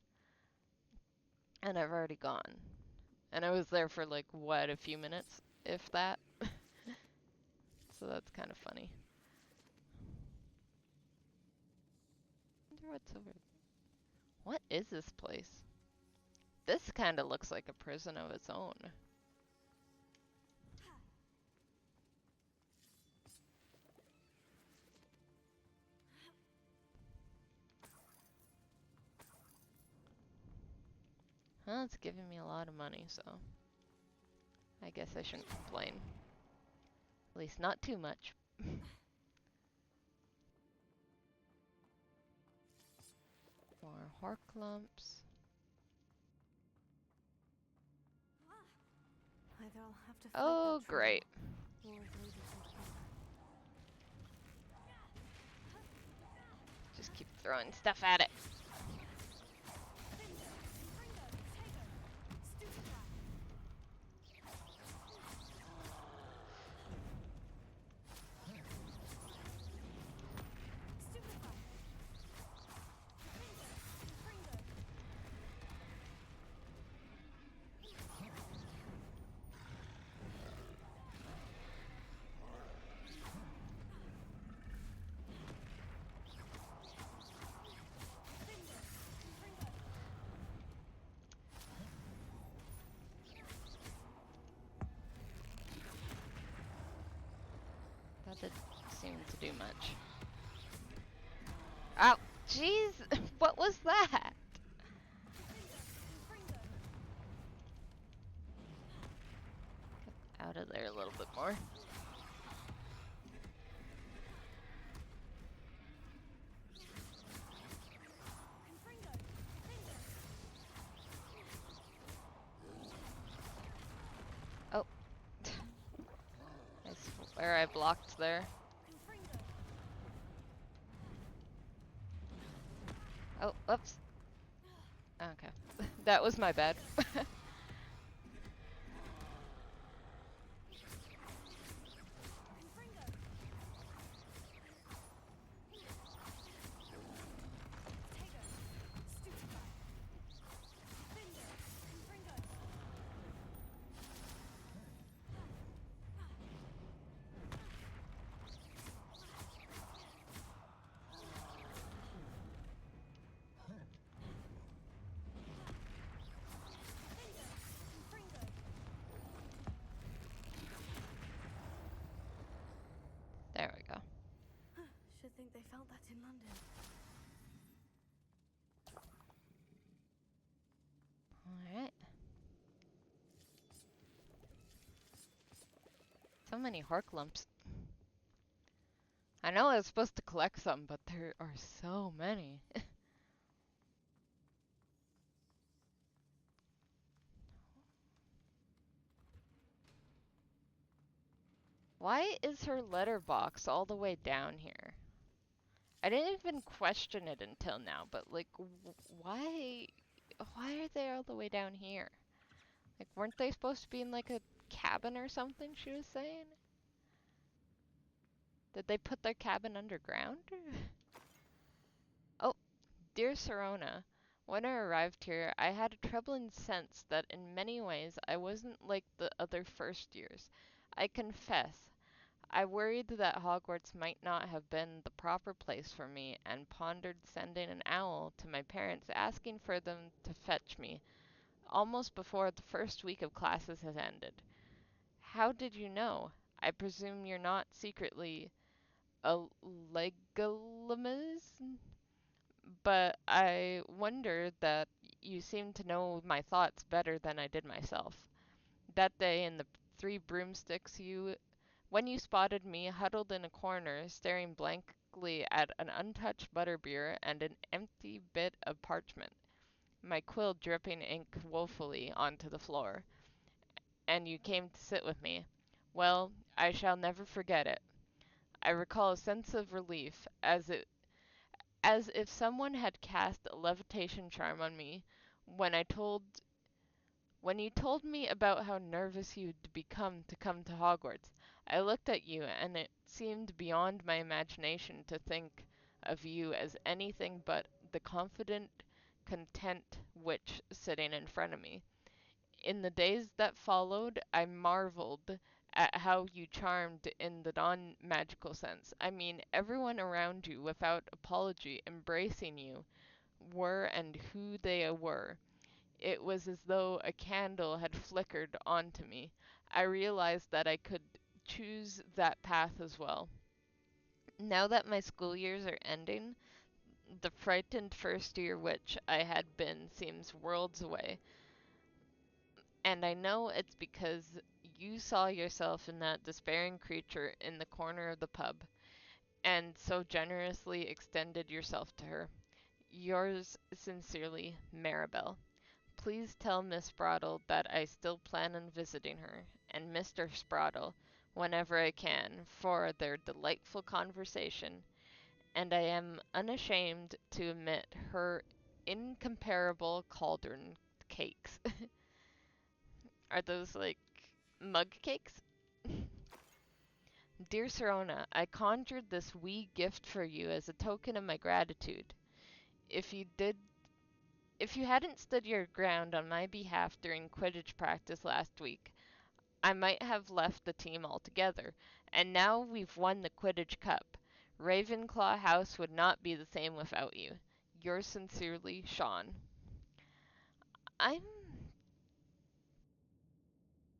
and I've already gone. And I was there for like, what, a few minutes, if that? So that's kind of funny. Wonder what's over there. What is this place? This kind of looks like a prison of its own. Well, it's giving me a lot of money, so I guess I shouldn't complain. At least not too much. More horklumps. Either I'll have to fight Oh, that great. or avoid it altogether. Just keep throwing stuff at it. That didn't seem to do much. Ow! Jeez! What was that? Get out of there a little bit more. Oh. I swear I blocked there. Oh, whoops. Okay. That was my bad. So many Horklumps. I know I was supposed to collect some, but there are so many. Why is her letterbox all the way down here? I didn't even question it until now, but like, why are they all the way down here? Like, weren't they supposed to be in like a cabin or something, she was saying? Did they put their cabin underground? Oh, dear Serona, when I arrived here, I had a troubling sense that in many ways I wasn't like the other first years. I confess, I worried that Hogwarts might not have been the proper place for me, and pondered sending an owl to my parents asking for them to fetch me, almost before the first week of classes has ended. How did you know? I presume you're not secretly a Legolas? But I wonder that you seem to know my thoughts better than I did myself. That day in the Three Broomsticks, when you spotted me huddled in a corner, staring blankly at an untouched butterbeer and an empty bit of parchment, my quill dripping ink woefully onto the floor, and you came to sit with me. Well, I shall never forget it. I recall a sense of relief, as if someone had cast a levitation charm on me when when you told me about how nervous you'd become to come to Hogwarts. I looked at you, and it seemed beyond my imagination to think of you as anything but the confident, content witch sitting in front of me. In the days that followed, I marveled at how you charmed in the non magical sense. I mean, everyone around you, without apology, embracing you, were and who they were. It was as though a candle had flickered onto me. I realized that I could choose that path as well. Now that my school years are ending, the frightened first year witch I had been seems worlds away. And I know it's because you saw yourself in that despairing creature in the corner of the pub, and so generously extended yourself to her. Yours sincerely, Maribel. Please tell Miss Spraddle that I still plan on visiting her, and Mr. Spraddle, whenever I can, for their delightful conversation, and I am unashamed to admit her incomparable cauldron cakes. Are those like mug cakes? Dear Serona, I conjured this wee gift for you as a token of my gratitude. If you did if you hadn't stood your ground on my behalf during Quidditch practice last week, I might have left the team altogether. And now we've won the Quidditch Cup. Ravenclaw House would not be the same without you. Yours sincerely, Sean. I'm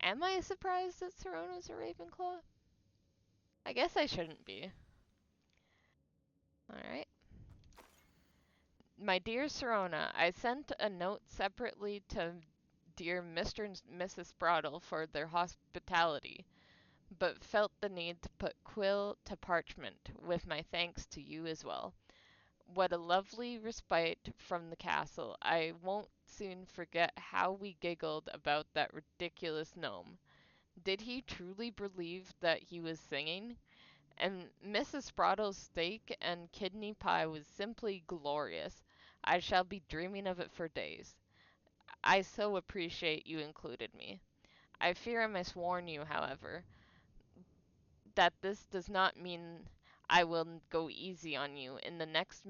Am I surprised that Serona's a Ravenclaw? I guess I shouldn't be. Alright. My dear Serona, I sent a note separately to dear Mr. and Mrs. Spraddle for their hospitality, but felt the need to put quill to parchment, with my thanks to you as well. What a lovely respite from the castle. I won't soon forget how we giggled about that ridiculous gnome. Did he truly believe that he was singing? And Mrs. Sprattle's steak and kidney pie was simply glorious. I shall be dreaming of it for days. I so appreciate you included me. I fear I must warn you, however, that this does not mean I will go easy on you in the next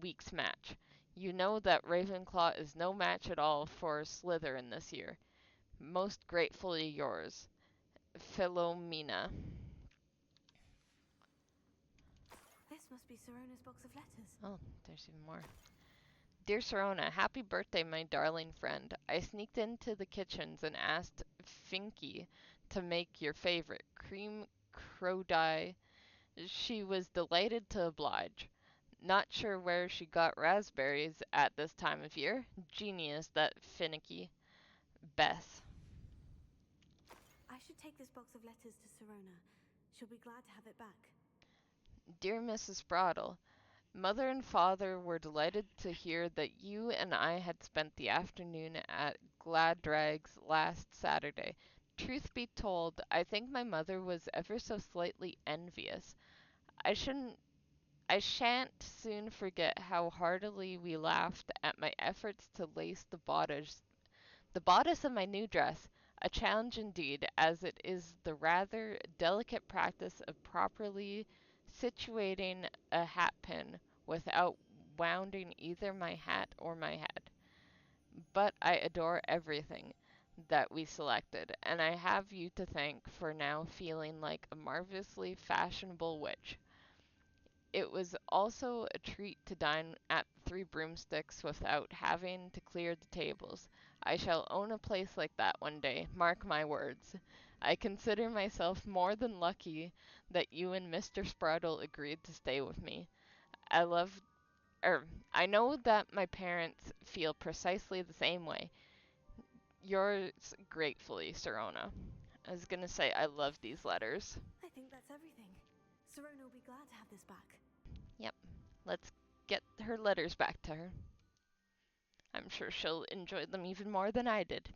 week's match. You know that Ravenclaw is no match at all for Slytherin this year. Most gratefully yours, Philomena. This must be Serona's box of letters. Oh, there's even more. Dear Serona, happy birthday, my darling friend. I sneaked into the kitchens and asked Finky to make your favorite, cream crowdie. She was delighted to oblige. Not sure where she got raspberries at this time of year. Genius, that finicky Beth. I should Take this box of letters to Sirona. She'll be glad to have it back. Dear Mrs. Brodel, Mother and Father were delighted to hear that you and I had spent the afternoon at Gladrag's last Saturday. Truth be told, I think my mother was ever so slightly envious. I shan't soon forget how heartily we laughed at my efforts to lace the bodice of my new dress, a challenge indeed, as it is the rather delicate practice of properly situating a hat pin without wounding either my hat or my head. But I adore everything that we selected, and I have you to thank for now feeling like a marvelously fashionable witch. It was also a treat to dine at the Three Broomsticks without having to clear the tables. I shall own a place like that one day, mark my words. I consider myself more than lucky that you and Mr. Sproudle agreed to stay with me. I love, I know that my parents feel precisely the same way. Yours gratefully, Serona. I was gonna say I love these letters. I think that's everything. Sirona will be glad to have this back. Yep. Let's get her letters back to her. I'm sure she'll enjoy them even more than I did.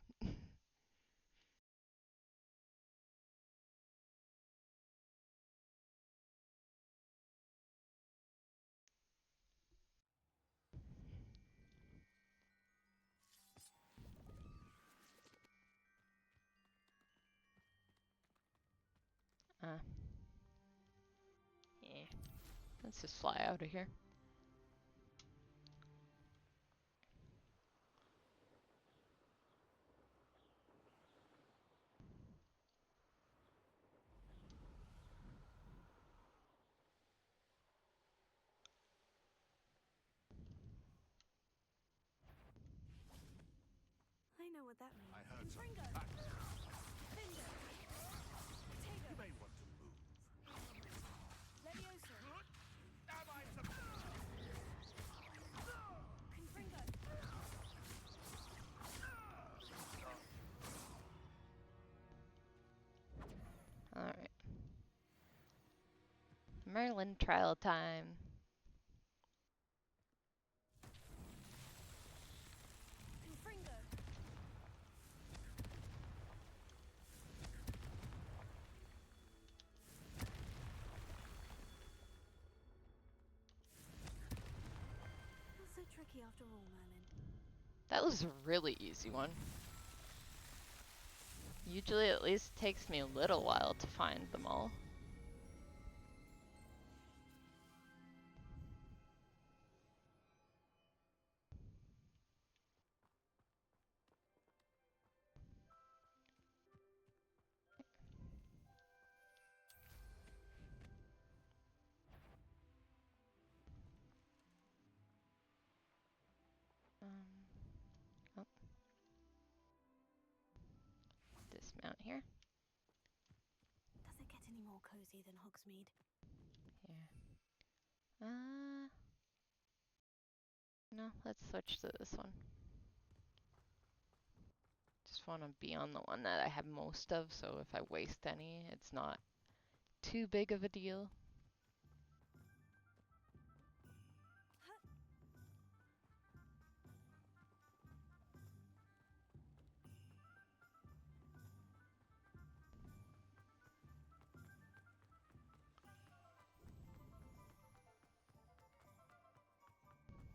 Uh, yeah. Let's just fly out of here. I know what that means. I heard some Confringo! facts. Finger! Potato! You may want to move. Levioso! Am I supposed Confringo! Alright. Merlin trial time. Confringo! Not so tricky after all, Merlin. That was a really easy one. Usually at least takes me a little while to find them all. Oh. Dismount here. Does it get any more cozy than Hogsmeade? Here. No, let's switch to this one. Just want to be on the one that I have most of, so if I waste any, it's not too big of a deal.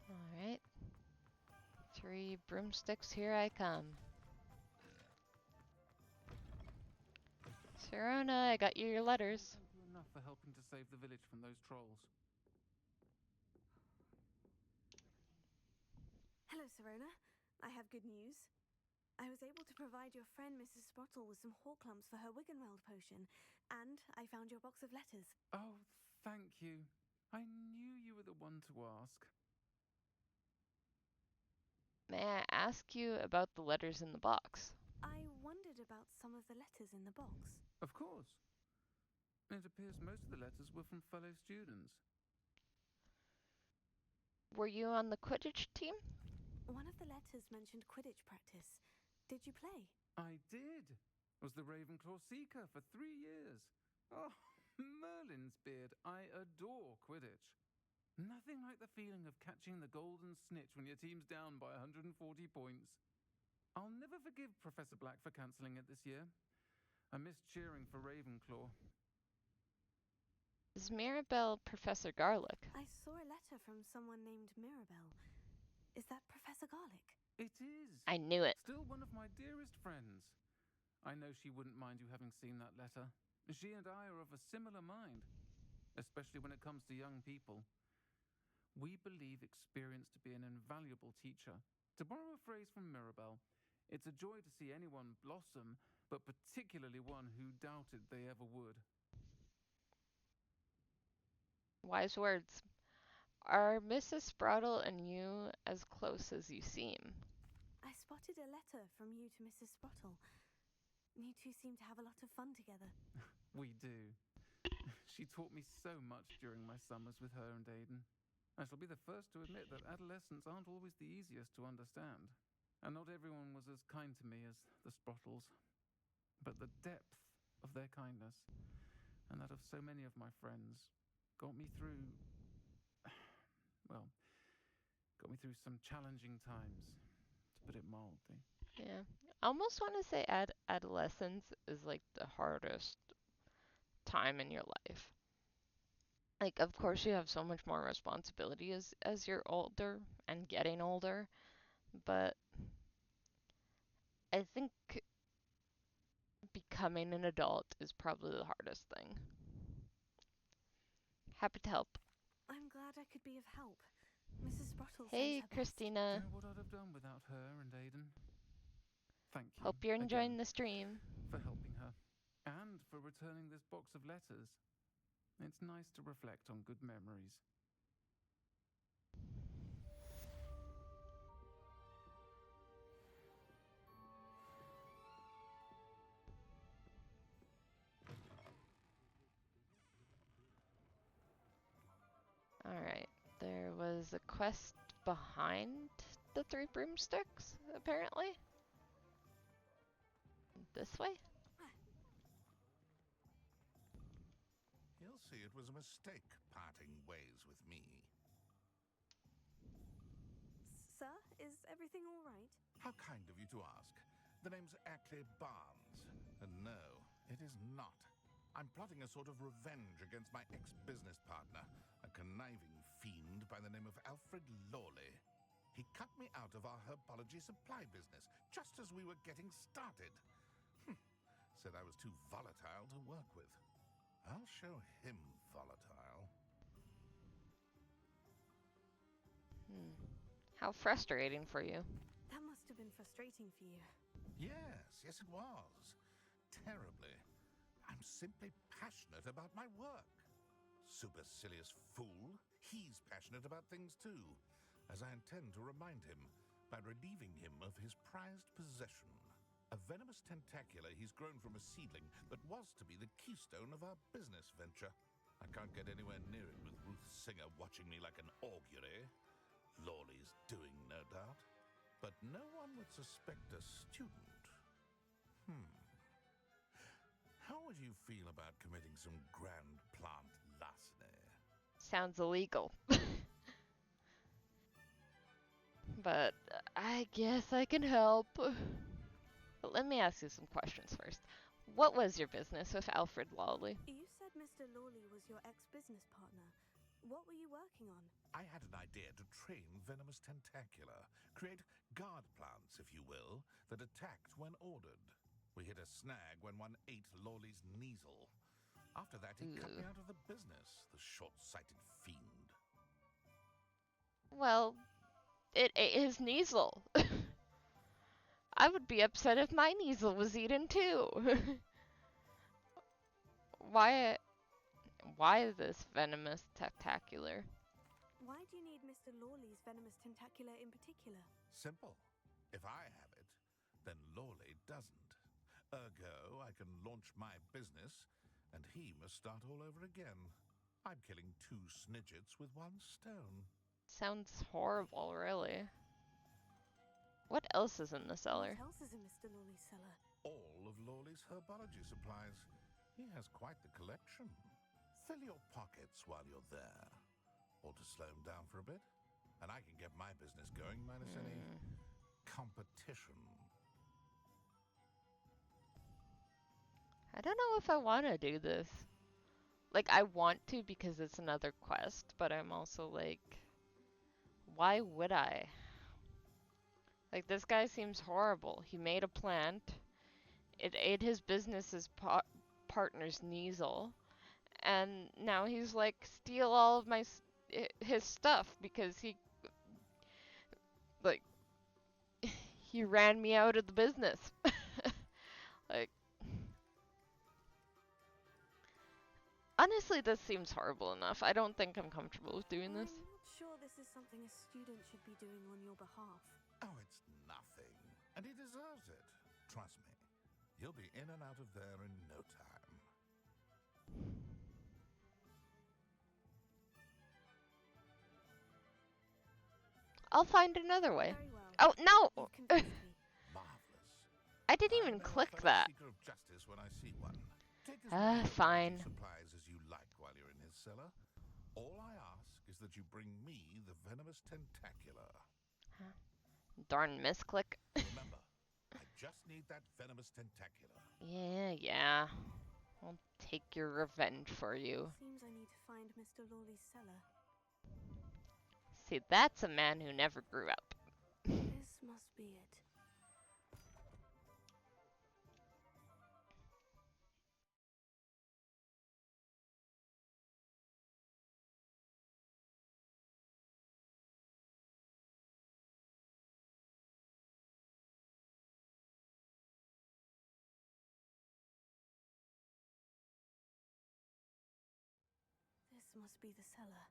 Alright. Three broomsticks, here I come. Serona, I got you your letters. Thank you enough for helping to save the village from those trolls. Hello, Sirona. I have good news. I was able to provide your friend Mrs. Sprottle with some Horklumps for her Wiggenweld potion, and I found your box of letters. Oh, thank you. I knew you were the one to ask. May I ask you about the letters in the box? I wondered about some of the letters in the box. Of course. It appears most of the letters were from fellow students. Were you on the Quidditch team? One of the letters mentioned Quidditch practice. Did you play? I did. Was the Ravenclaw Seeker for 3 years. Oh, Merlin's beard. I adore Quidditch. Nothing like the feeling of catching the golden snitch when your team's down by 140 points. I'll never forgive Professor Black for cancelling it this year. I missed cheering for Ravenclaw. Is Mirabelle Professor Garlick? I saw a letter from someone named Mirabelle. Is that Professor Garlick? It is. I knew it. Still one of my dearest friends. I know she wouldn't mind you having seen that letter. She and I are of a similar mind, especially when it comes to young people. We believe experience to be an invaluable teacher. To borrow a phrase from Mirabelle, it's a joy to see anyone blossom, but particularly one who doubted they ever would. Wise words. Are Mrs. Sprottle and you as close as you seem? I spotted a letter from you to Mrs. Sprottle. You two seem to have a lot of fun together. We do. She taught me so much during my summers with her and Aiden. I shall be the first to admit that adolescents aren't always the easiest to understand. And not everyone was as kind to me as the Sprottles. But the depth of their kindness, and that of so many of my friends, got me through some challenging times, to put it mildly. Yeah. I almost want to say adolescence is like the hardest time in your life. Like, of course, you have so much more responsibility as you're older and getting older, but I think becoming an adult is probably the hardest thing. Happy to help. I'm glad I could be of help. Mrs. Sprottle Hey, sends her Christina. Do you know what I'd have done without her and Aiden? Thank you. Hope you're enjoying again the stream. for helping her, and for returning this box of letters. It's nice to reflect on good memories. Alright, there was a quest behind the 3 broomsticks, apparently. This way? He'll see it was a mistake parting ways with me. Sir, is everything all right? How kind of you to ask. The name's Ackley Barnes. And no, it is not. I'm plotting a sort of revenge against my ex-business partner, a conniving fiend by the name of Alfred Lawley. He cut me out of our herbology supply business just as we were getting started. Said I was too volatile to work with. I'll show him volatile. How frustrating for you. That must have been frustrating for you. Yes, it was. Terribly. I'm simply passionate about my work. Supercilious fool. He's passionate about things too, as I intend to remind him by relieving him of his prized possession. A venomous tentacula he's grown from a seedling that was to be the keystone of our business venture. I can't get anywhere near it with Ruth Singer watching me like an augury. Lawley's doing, no doubt. But no one would suspect a student. How would you feel about committing some grand plant larceny? Sounds illegal. But I guess I can help. But let me ask you some questions first. What was your business with Alfred Lawley? You said Mr. Lawley was your ex-business partner. What were you working on? I had an idea to train venomous tentacula, create guard plants, if you will, that attacked when ordered. We hit a snag when one ate Lawley's Kneasel. After that, he cut me out of the business, the short-sighted fiend. Well, it ate his Kneasel. I would be upset if my Kneasel was eaten too. Why this venomous tentacular? Why do you need Mr. Lawley's venomous tentacula in particular? Simple. If I have it, then Lawley doesn't. Ergo, I can launch my business, and he must start all over again. I'm killing 2 snidgets with 1 stone. Sounds horrible, really. What else is in the cellar? What else is in Mr. Lawley's cellar? All of Lawley's his herbology supplies. He has quite the collection. Fill your pockets while you're there. Or to slow him down for a bit. And I can get my business going minus any competition. I don't know if I want to do this. Like, I want to because it's another quest, but I'm also like, why would I? Like, this guy seems horrible. He made a plant. It ate his business's partner's Neasel. And now he's like, steal all of my his stuff because he, like, he ran me out of the business. Like, honestly, this seems horrible enough. I don't think I'm comfortable with doing this. I'm not sure this is something a student should be doing on your behalf. Oh, it's nothing. And he deserves it. Trust me. You'll be in and out of there in no time. I'll find another way. Very well. Oh, no! You've convinced me. Marvelous. I didn't even click that. Seeker of justice when I see one. Take as Ah, many fine. supplies as you like while you're in his cellar. All I ask is that you bring me the venomous tentacular. Huh. Darn misclick. Remember, I just need that venomous tentacular. Yeah. I'll take your revenge for you. Seems I need to find Mr. Lawley's cellar. See, that's a man who never grew up. This must be it. This must be the cellar.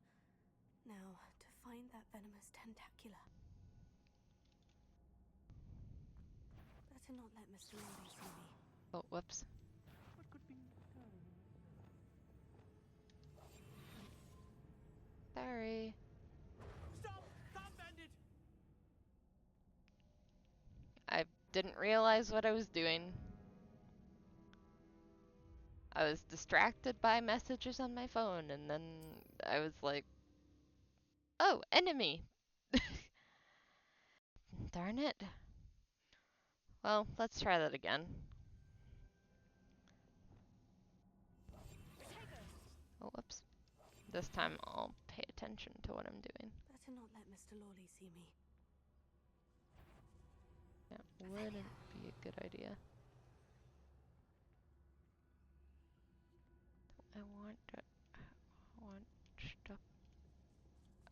Now, to find that venomous tentacular. Better not let Mr. Lawley see me. Oh, whoops. What could be Sorry. Stop! Stop, bandit! I didn't realize what I was doing. I was distracted by messages on my phone, and then I was like, oh, enemy! Darn it. Well, let's try that again. Oh, whoops. This time I'll pay attention to what I'm doing. Better not let Mr. Lawley see me. That wouldn't be a good idea. I want stuff.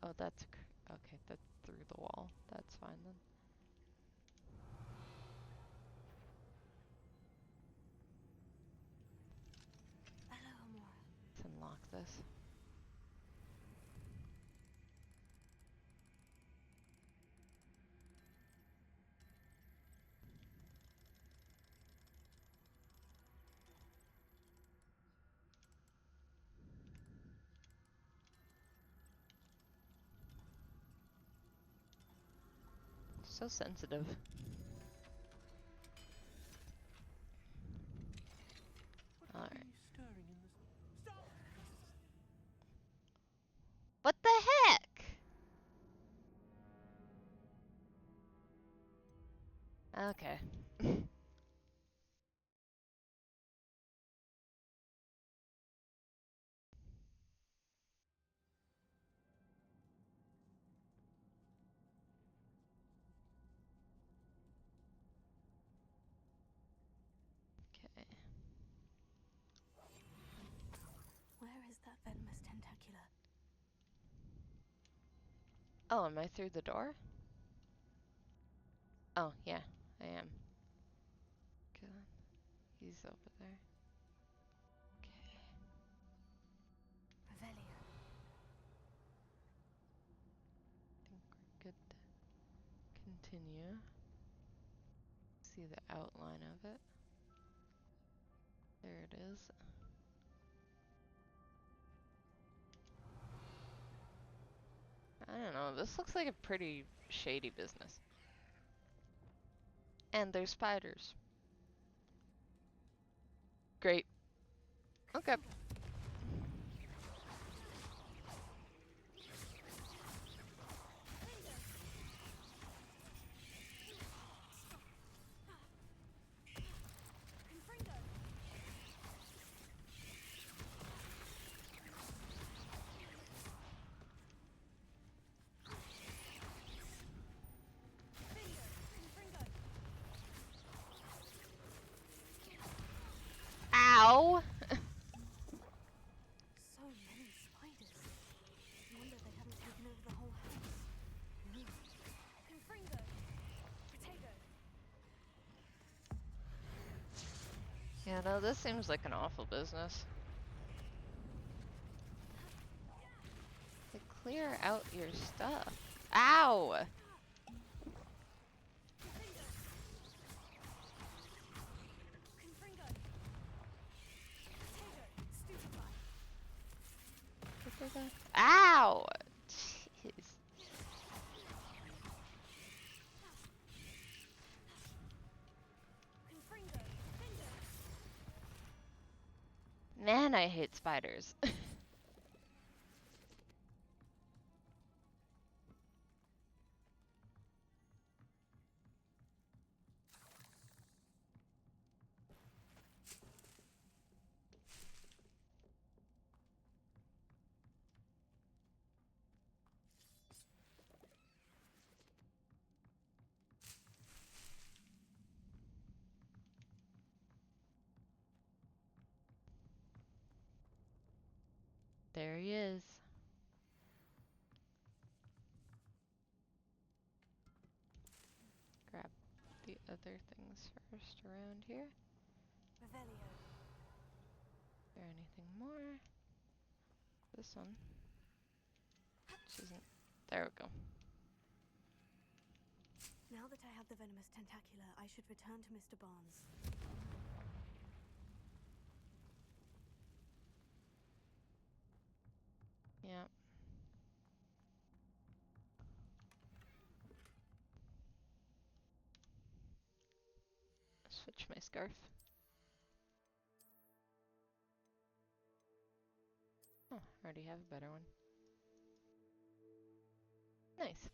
Oh, that's okay. That's through the wall. That's fine then. Hello, Amora. Let's unlock this. So sensitive. Alright. What the heck? Okay. Okay. Where is that venomous tentacular? Oh, am I through the door? Oh, yeah, I am. Good. He's over there. Okay. Revelio. I think we're good to continue. See the outline of it. There it is. I don't know, this looks like a pretty shady business. And there's spiders. Great. Okay. Ow! So many spiders. I wonder they haven't taken over the whole house. Confringo. Potato. Yeah, no, this seems like an awful business. To clear out your stuff. Ow! Ow! Jeez. Man, I hate spiders. There he is. Grab the other things first around here. Revelio. Is there anything more? This one. Which isn't. There we go. Now that I have the venomous tentacula, I should return to Mr. Barnes. Yep. Switch my scarf. Oh, I already have a better one. Nice.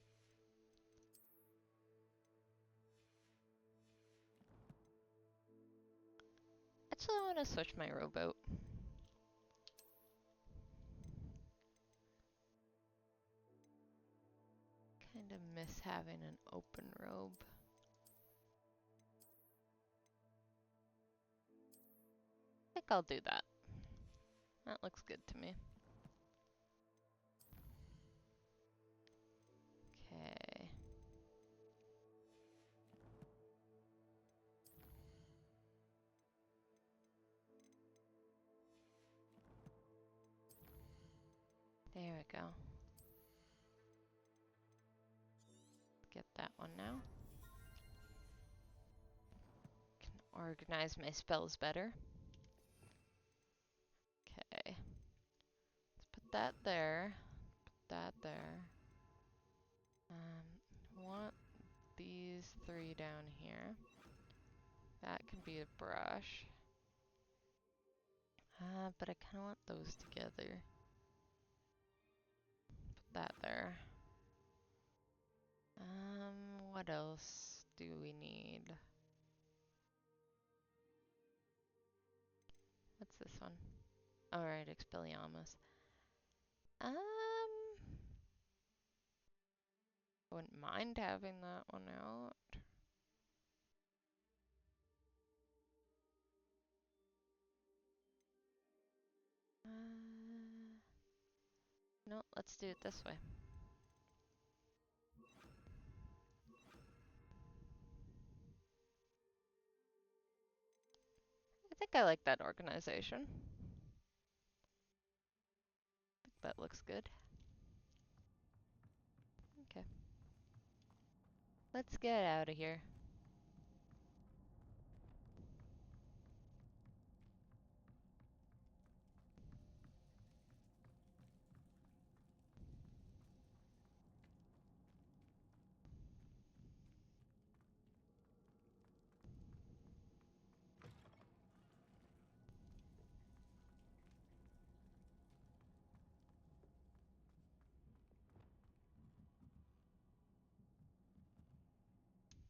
Actually, I want to switch my rowboat. Kind of miss having an open robe. I think I'll do that. That looks good to me. Okay. There we go. Get that one now. Can organize my spells better. Okay. Let's put that there. Put that there. Want these three down here. That can be a brush. But I kind of want those together. Put that there. What else do we need? What's this one? Alright, Expelliarmus. Wouldn't mind having that one out. No, let's do it this way. I think I like that organization. I think that looks good. Okay. Let's get out of here.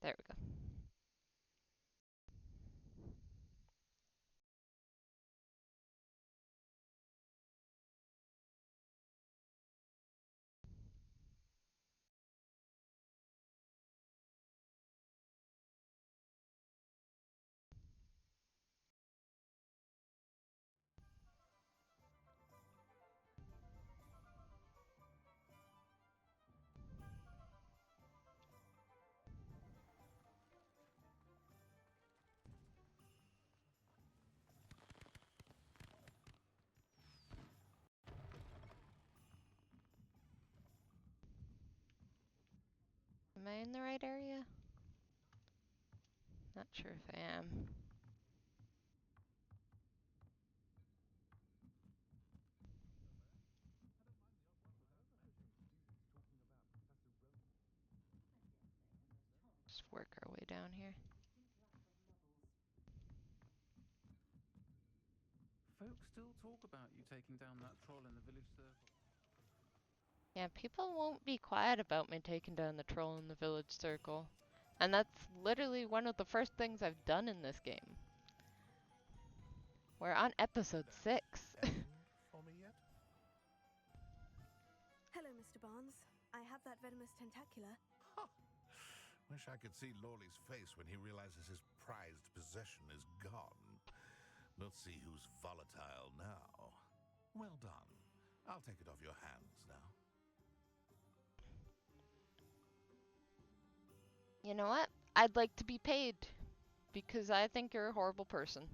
There we go. Am I in the right area? Not sure if I am. Just work our way down here. Folks still talk about you taking down that troll in the village circle. Yeah, people won't be quiet about me taking down the troll in the village circle. And that's literally one of the first things I've done in this game. We're on episode 6. For me yet? Hello, Mr. Barnes. I have that venomous tentacula. Wish I could see Lawley's face when he realizes his prized possession is gone. Let's see who's volatile now. Well done. I'll take it off your hands now. You know what? I'd like to be paid. Because I think you're a horrible person.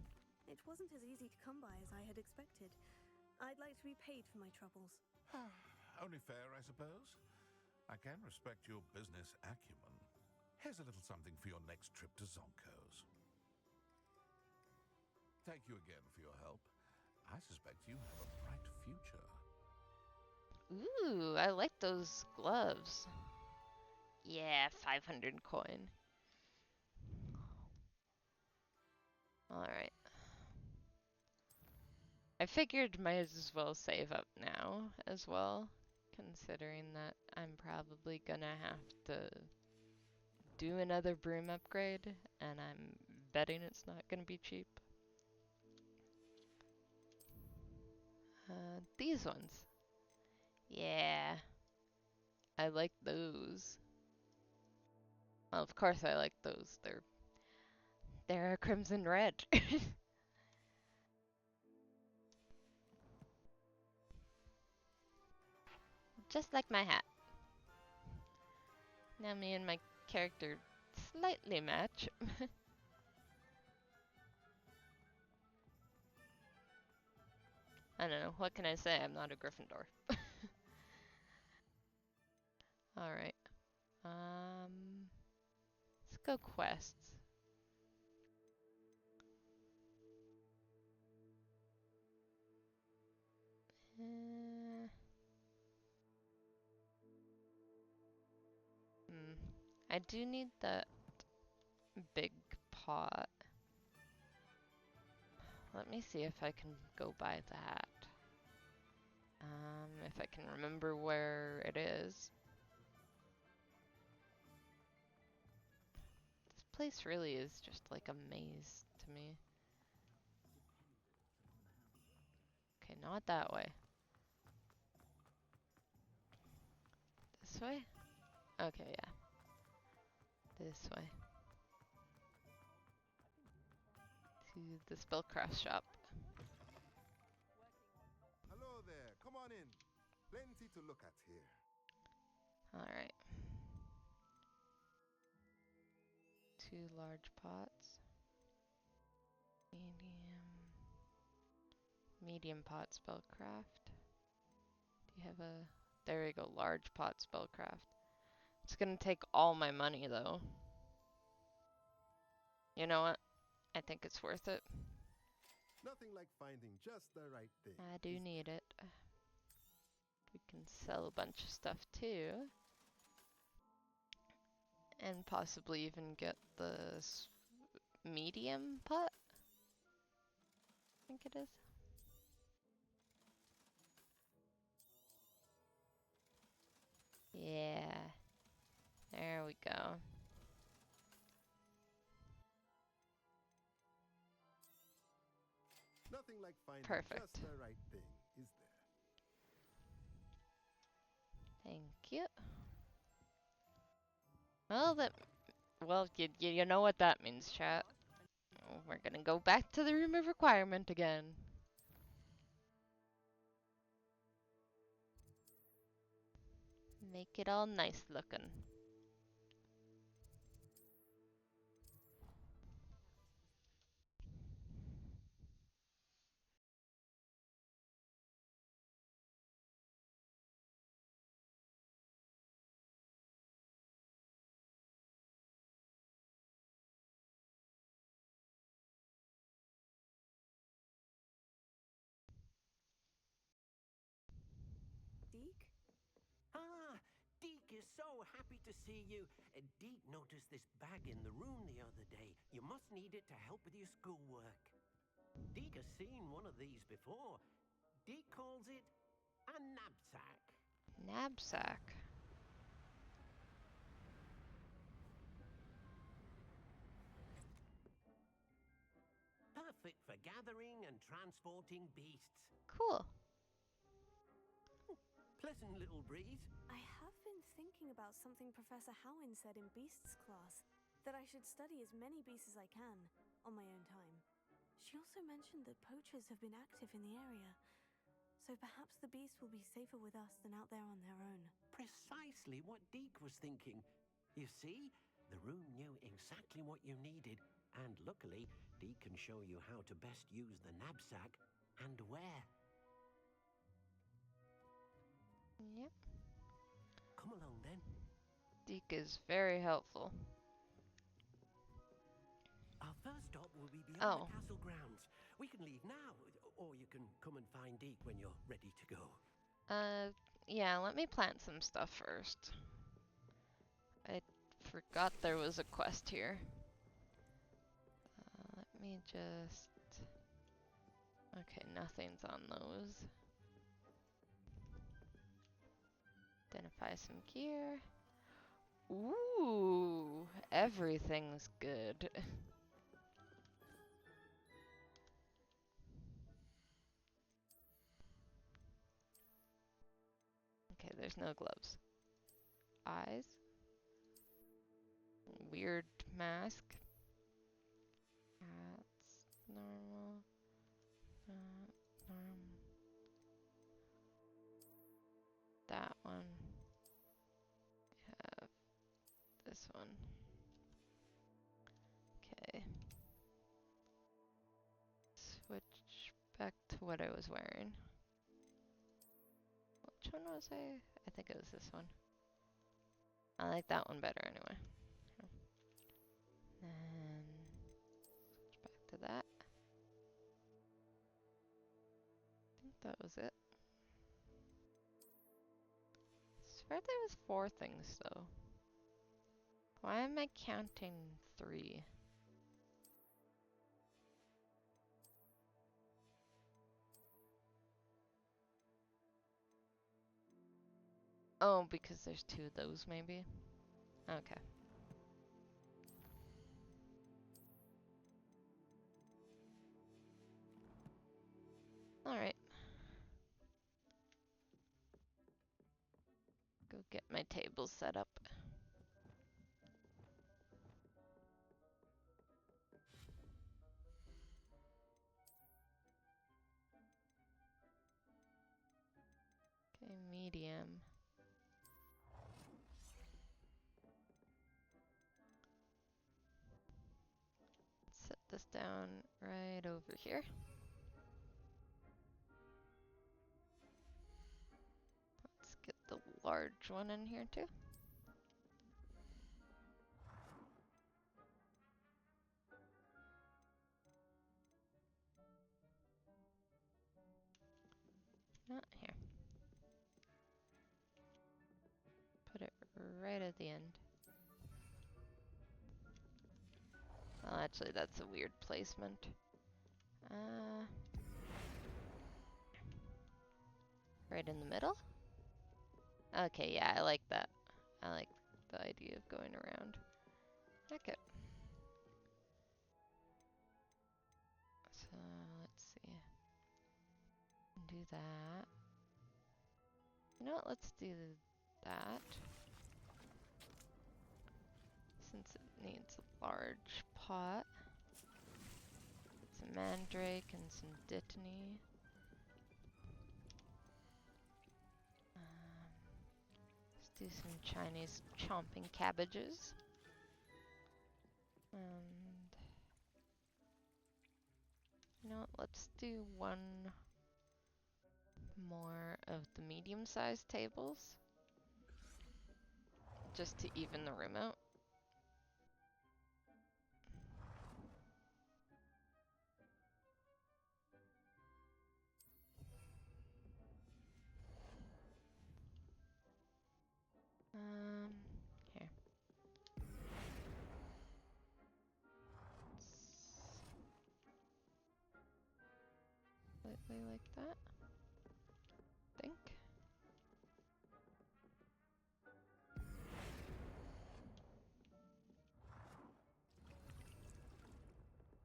It wasn't as easy to come by as I had expected. I'd like to be paid for my troubles. Only fair, I suppose. I can respect your business acumen. Here's a little something for your next trip to Zonko's. Thank you again for your help. I suspect you have a bright future. Ooh, I like those gloves. Yeah, 500 coin. Alright. I figured might as well save up now as well, considering that I'm probably gonna have to do another broom upgrade, and I'm betting it's not gonna be cheap. These ones. Yeah. I like those. Well, of course I like those. They're a crimson red. Just like my hat. Now me and my character slightly match. I don't know, what can I say? I'm not a Gryffindor. Alright. Let's go quests. I do need that big pot. Let me see if I can go buy that. If I can remember where it is. This place really is just like a maze to me. Okay, not that way. This way? Okay, yeah. This way. To the spellcraft shop. Hello there. Come on in. Plenty to look at here. Alright. 2 large pots. Medium pot spellcraft. Do you have a... There we go, large pot spellcraft. It's gonna take all my money though. You know what? I think it's worth it. Nothing like finding just the right thing. I do need it. We can sell a bunch of stuff too. And possibly even get the medium pot? I think it is. Yeah. There we go. Nothing like finding Perfect. just the right thing, is there? Thank you. Well, you know what that means, chat. We're gonna go back to the room of requirement again. Make it all nice looking. Deke? Ah, Deke is so happy to see you. Deke noticed this bag in the room the other day. You must need it to help with your schoolwork. Deke has seen one of these before. Deke calls it a knapsack. Knapsack. Perfect for gathering and transporting beasts. Cool. Pleasant little breeze. I have been thinking about something Professor Howin said in Beasts class, that I should study as many beasts as I can, on my own time. She also mentioned that poachers have been active in the area, so perhaps the beasts will be safer with us than out there on their own. Precisely what Deke was thinking. You see, the room knew exactly what you needed, and luckily, Deke can show you how to best use the knapsack and where. Yep. Come along then. Deke is very helpful. Our first stop will be beyond Oh. the castle grounds. We can leave now, or you can come and find Deke when you're ready to go. Yeah, let me plant some stuff first. I forgot there was a quest here. Let me just... Okay, nothing's on those. Identify some gear. Ooh, everything's good. Okay, there's no gloves. Eyes. Weird mask. Hats. Normal. That one. Have this one. Okay. Switch back to what I was wearing. Which one was I? I think it was this one. I like that one better anyway. Then switch back to that. I think that was it. I swear there was 4 things though. Why am I counting 3? Oh, because there's 2 of those maybe? Okay. Alright. Go get my table set up. Okay, medium. Set this down right over here. Let's get the large one in here too. Not here. Put it right at the end. Well, actually, that's a weird placement. Right in the middle? Okay, yeah, I like that. I like the idea of going around. Okay. So, let's see. do that. You know what? Let's do that. Since it needs a large pot. Some mandrake and some dittany. Let's do some Chinese chomping cabbages. And you know what? Let's do one more of the medium-sized tables. Just to even the room out. Here. Slightly like that. Think.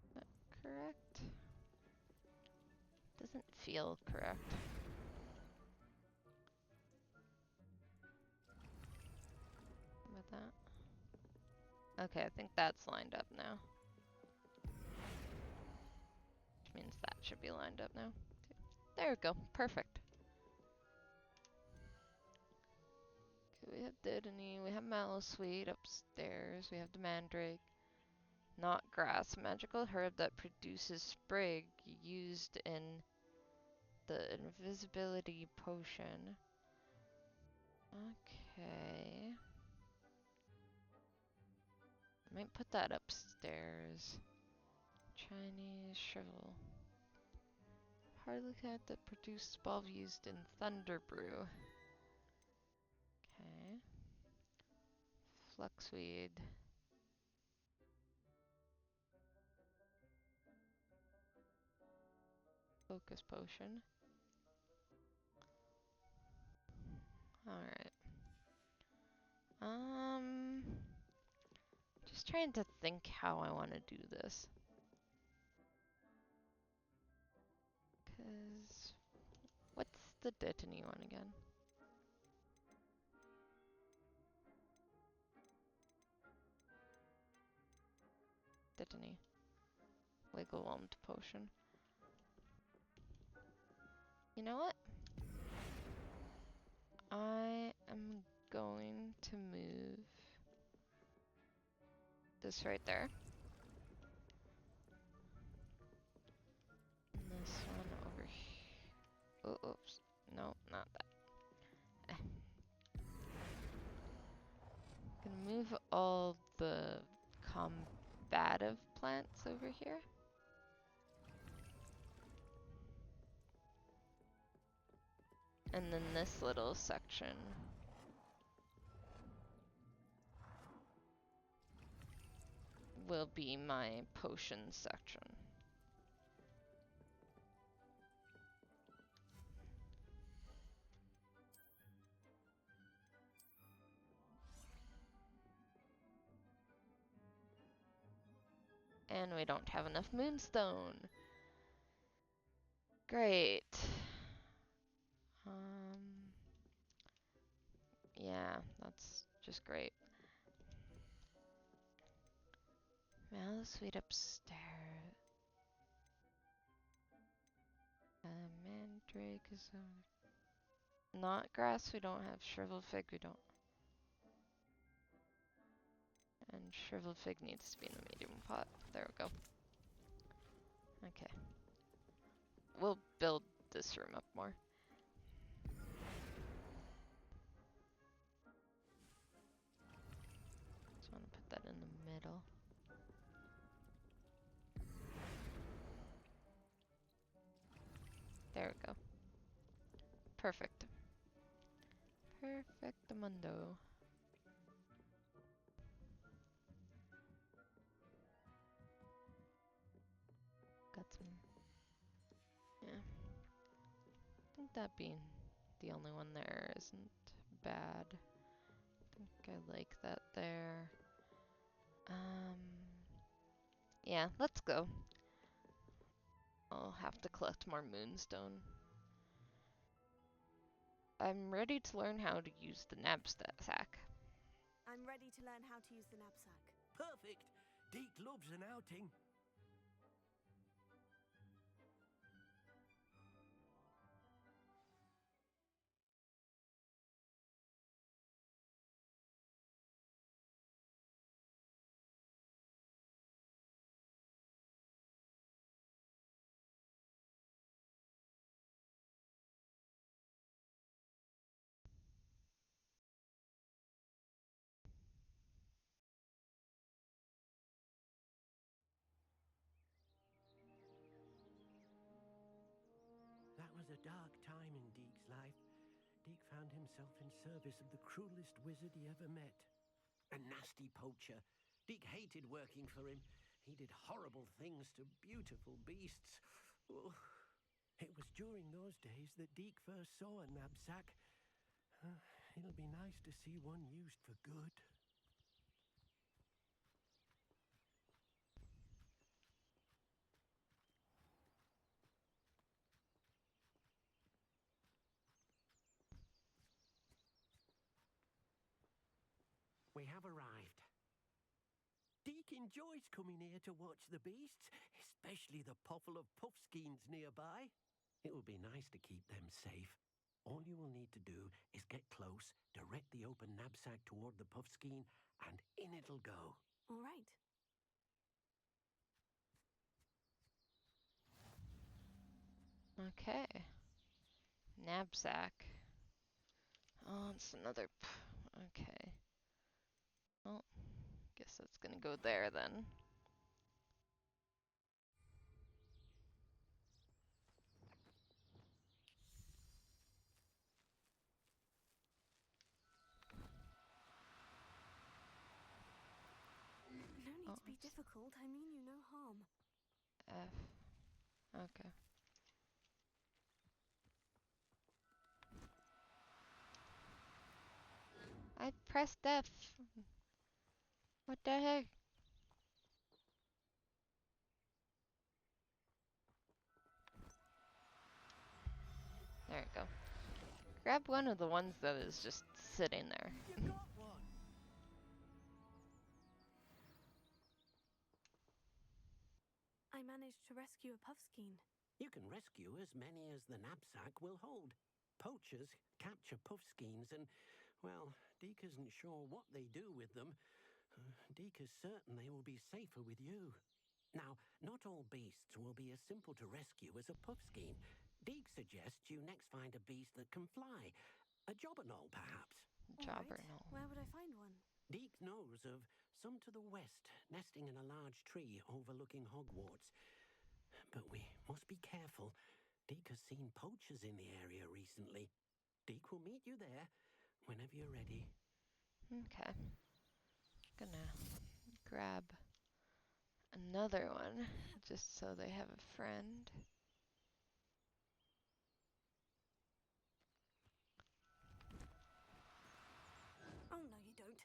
Is that correct? Doesn't feel correct. With that. Okay, I think that's lined up now. Which means that should be lined up now. There we go. Perfect. Okay, we have dittany, we have mallowsweet upstairs, we have the mandrake. Not grass, magical herb that produces sprig used in the invisibility potion. Okay. I might put that upstairs. Chinese shrivel. Harlequin that produced bulb used in thunder brew. Okay. Fluxweed. Focus potion. Alright. Just trying to think how I want to do this. 'Cause what's the dittany one again? Dittany. Wiggle whelmed potion. You know what? I am going to move this right there. And this one over here. Oh, oops. No, not that. Gonna move all the combative plants over here. And then this little section will be my potion section. And we don't have enough moonstone. Great. Yeah, that's just great. Mallowsweet upstairs. Mandrake is not grass, we don't have. Shriveled fig, we don't. And shriveled fig needs to be in the medium pot. There we go. Okay. We'll build this room up more. Just want to put that in the middle. There we go. Perfect. Perfectamundo. Got some. Yeah. I think that being the only one there isn't bad. I think I like that there. Yeah, let's go. I'll have to collect more moonstone. I'm ready to learn how to use the knapsack. I'm ready to learn how to use the knapsack. Perfect. Deke loves an outing. That was a dark time in Deke's life. Deke found himself in service of the cruelest wizard he ever met. A nasty poacher. Deke hated working for him. He did horrible things to beautiful beasts. Oh. It was during those days that Deke first saw a knapsack. It'll be nice to see one used for good. We have arrived. Deke enjoys coming here to watch the beasts, especially the potful of puffskeins nearby. It will be nice to keep them safe. All you will need to do is get close, direct the open knapsack toward the puffskein, and in it'll go. All right. Okay. Knapsack. Oh, it's another... Okay. Well, guess that's gonna go there then. No need to be difficult. I mean you no harm. F. Okay. I pressed F. What the heck? There we go. Grab one of the ones that is just sitting there. You got one! I managed to rescue a puffskein. You can rescue as many as the knapsack will hold. Poachers capture puffskeins and, well, Deke isn't sure what they do with them. Deke is certain they will be safer with you. Now, not all beasts will be as simple to rescue as a puffskein. Deke suggests you next find a beast that can fly. A jobberknoll, perhaps. Jobberknoll. Where would I find one? Deke knows of some to the west, nesting in a large tree overlooking Hogwarts. But we must be careful. Deke has seen poachers in the area recently. Deke will meet you there whenever you're ready. Okay. Gonna grab another one just so they have a friend. Oh, no, you don't.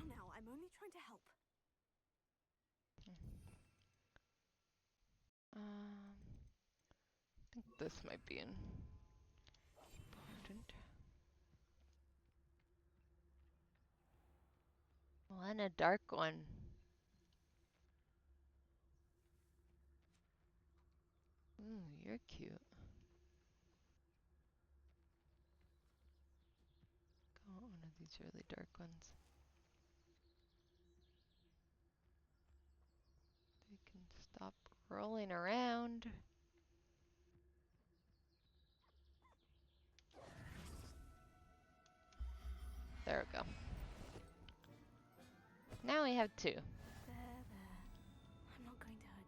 Now, I'm only trying to help. I think this might be important. Oh, and a dark one. Ooh, you're cute. Go on one of these really dark ones. They can stop rolling around. There we go. Now we have two. There. I'm not going to hurt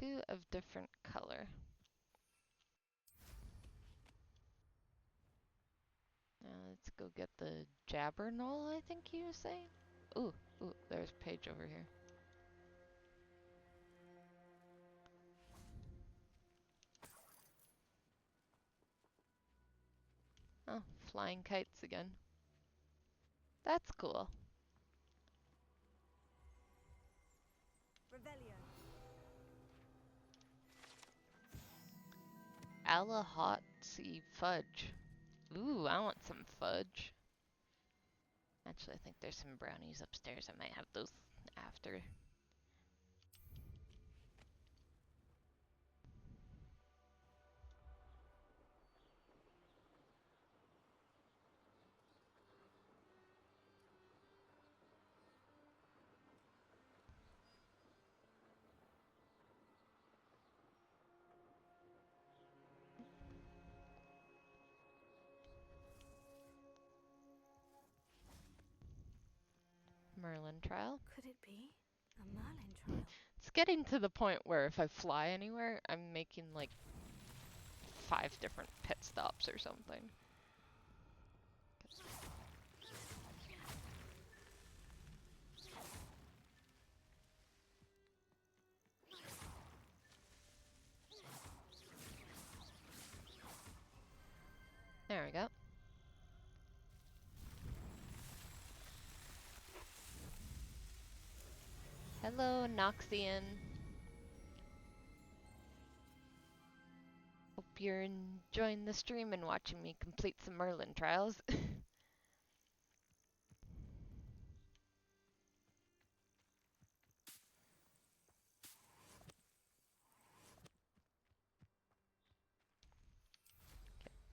you. Two of different color. Now let's go get the jabberknoll, I think you were saying? Ooh, there's Paige over here. flying kites again. That's cool. Revelio. Alahotzi fudge. Ooh, I want some fudge. Actually, I think there's some brownies upstairs. I might have those after. Merlin trial. Could it be a Merlin trial? It's getting to the point where if I fly anywhere, I'm making like 5 different pit stops or something. There we go. Hello, Noxian. Hope you're enjoying the stream and watching me complete some Merlin trials.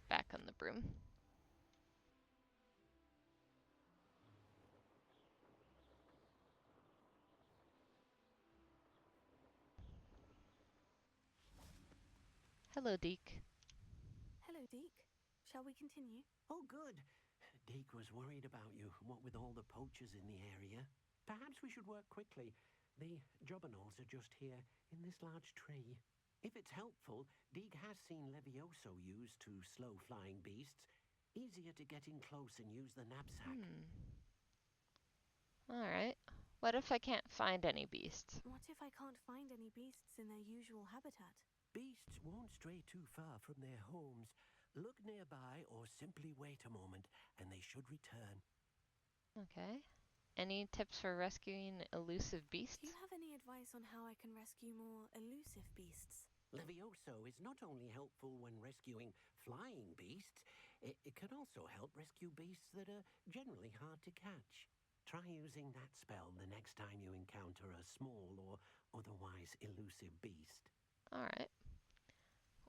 Back on the broom. Hello, Deke. Hello, Deke. Shall we continue? Oh, good. Deke was worried about you, what with all the poachers in the area. Perhaps we should work quickly. The jobberknolls are just here, in this large tree. If it's helpful, Deke has seen Levioso used to slow flying beasts. Easier to get in close and use the knapsack. Alright. What if I can't find any beasts? What if I can't find any beasts in their usual habitat? Beasts won't stray too far from their homes. Look nearby or simply wait a moment, and they should return. Okay. Any tips for rescuing elusive beasts? Do you have any advice on how I can rescue more elusive beasts? Levioso is not only helpful when rescuing flying beasts, it can also help rescue beasts that are generally hard to catch. Try using that spell the next time you encounter a small or otherwise elusive beast. Alright.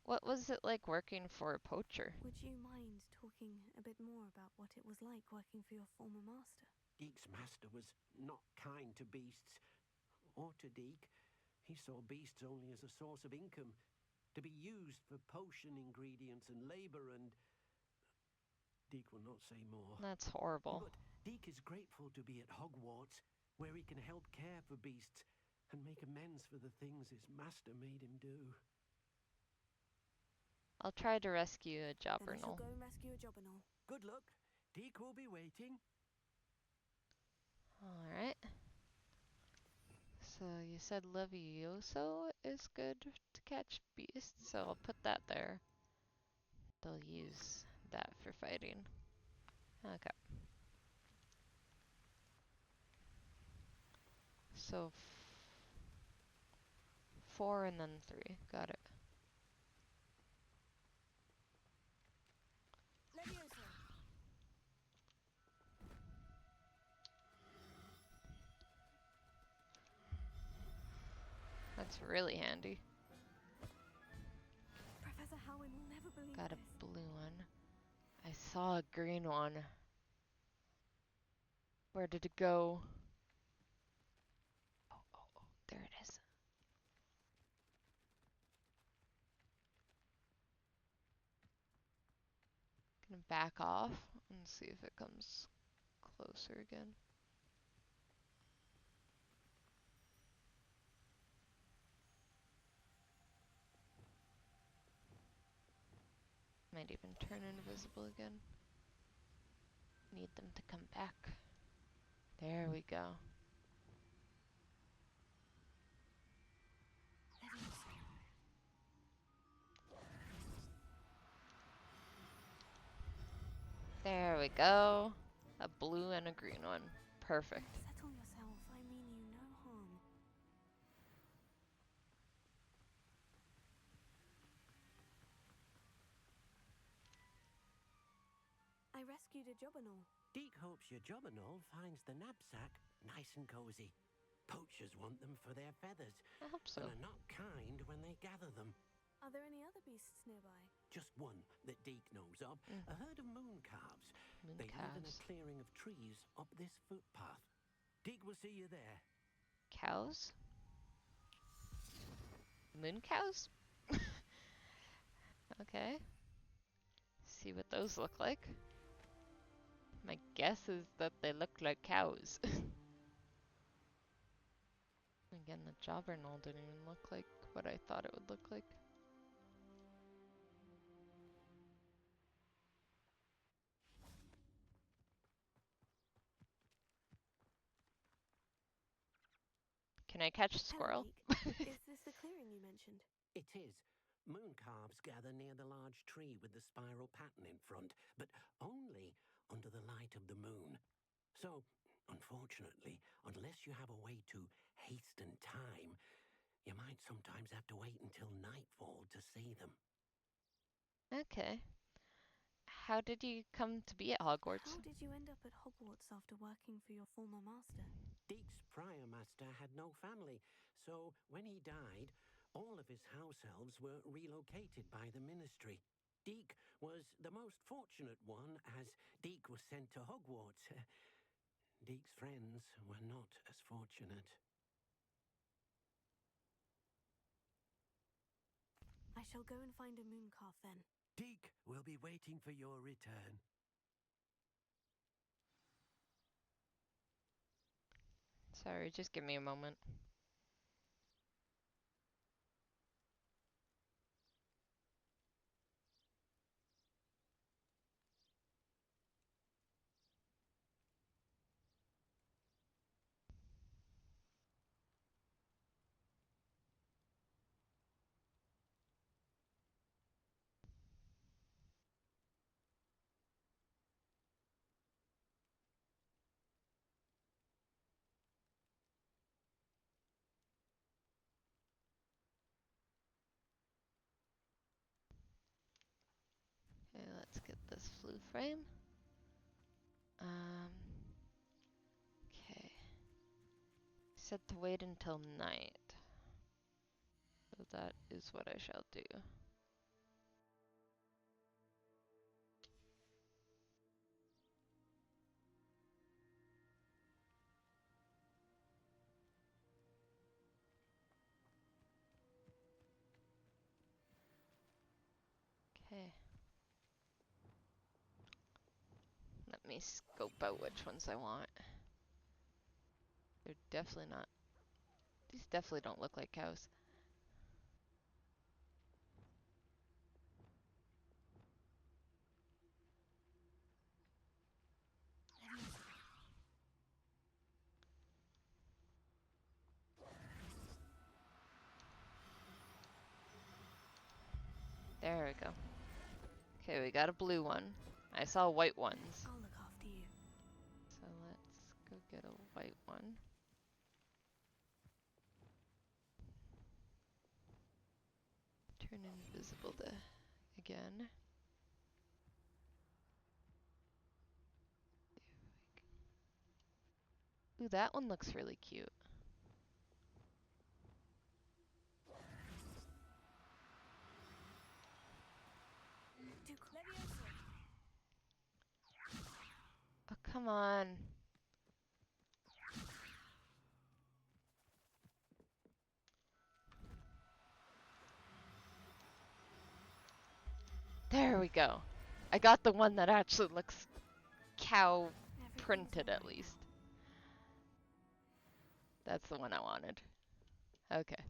What was it like working for a poacher? Would you mind talking a bit more about what it was like working for your former master? Deke's master was not kind to beasts, or to Deke. He saw beasts only as a source of income, to be used for potion ingredients and labor, and Deke will not say more. That's horrible. But Deke is grateful to be at Hogwarts, where he can help care for beasts and make amends for the things his master made him do. I'll try to rescue a Then I shall jobberknoll. go and rescue a jobberknoll. Good luck. Deke will be waiting. Alright. So you said Levioso is good to catch beasts, so I'll put that there. They'll use that for fighting. Okay. So 4 and then 3. Got it. Levioso. That's really handy. Professor Howin will never believe Got a this. blue one. I saw a green one. Where did it go? Oh, there it is. Gonna back off and see if it comes closer again. Might even turn invisible again. Need them to come back. There we go. we go. A blue and a green one. Perfect. Settle yourself. I mean you no harm. I rescued a Jobberknoll. Deke hopes your Jobberknoll finds the knapsack nice and cozy. Poachers want them for their feathers, I hope so. and are not kind when they gather them. Are there any other beasts nearby? Just one that Deke knows of, a herd of moon calves. They live in a clearing of trees up this footpath. Deke will see you there. Cows? Moon cows? Okay. See what those look like. My guess is that they look like cows. Again, the Jobberknoll didn't even look like what I thought it would look like. Can I catch a squirrel? Is this the clearing you mentioned? It is. Moon calves gather near the large tree with the spiral pattern in front, but only under the light of the moon. So, unfortunately, unless you have a way to hasten time, you might sometimes have to wait until nightfall to see them. Okay. How did you come to be at Hogwarts? How did you end up at Hogwarts after working for your former master? Deke's prior master had no family, so when he died, all of his house elves were relocated by the ministry. Deke was the most fortunate one, as Deke was sent to Hogwarts. Deke's friends were not as fortunate. I shall go and find a moon calf then. Deke will be waiting for your return. Sorry, just give me a moment. Okay, let's get this flu frame. Okay. Set to wait until night. So that is what I shall do. Okay. Let me scope out which ones I want. They're definitely not. These definitely don't look like cows. There we go. Okay, we got a blue one. I saw white ones. I'll look after you. So let's go get a white one. Turn invisible to again. Ooh, that one looks really cute. Oh, come on. There we go. I got the one that actually looks cow printed at least. That's the one I wanted. Okay.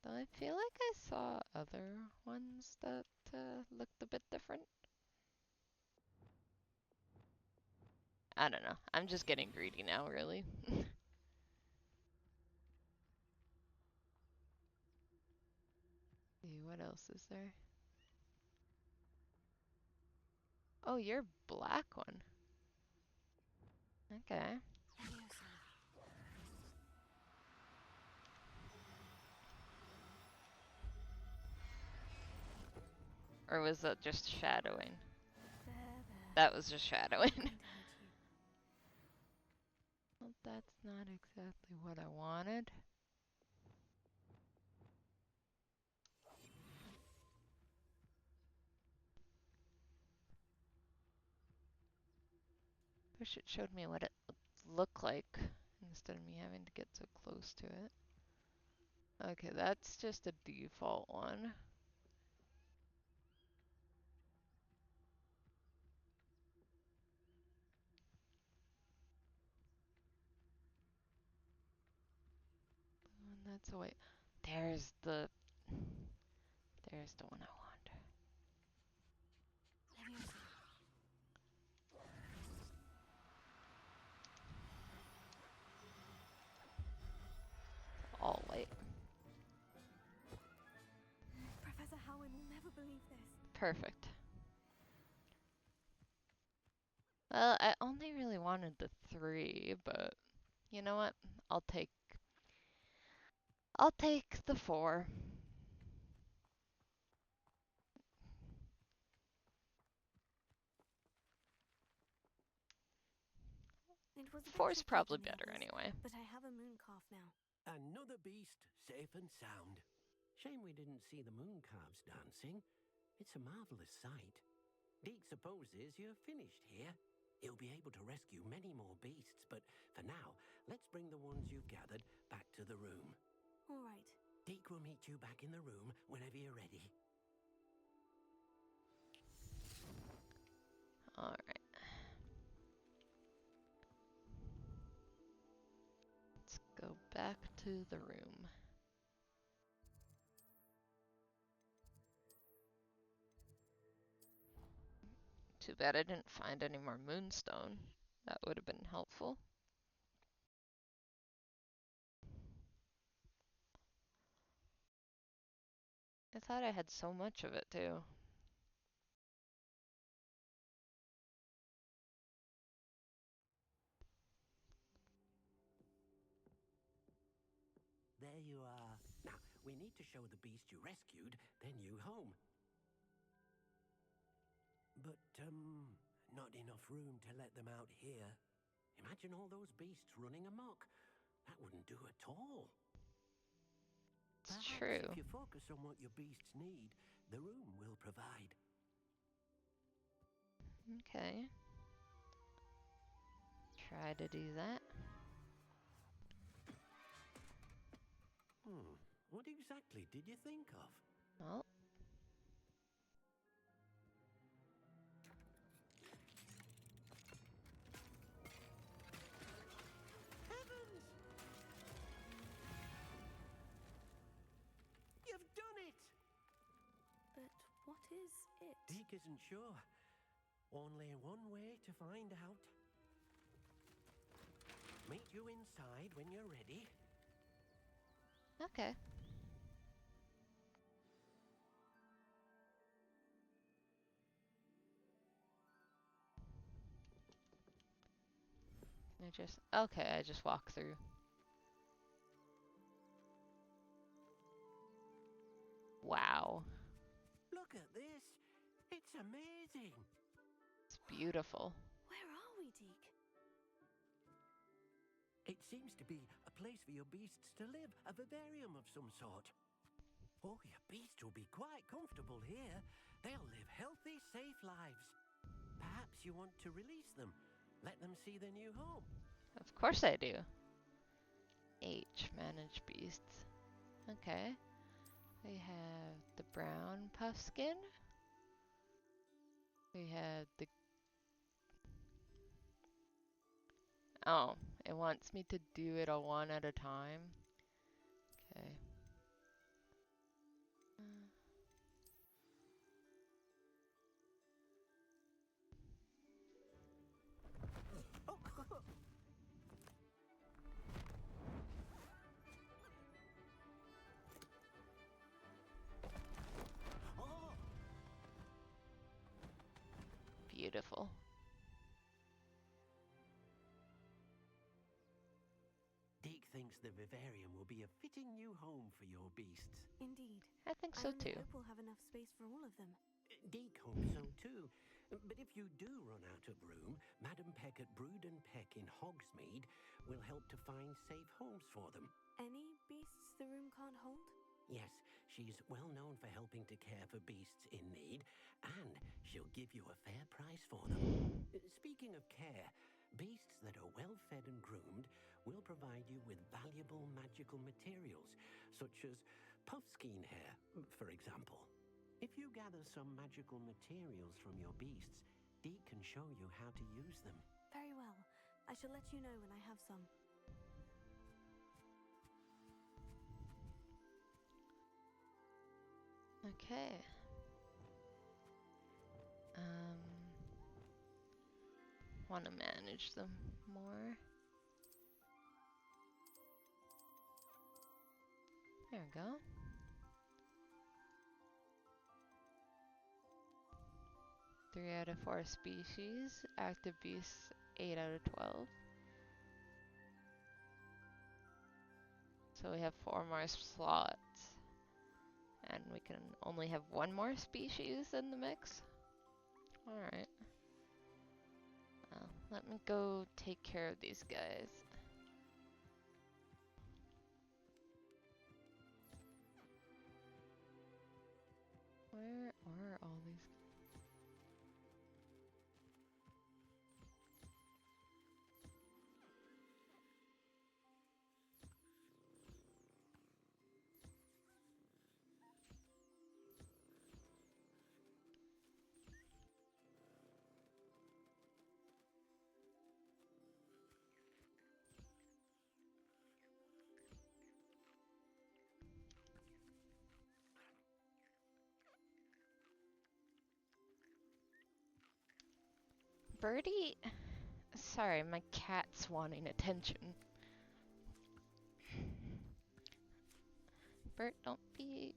Though I feel like I saw other ones that looked a bit different. I don't know. I'm just getting greedy now, really. See, what else is there? Oh, you're black one. Okay. Or was that just shadowing? That was just shadowing. Well, that's not exactly what I wanted. Wish it showed me what it looked like instead of me having to get so close to it. Okay, that's just a default one. And that's a way. There's the one I want. All white. Professor Howin will never believe this. Perfect. Well, I only really wanted the 3, but you know what? I'll take the 4. It was a bit 4's trickier probably than the better others, anyway. but I have a moon calf now. Another beast, safe and sound. Shame we didn't see the moon calves dancing. It's a marvelous sight. Deke supposes you're finished here. He'll be able to rescue many more beasts, but for now, let's bring the ones you've gathered back to the room. All right. Deke will meet you back in the room whenever you're ready. All right. Let's go back to the room. Too bad I didn't find any more moonstone. That would have been helpful. I thought I had so much of it too. There you are. Now, we need to show the beast you rescued their new home. But, not enough room to let them out here. Imagine all those beasts running amok. That wouldn't do at all. It's Perhaps true. if you focus on what your beasts need, the room will provide. Okay. Try to do that. What exactly did you think of? Well. Heavens! You've done it! But what is it? Deke isn't sure. Only one way to find out. Meet you inside when you're ready. Okay. I just walk through. Wow. Look at this. It's amazing. It's beautiful. Where are we, Deke? It seems to be a place for your beasts to live, a vivarium of some sort. Oh, your beasts will be quite comfortable here. They'll live healthy, safe lives. Perhaps you want to release them. Let them see their new home. Of course I do. H, manage beasts. Okay. We have the brown puffskin. We have the... Oh, it wants me to do it all one at a time. Okay. Beautiful. thinks the vivarium will be a fitting new home for your beasts. Indeed. I think so only too. hope we'll have enough space for all of them. Deke hopes so too. But if you do run out of room, Madam Peck at Brood and Peck in Hogsmeade will help to find safe homes for them. Any beasts the room can't hold? Yes, she's well known for helping to care for beasts in need, and she'll give you a fair price for them. Speaking of care, beasts that are well fed and groomed will provide you with valuable magical materials, such as puffskein hair, for example. If you gather some magical materials from your beasts, Dee can show you how to use them. Very well. I shall let you know when I have some. Okay. Want to manage them more. There we go. Three out of 4 species. Active beasts, 8 out of 12. So we have 4 more slots. And we can only have 1 more species in the mix. Alright. Well, let me go take care of these guys. Where are all these? Birdie? Sorry, my cat's wanting attention. Bert, don't be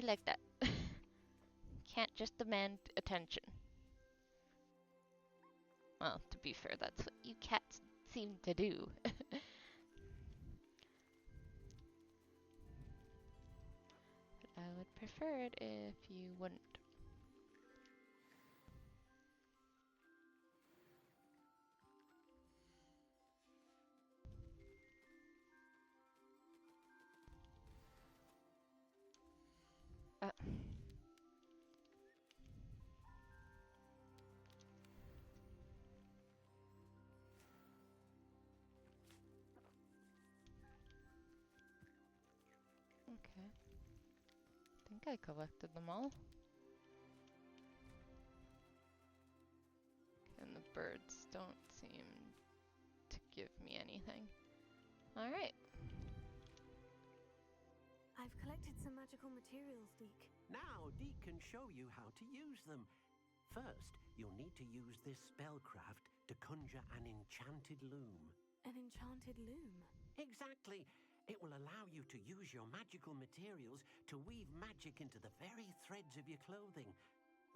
like that. Can't just demand attention. Well, to be fair, that's what you cats seem to do. But I would prefer it if you wouldn't. Okay. I think I collected them all. And the birds don't seem to give me anything. Alright. I've collected some magical materials, Deke. Now Deke can show you how to use them. First, you'll need to use this spellcraft to conjure an enchanted loom. An enchanted loom? Exactly. It will allow you to use your magical materials to weave magic into the very threads of your clothing,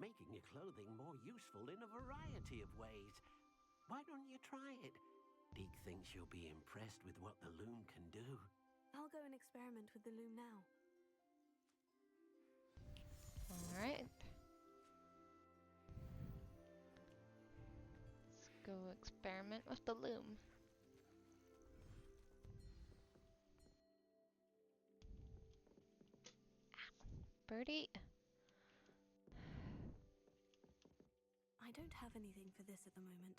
making your clothing more useful in a variety of ways. Why don't you try it? Deke thinks you'll be impressed with what the loom can do. I'll go and experiment with the loom now. Alright. Let's go experiment with the loom. Birdie? I don't have anything for this at the moment.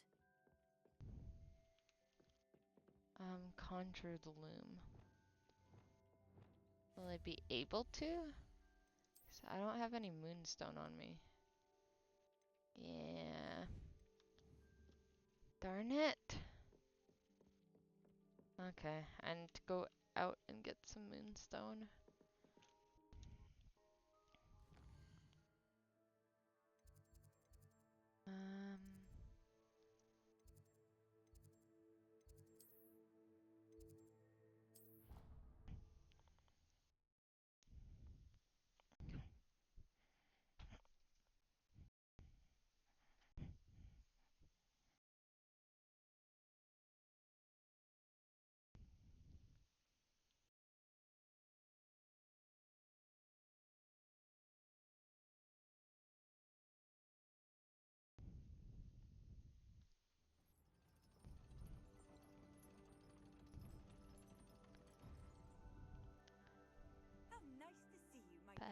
Conjure the loom. Will I be able to? 'Cause I don't have any moonstone on me. Yeah. Darn it. Okay, I need to go out and get some moonstone.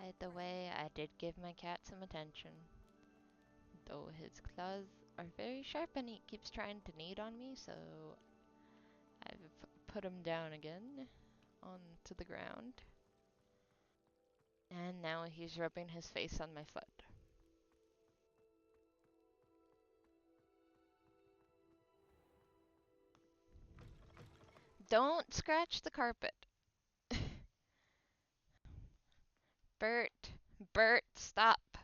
By the way, I did give my cat some attention. Though his claws are very sharp and he keeps trying to knead on me, so I've put him down again onto the ground. And now he's rubbing his face on my foot. Don't scratch the carpet. Bert, stop.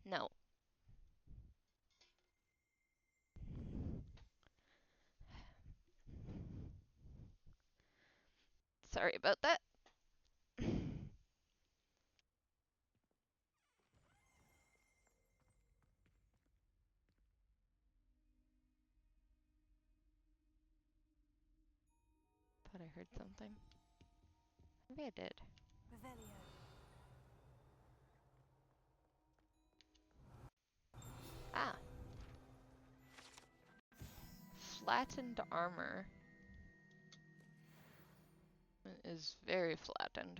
No. Sorry about that. Thought I heard something. Maybe I did. Revelio. Ah. Flattened armor. It is very flattened.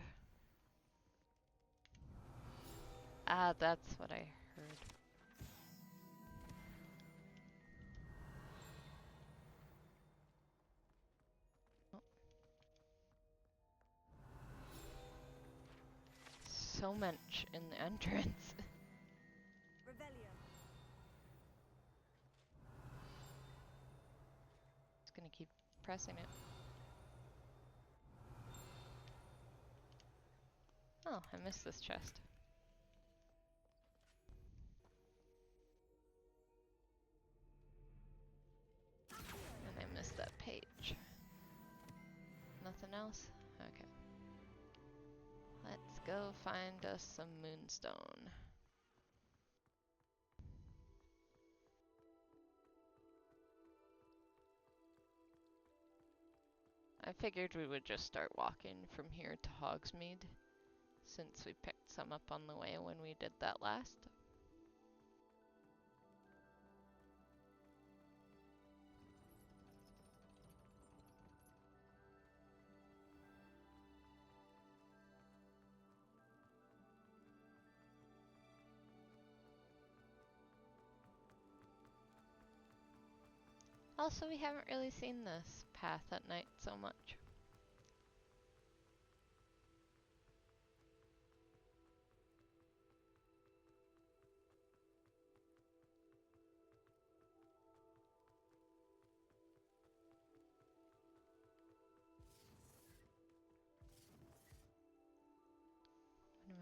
Ah, that's what I heard. Oh. So much in the entrance. Revelio. Just gonna keep pressing it. Oh, I missed this chest. And I missed that page. Nothing else? Okay. Let's go find us some moonstone. I figured we would just start walking from here to Hogsmeade, since we picked some up on the way when we did that last. Also, we haven't really seen this path at night so much. What am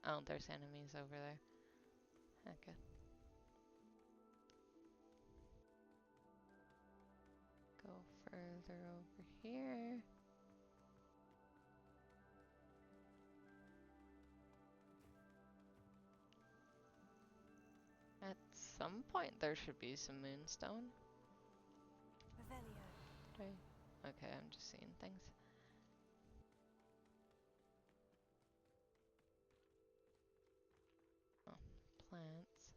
I? Oh, there's enemies over there. Okay. Go further over here. At some point there should be some moonstone. Revelio. Okay, I'm just seeing things. Oh, plants.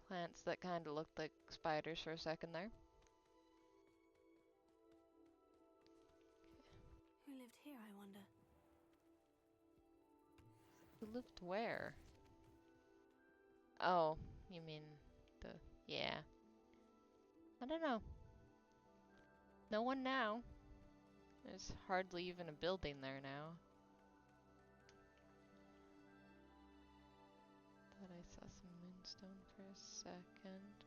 Plants that kind of looked like spiders for a second there. Who lived here, I wonder? Who lived where? Oh, you mean the... yeah. I don't know. No one now. There's hardly even a building there now. Thought I saw some moonstone for a second.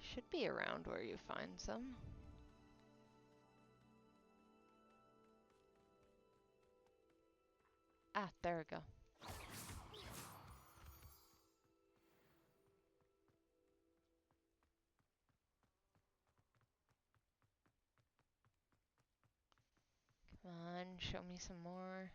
Should be around where you find some. Ah, there we go. Come on, show me some more.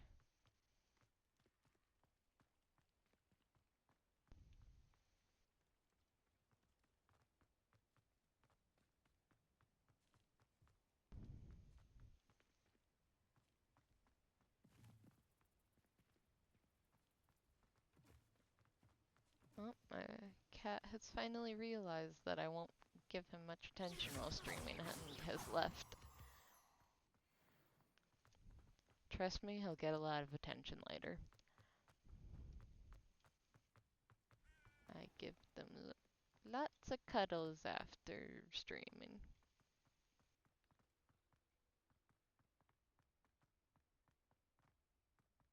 Oh, my cat has finally realized that I won't give him much attention while streaming and has left. Trust me, he'll get a lot of attention later. I give them lots of cuddles after streaming.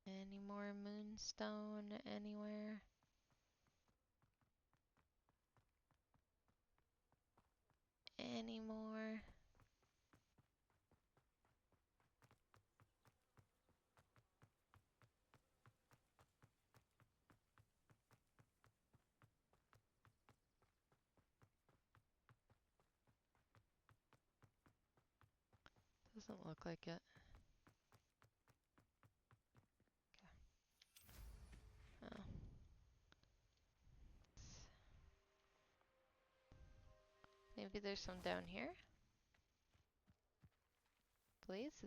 Any more moonstone anywhere? Any more? Doesn't look like it. Okay. Oh. Maybe there's some down here? Please?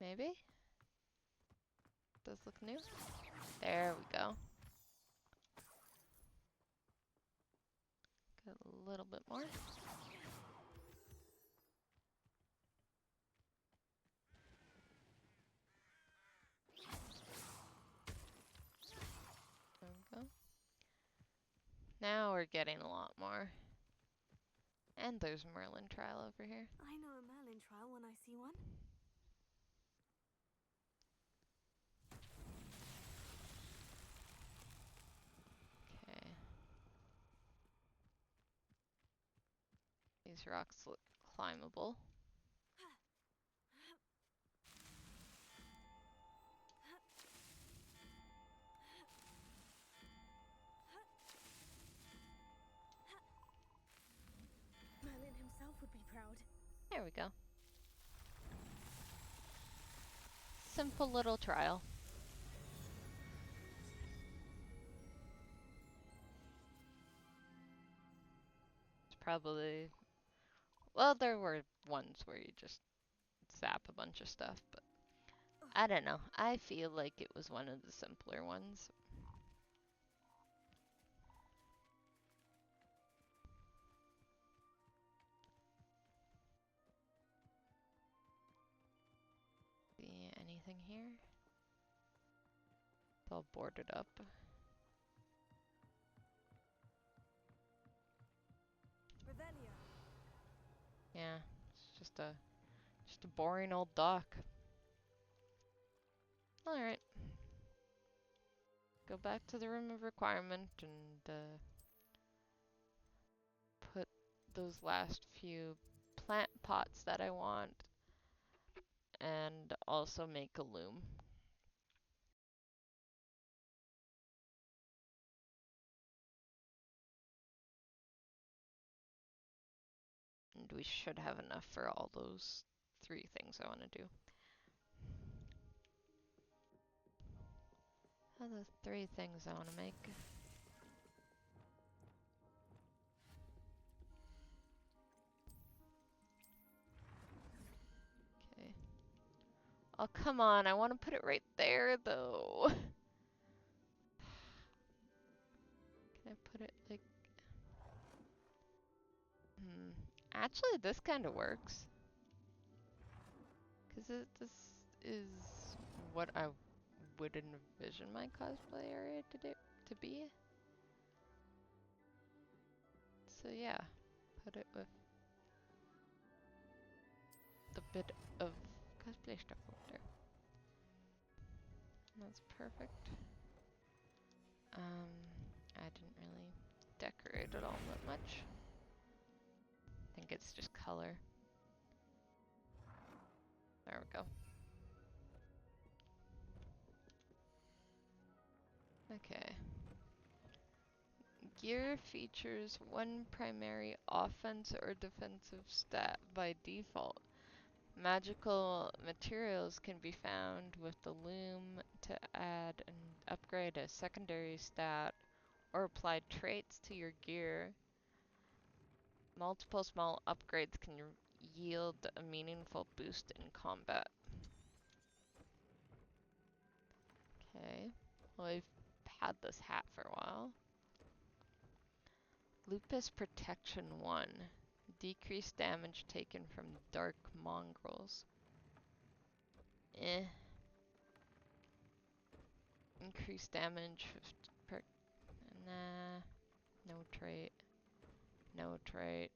Maybe? Does look new? There we go. Got a little bit more. There we go. Now we're getting a lot more. And there's Merlin trial over here. I know a Merlin trial when I see one. Okay. These rocks look climbable. Merlin himself would be proud. There we go. Simple little trial. It's probably... Well, there were ones where you just zap a bunch of stuff, but I don't know. I feel like it was one of the simpler ones. See anything here? It's all boarded up. Revelio. Yeah, it's just a boring old dock. Alright. Go back to the room of requirement and put those last few plant pots that I want, and also make a loom. And we should have enough for all those 3 things I want to do. Are the 3 things I want to make? Okay. Oh, come on. I want to put it right there, though. Can I put it like... Actually, this kind of works. Because this is what I would envision my cosplay area to be. So yeah, put it with the bit of cosplay stuff over there. That's perfect. I didn't really decorate it all that much. I think it's just color. There we go. Okay. Gear features one primary offense or defensive stat by default. Magical materials can be found with the loom to add and upgrade a secondary stat or apply traits to your gear. Multiple small upgrades can yield a meaningful boost in combat. Okay. Well, I've had this hat for a while. Lupus Protection 1. Decrease damage taken from dark mongrels. Eh. Increase damage per... Nah. No trait. No trait.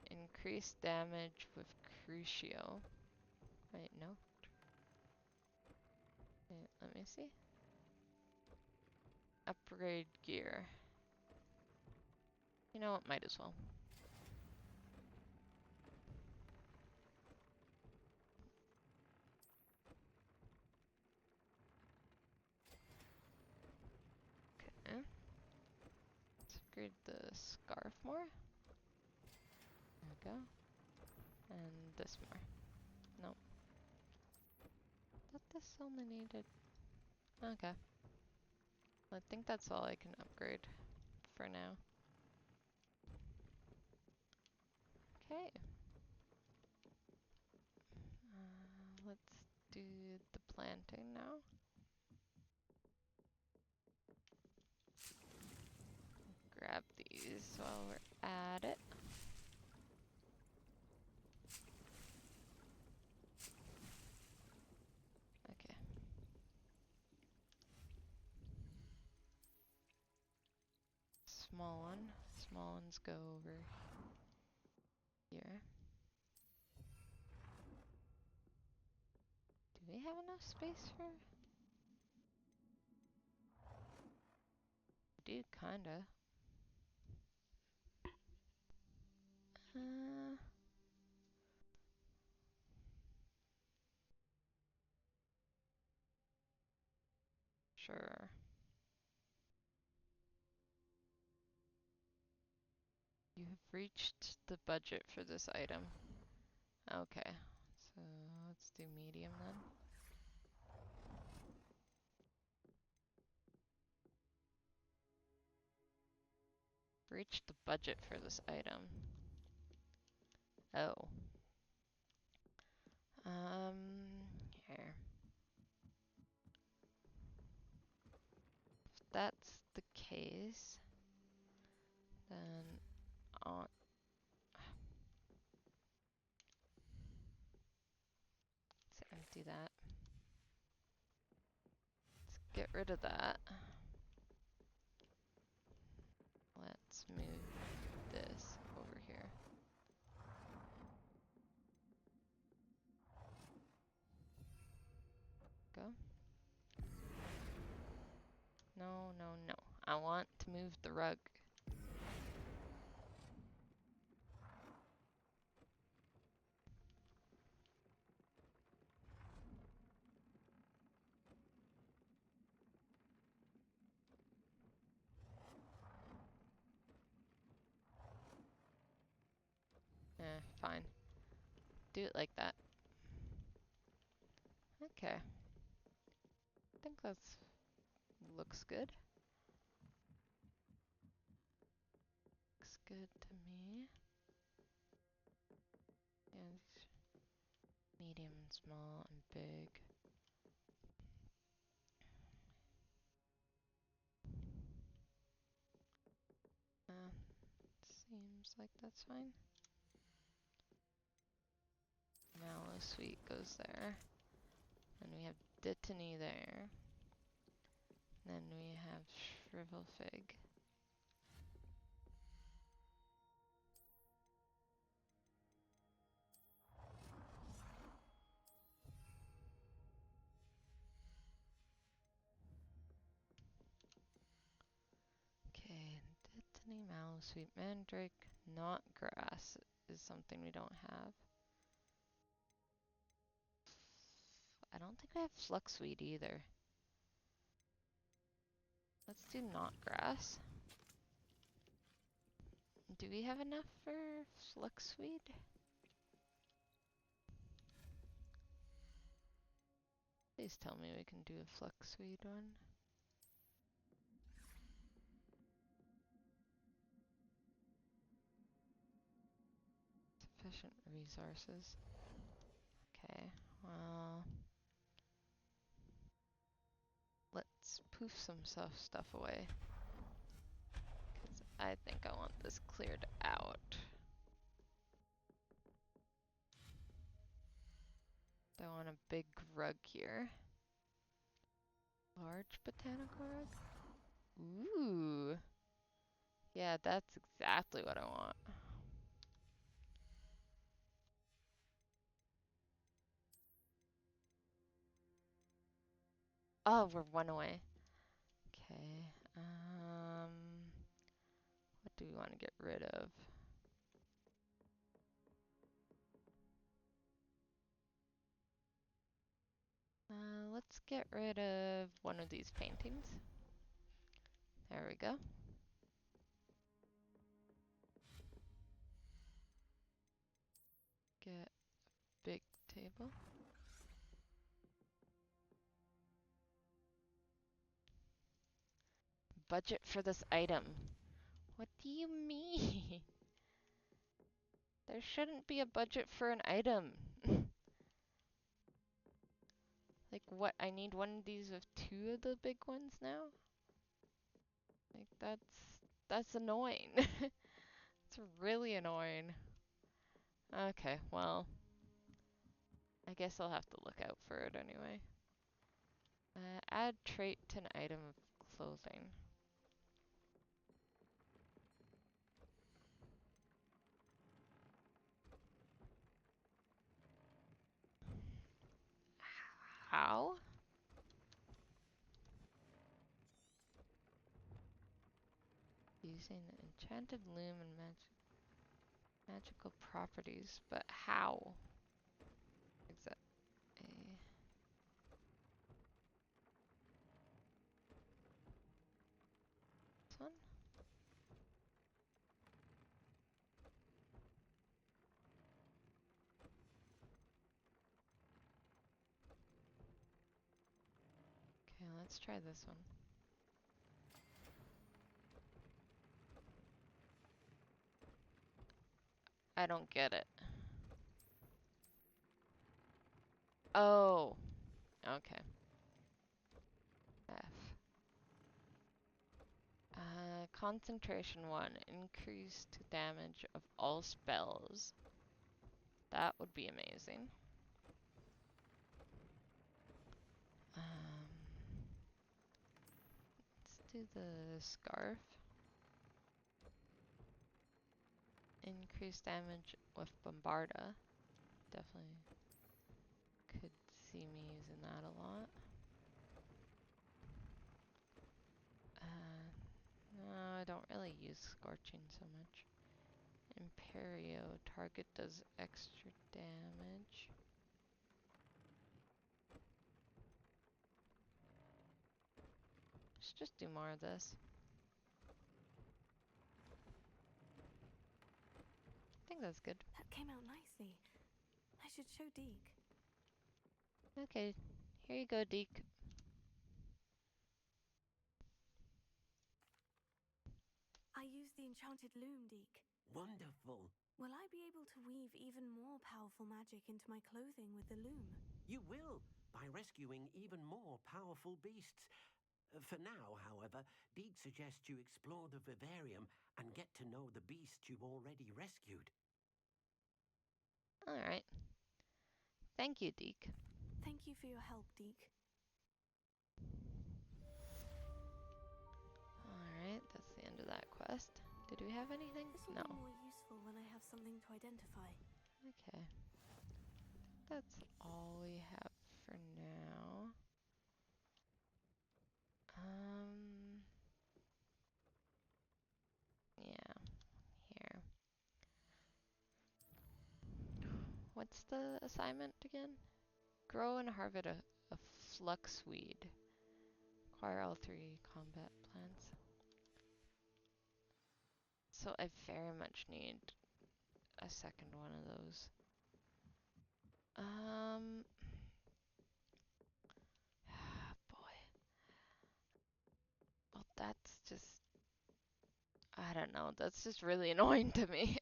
Increase damage with Crucio. Wait, no. Wait, let me see. Upgrade gear. You know what, might as well. Okay. Let's upgrade the scarf more. There we go. And this more. Nope. Thought this only needed... Okay. I think that's all I can upgrade for now. Okay. Let's do the planting now. Grab these while we're at it. Okay. Small one. Small ones go over here. Do we have enough space for... We do, kinda. Sure. You have reached the budget for this item. Okay, so let's do medium then. Reached the budget for this item. Oh. Here. If that's the case, then I'll... Let's empty that. Let's get rid of that. Let's move this over here. Go. No, no, no. I want to move the rug. Fine. Do it like that. Okay. I think that's looks good. Looks good to me. And medium, small, and big. Seems like that's fine. Mallow Sweet goes there. And we have Dittany there. Then we have Shrivel Fig. Okay, Dittany, Mallow Sweet, Mandrake, not grass is something we don't have. I don't think we have Fluxweed either. Let's do not grass. Do we have enough for Fluxweed? Please tell me we can do a Fluxweed one. Sufficient resources. Okay, well... let's poof some stuff away. Because I think I want this cleared out. I want a big rug here. Large botanical rug? Ooh. Yeah, that's exactly what I want. Oh, we're one away. Okay. What do we want to get rid of? Let's get rid of one of these paintings. There we go. Get a big table. Budget for this item. What do you mean? There shouldn't be a budget for an item. Like what, I need one of these with two of the big ones now? Like that's annoying. It's really annoying. Okay, well, I guess I'll have to look out for it anyway. Add trait to an item of clothing. How? Using enchanted loom and magical properties, but how? Except this one? Okay, let's try this one. I don't get it. Oh, okay. F. Concentration 1. Increased damage of all spells. That would be amazing. Let's do the scarf. Increased damage with Bombarda. Definitely could see me using that a lot. No, I don't really use Scorching so much. Imperio. Target does extra damage. Let's just do more of this. I think that's good. That came out nicely. I should show Deke. Okay, here you go, Deke. I used the enchanted loom, Deke. Wonderful. Will I be able to weave even more powerful magic into my clothing with the loom? You will, by rescuing even more powerful beasts. For now, however, Deke suggests you explore the vivarium and get to know the beasts you've already rescued. Alright. Thank you, Deke. Thank you for your help, Deke. Alright, that's the end of that quest. Did we have anything? This will No. be more useful when I have something to identify. Okay. That's all we have for now. Yeah, here. What's the assignment again? Grow and harvest a flux weed. Acquire all 3 combat plants. So I very much need a second one of those. Boy. Well, that's just, I don't know, that's just really annoying to me.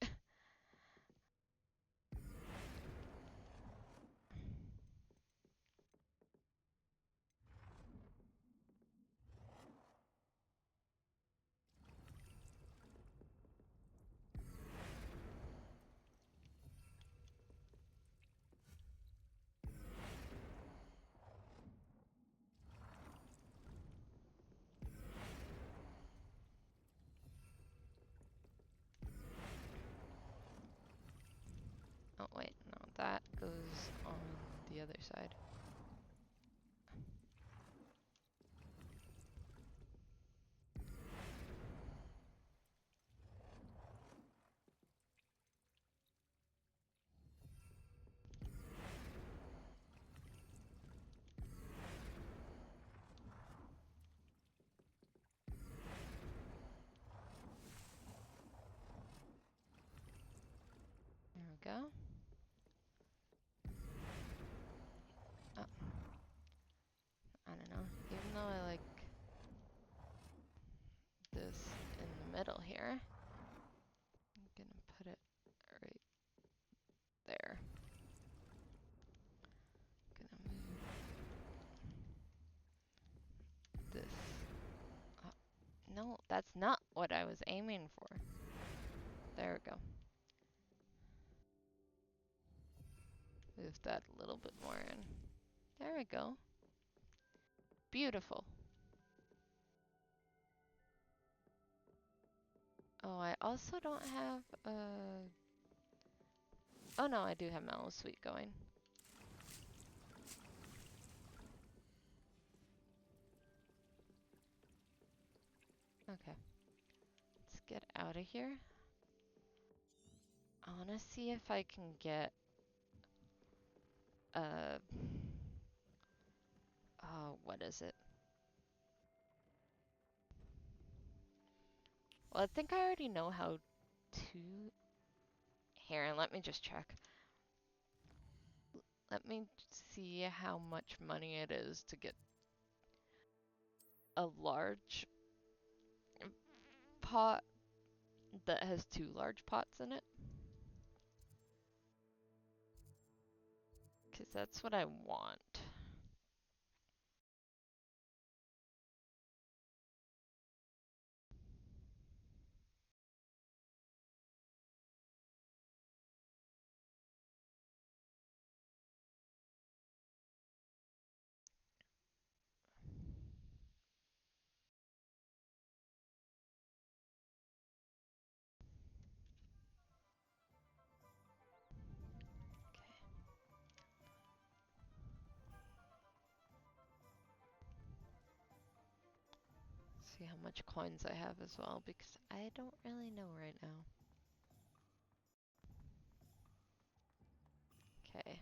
other side. There we go. Oh. I don't know. Even though I like this in the middle here, I'm gonna put it right there. Gonna move this up. No, that's not what I was aiming for. There we go. Move that a little bit more in. There we go. Beautiful. Oh, I also don't have oh no, I do have Mellow Sweet going. Okay. Let's get out of here. I want to see if I can get what is it? Well, I think I already know how to. Here, and let me just check. Let me see how much money it is to get a large pot that has 2 large pots in it. Because that's what I want. See how much coins I have as well, because I don't really know right now. Okay.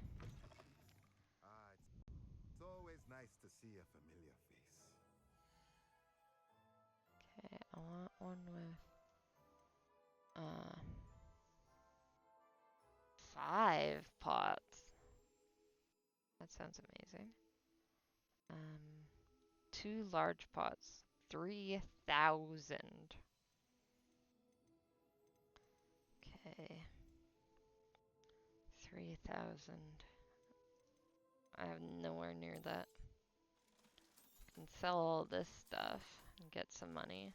It's always nice to see a familiar face. Okay, I want one with 5 pots. That sounds amazing. 2 large pots, 3,000. Okay. 3,000. I have nowhere near that. I can sell all this stuff and get some money.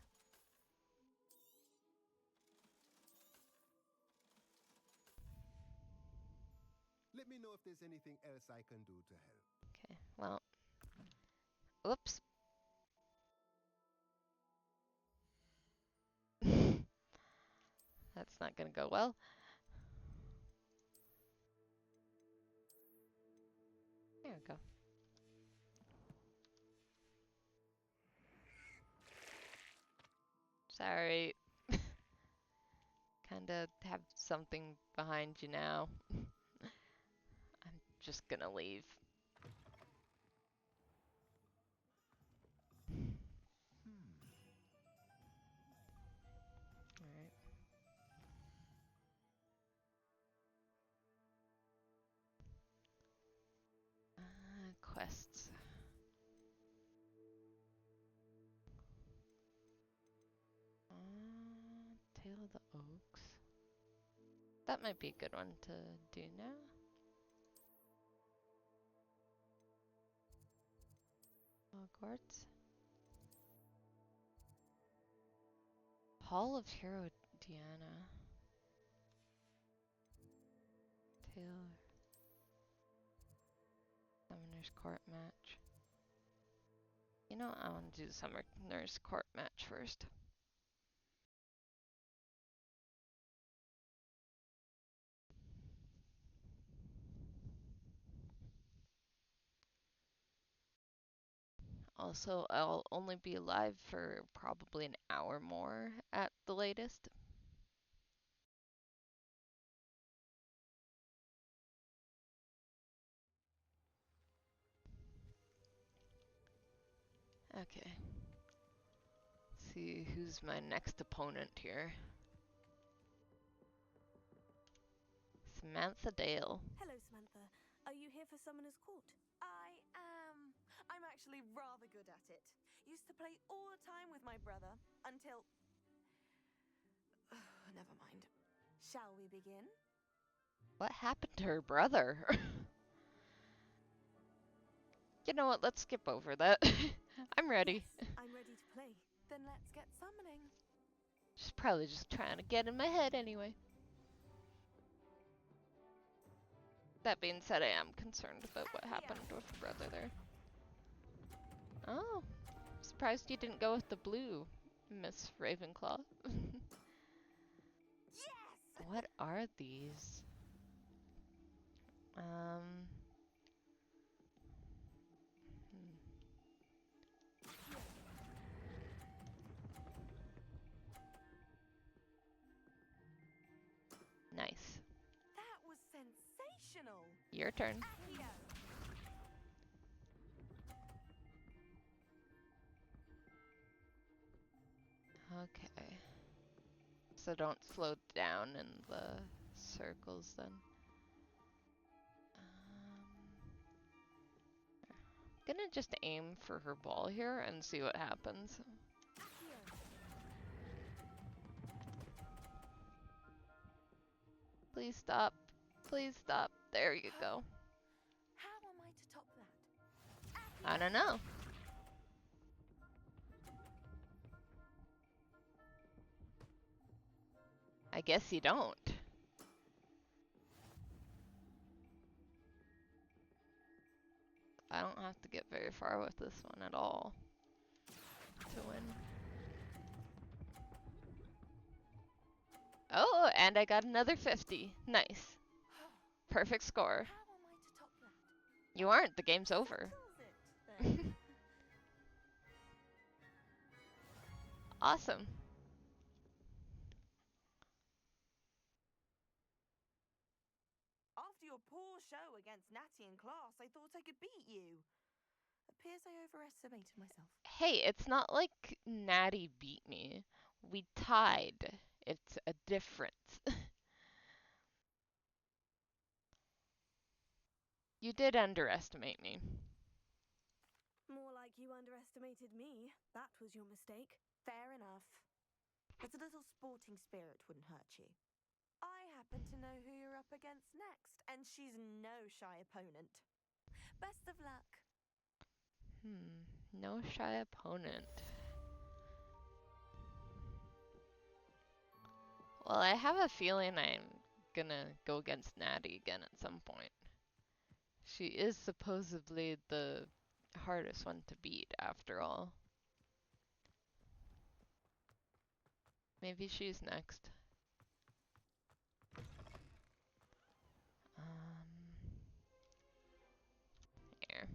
Let me know if there's anything else I can do to help. Okay, well. Oops. That's not gonna go well. There we go. Sorry. Kinda have something behind you now. I'm just gonna leave. Alright. Quests. Tale of the Oaks. That might be a good one to do now. Hogwarts. Hall of Hero Diana. Taylor. Summoner's Court match. You know, I want to do the Summoner's Court match first. Also, I'll only be alive for probably an hour more at the latest. Okay. Let's see who's my next opponent here. Samantha Dale. Hello, Samantha. Are you here for Summoner's Court? I am. I'm actually rather good at it. Used to play all the time with my brother until... Never mind. Shall we begin? What happened to her brother? You know what? Let's skip over that. I'm ready. Yes, I'm ready to play. Then let's get summoning. She's probably just trying to get in my head anyway. That being said, I am concerned about what happened with her brother there. Oh, surprised you didn't go with the blue, Miss Ravenclaw. Yes! What are these? Nice. That was sensational. Your turn. Accio. Okay. So don't slow down in the circles then. I'm gonna just aim for her ball here and see what happens. Please stop. Please stop. There you go. How am I to top that? I don't know. I guess you don't. I don't have to get very far with this one at all to win. Oh, and I got another 50. Nice. Perfect score. How am I to top that? You aren't. The game's over. Awesome. After your poor show against Natty in class, I thought I could beat you. Appears I overestimated myself. Hey, it's not like Natty beat me. We tied. It's a difference. You did underestimate me. More like you underestimated me. That was your mistake. Fair enough. But a little sporting spirit wouldn't hurt you. I happen to know who you're up against next, and she's no shy opponent. Best of luck. No shy opponent. Well, I have a feeling I'm gonna go against Natty again at some point. She is supposedly the hardest one to beat, after all. Maybe she's next. Here.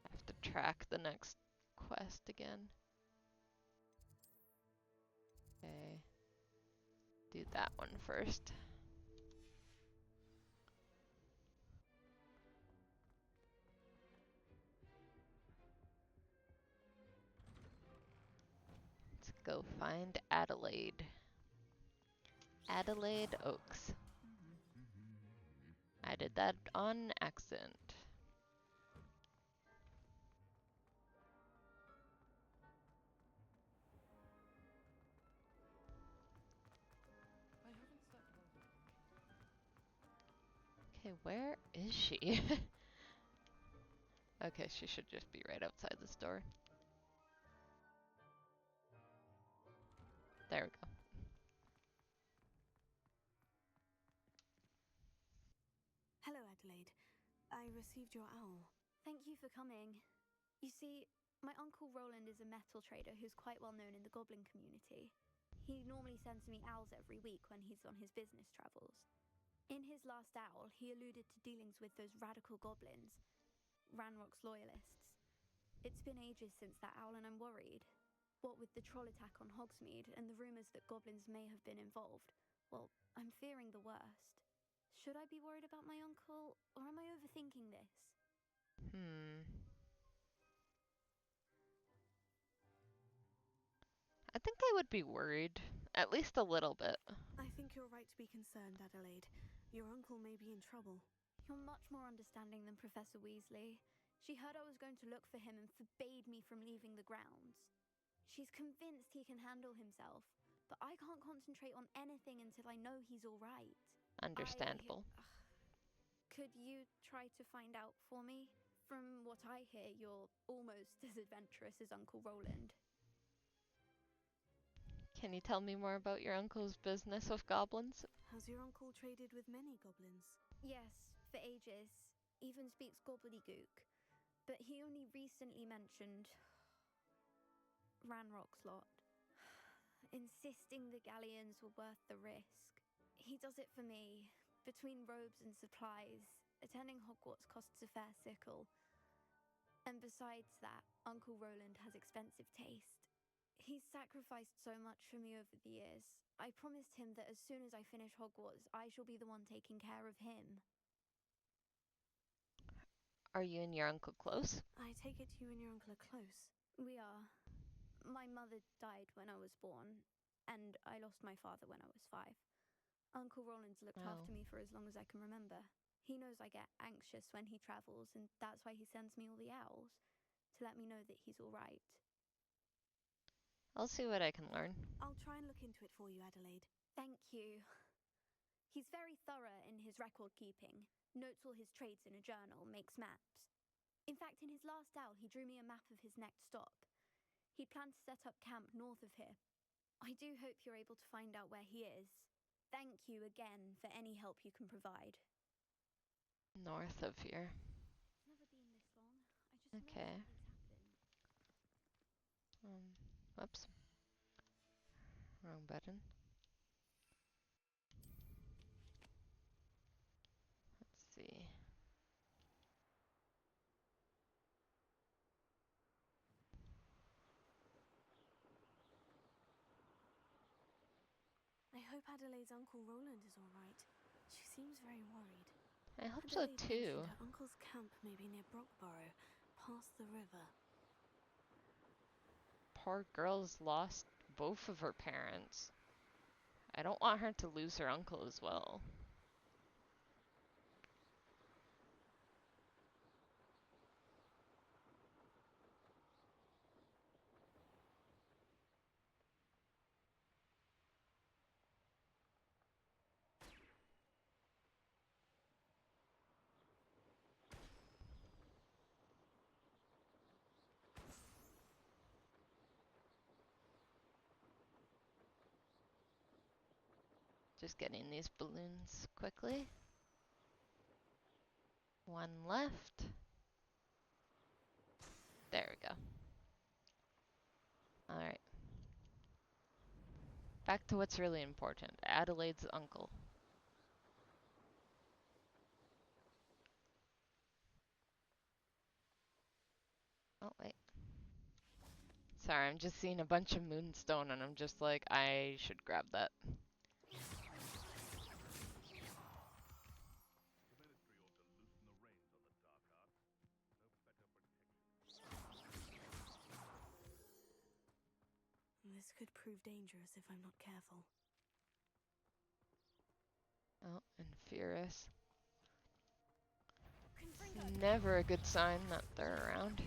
I have to track the next quest again. Okay. Do that one first. Let's go find Adelaide. Adelaide Oaks. I did that on accident. Okay, where is she? Okay, she should just be right outside the store. There we go. Hello, Adelaide. I received your owl. Thank you for coming. You see, my uncle Roland is a metal trader who's quite well known in the goblin community. He normally sends me owls every week when he's on his business travels. In his last owl, he alluded to dealings with those radical goblins, Ranrock's loyalists. It's been ages since that owl and I'm worried. What with the troll attack on Hogsmeade and the rumours that goblins may have been involved, well, I'm fearing the worst. Should I be worried about my uncle, or am I overthinking this? I think I would be worried, at least a little bit. I think you're right to be concerned, Adelaide. Your uncle may be in trouble. You're much more understanding than Professor Weasley. She heard I was going to look for him and forbade me from leaving the grounds. She's convinced he can handle himself, but I can't concentrate on anything until I know he's all right. Understandable. Could you try to find out for me? From what I hear, you're almost as adventurous as Uncle Roland. Can you tell me more about your uncle's business with goblins? Has your uncle traded with many goblins? Yes, for ages. Even speaks gobbledygook. But he only recently mentioned Ranrock's lot, insisting the galleons were worth the risk. He does it for me. Between robes and supplies, attending Hogwarts costs a fair sickle. And besides that, Uncle Roland has expensive taste. He's sacrificed so much for me over the years. I promised him that as soon as I finish Hogwarts, I shall be the one taking care of him. Are you and your uncle close? I take it you and your uncle are close. We are. My mother died when I was born, and I lost my father when I was 5. Uncle Roland's looked after me for as long as I can remember. He knows I get anxious when he travels, and that's why he sends me all the owls, to let me know that he's all right. I'll see what I can learn. I'll try and look into it for you, Adelaide. Thank you. He's very thorough in his record keeping. Notes all his trades in a journal, makes maps. In fact, in his last owl, he drew me a map of his next stop. He planned to set up camp north of here. I do hope you're able to find out where he is. Thank you again for any help you can provide. North of here. It's never been this long. I just Okay. know something's happened. Whoops. Wrong button. Let's see. I hope Adelaide's Uncle Roland is all right. She seems very worried. I hope Adelaide so too. mentioned her uncle's camp may be near Brockborough, past the river. Poor girl's lost both of her parents. I don't want her to lose her uncle as well. Just getting these balloons quickly. One left. There we go. Alright. Back to what's really important. Adelaide's uncle. Oh, wait. Sorry, I'm just seeing a bunch of moonstone and I'm just like, I should grab that. This could prove dangerous if I'm not careful. Oh, and Furious. Never a good sign that they're around.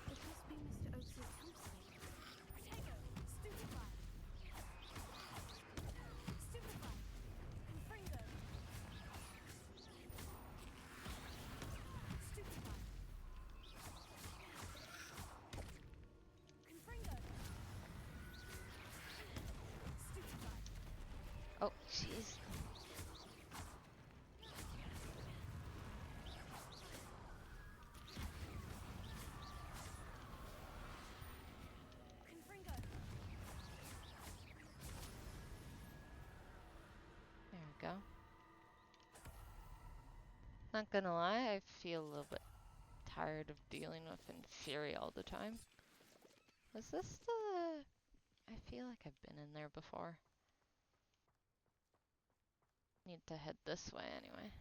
It must be Mr. Oakes's campsite. Protego! Stupefy! Stupefy! Confringo! Stupefy! Confringo! Stupefy! Oh, jeez. Confringo! There we go. Not gonna lie, I feel a little bit tired of dealing with Inferi all the time. Was this the... I feel like I've been in there before. Need to head this way anyway.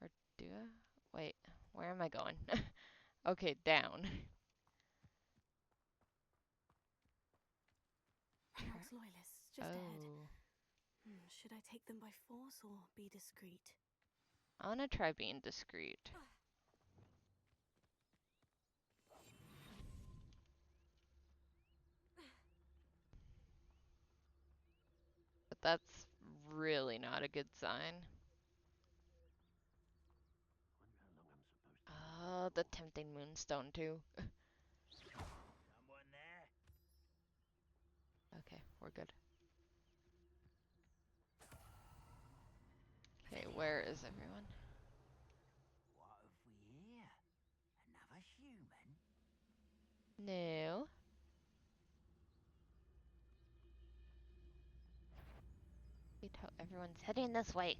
Or do I? Wait, where am I going? Okay, down. Ranrock's loyalists, just ahead. Should I take them by force or be discreet? I wanna try being discreet. But that's really not a good sign. Oh, the tempting moonstone too. Someone there? Okay, we're good. Okay, where is everyone? What have we here? Another human? No. Wait, how everyone's heading this way.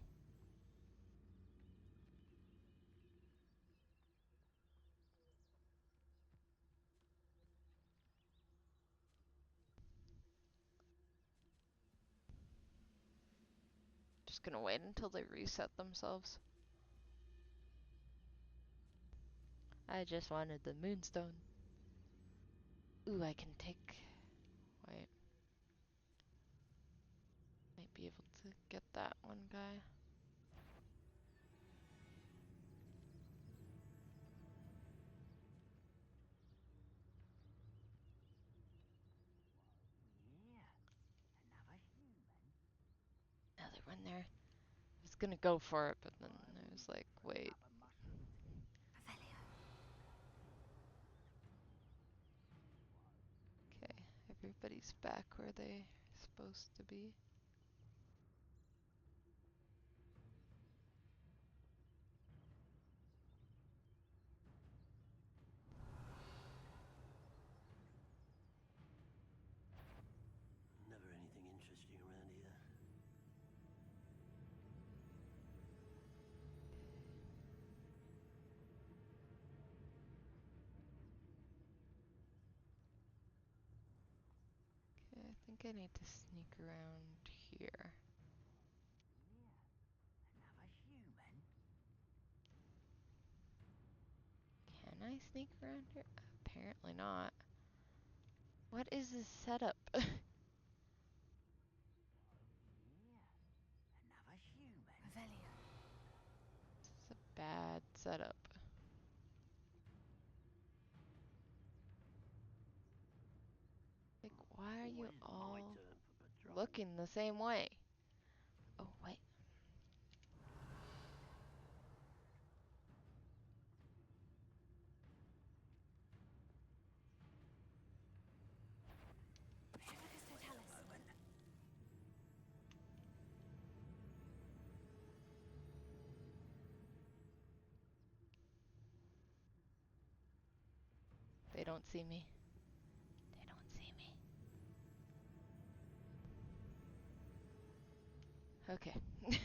Just gonna wait until they reset themselves. I just wanted the moonstone. Ooh, I can take... Wait. Might be able to get that one guy. Another one there. I was gonna go for it, but then I was like, wait. Okay, everybody's back where they're supposed to be. Never anything interesting around here. Okay, I think I need to sneak around here. Another human? Can I sneak around here? Apparently not. What is this setup? Another human? Revelio. This is a bad setup. Like, why are you all looking the same way? Oh, wait. They don't see me. They don't see me. Okay. Who's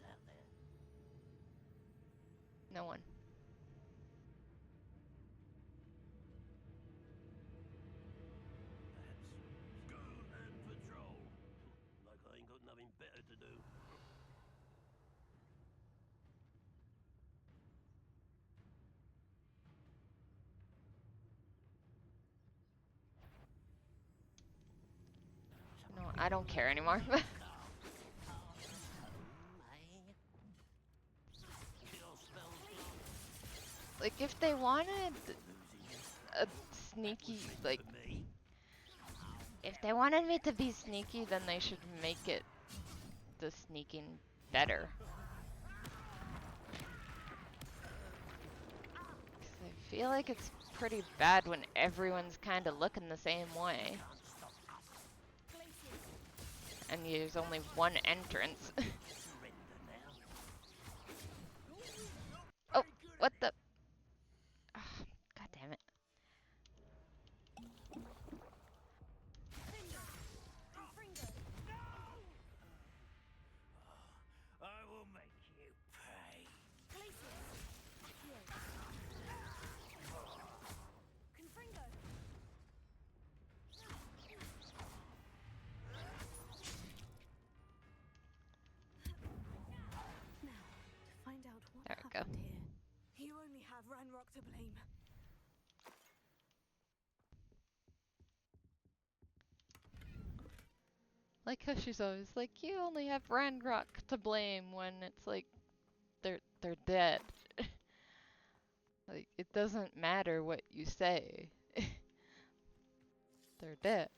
out there? No one. Perhaps go and patrol. Like I ain't got nothing better to do. No, I don't care anymore. Like, if they wanted a sneaky, like, if they wanted me to be sneaky, then they should make it the sneaking better. 'Cause I feel like it's pretty bad when everyone's kind of looking the same way. And there's only one entrance. Oh! lame. Like how she's always like, you only have Ranrock to blame when it's like they're dead. Like it doesn't matter what you say. They're dead.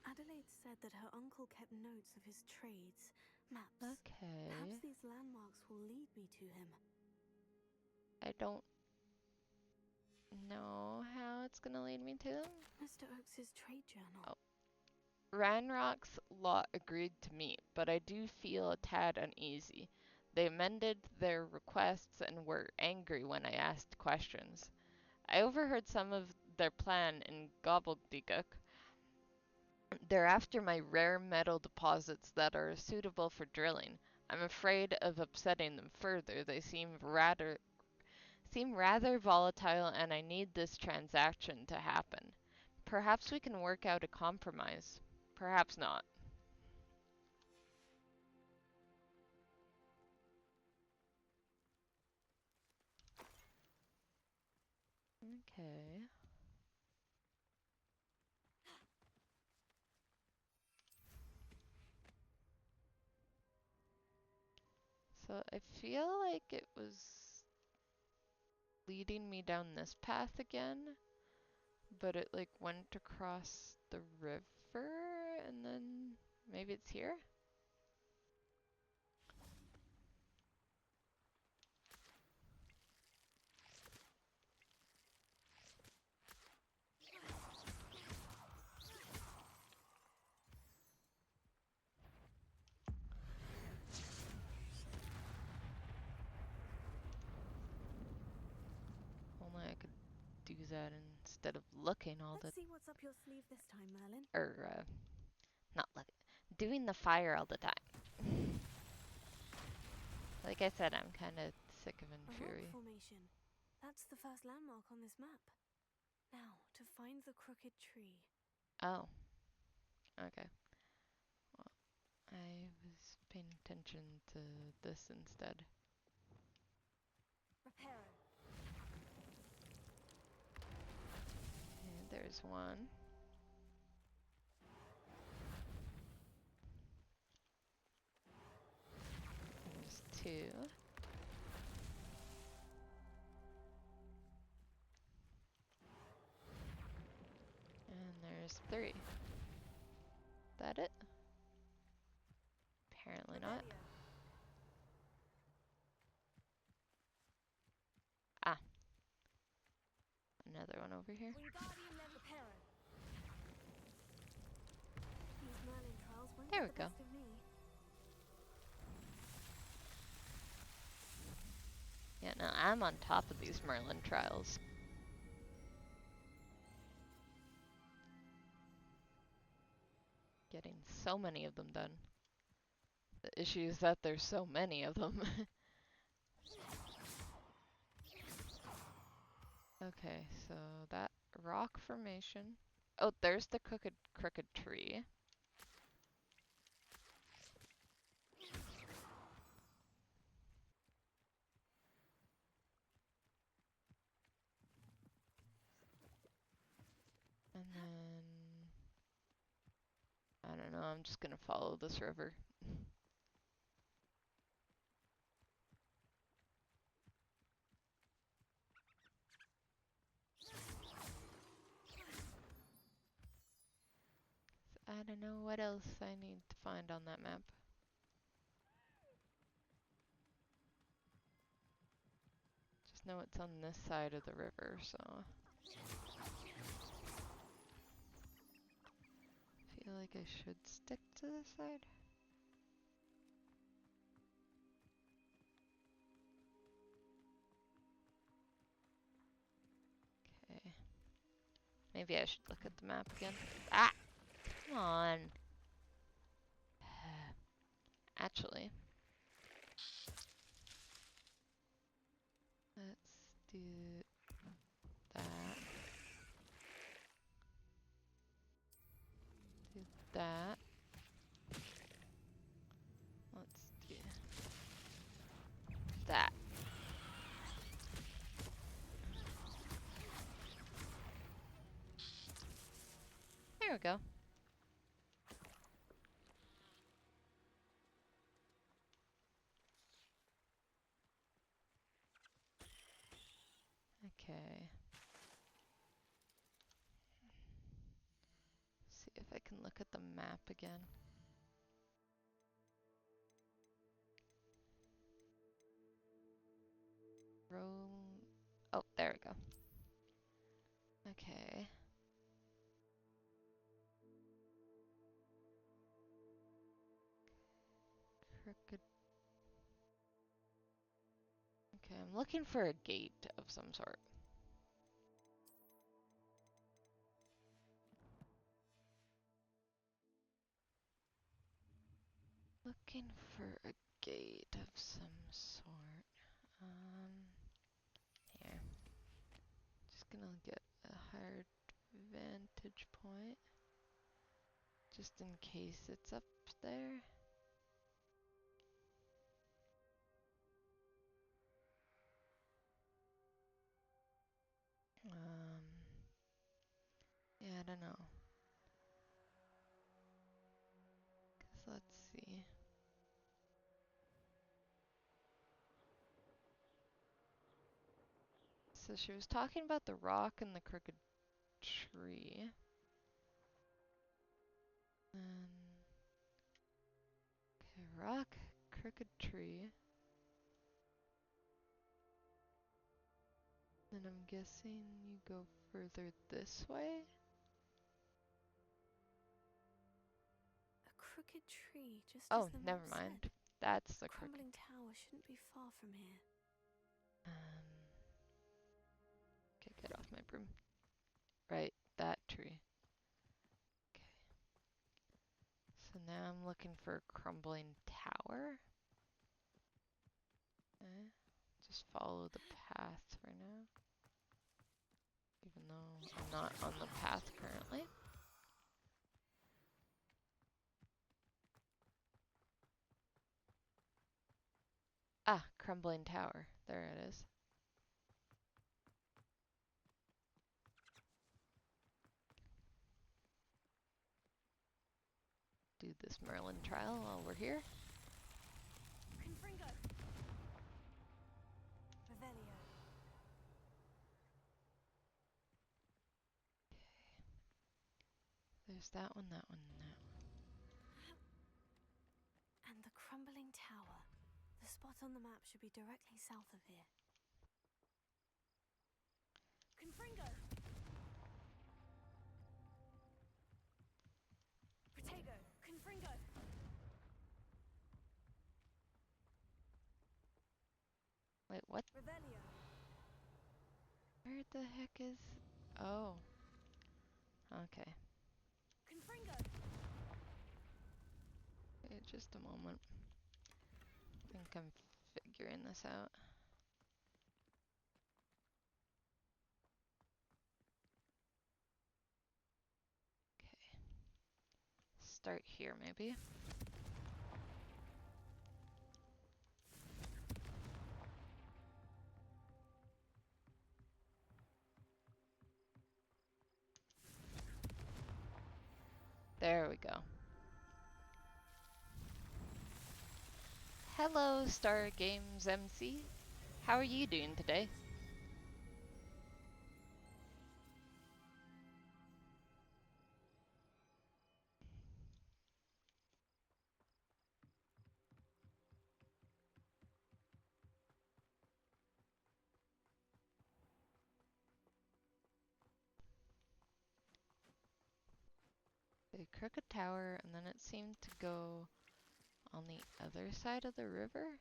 Adelaide said that her uncle kept notes of his trades, maps. Okay. Perhaps these landmarks will lead me to him. I don't know how it's gonna lead me to them. Mr. Oakes's trade journal. Oh. Ranrock's lot agreed to meet, but I do feel a tad uneasy. They amended their requests and were angry when I asked questions. I overheard some of their plan in gobbledygook. They're after my rare metal deposits that are suitable for drilling. I'm afraid of upsetting them further. They seem rather volatile, and I need this transaction to happen. Perhaps we can work out a compromise. Perhaps not. Okay. So I feel like it was leading me down this path again, but it like went across the river and then maybe it's here? Only I could do that instead of looking all Let's the see what's up your sleeve this time, Merlin. not looking, doing the fire all the time. Like I said, I'm kind of sick of A rock Infuri. formation. That's the first landmark on this map. Now, to find the crooked tree. Oh. Okay. Well, I was paying attention to this instead. Repair. Okay, there's one. There's two. And there's three. That it? Apparently not. Ah. Another one over here. These Merlin trials won't There get we the go. best of me. Yeah, no, I'm on top of these Merlin trials. Getting so many of them done. The issue is that there's so many of them. Okay, so that rock formation. Oh, there's the crooked tree. And then I don't know, I'm just gonna follow this river. I don't know what else I need to find on that map. Just know it's on this side of the river, so feel like I should stick to this side. Okay. Maybe I should look at the map again. Ah! Come on. Actually, let's do that. Do that. Let's do that. There we go. Okay. See if I can look at the map again. Roll. Oh, there we go. Okay. Crooked. Okay, I'm looking for a gate of some sort. Looking for a gate of some sort. Here. Just gonna get a higher vantage point. Just in case it's up there. Yeah, I don't know. 'Cause let's see. So she was talking about the rock and the crooked tree. Okay, rock, crooked tree. Then I'm guessing you go further this way? A crooked tree, just Oh, as the never map mind. said. That's the Crumbling crooked. tower shouldn't be far from here. Okay, get off my broom. Right, that tree. Okay. So now I'm looking for a crumbling tower. Okay. Just follow the path for now. Even though I'm not on the path currently. Ah, crumbling tower. There it is. Do this Merlin trial while we're here. Confringo. Revelio. There's that one, that one, and that one. And the crumbling tower. The spot on the map should be directly south of here. Confringo. Protego. Confringo. Wait, what? Revelio. Where the heck is... Oh. Okay. Confringo. Wait just a moment. I think I'm figuring this out. Okay. Start here, maybe. There we go. Hello, Star Games MC. How are you doing today? The crooked tower, and then it seemed to go on the other side of the river.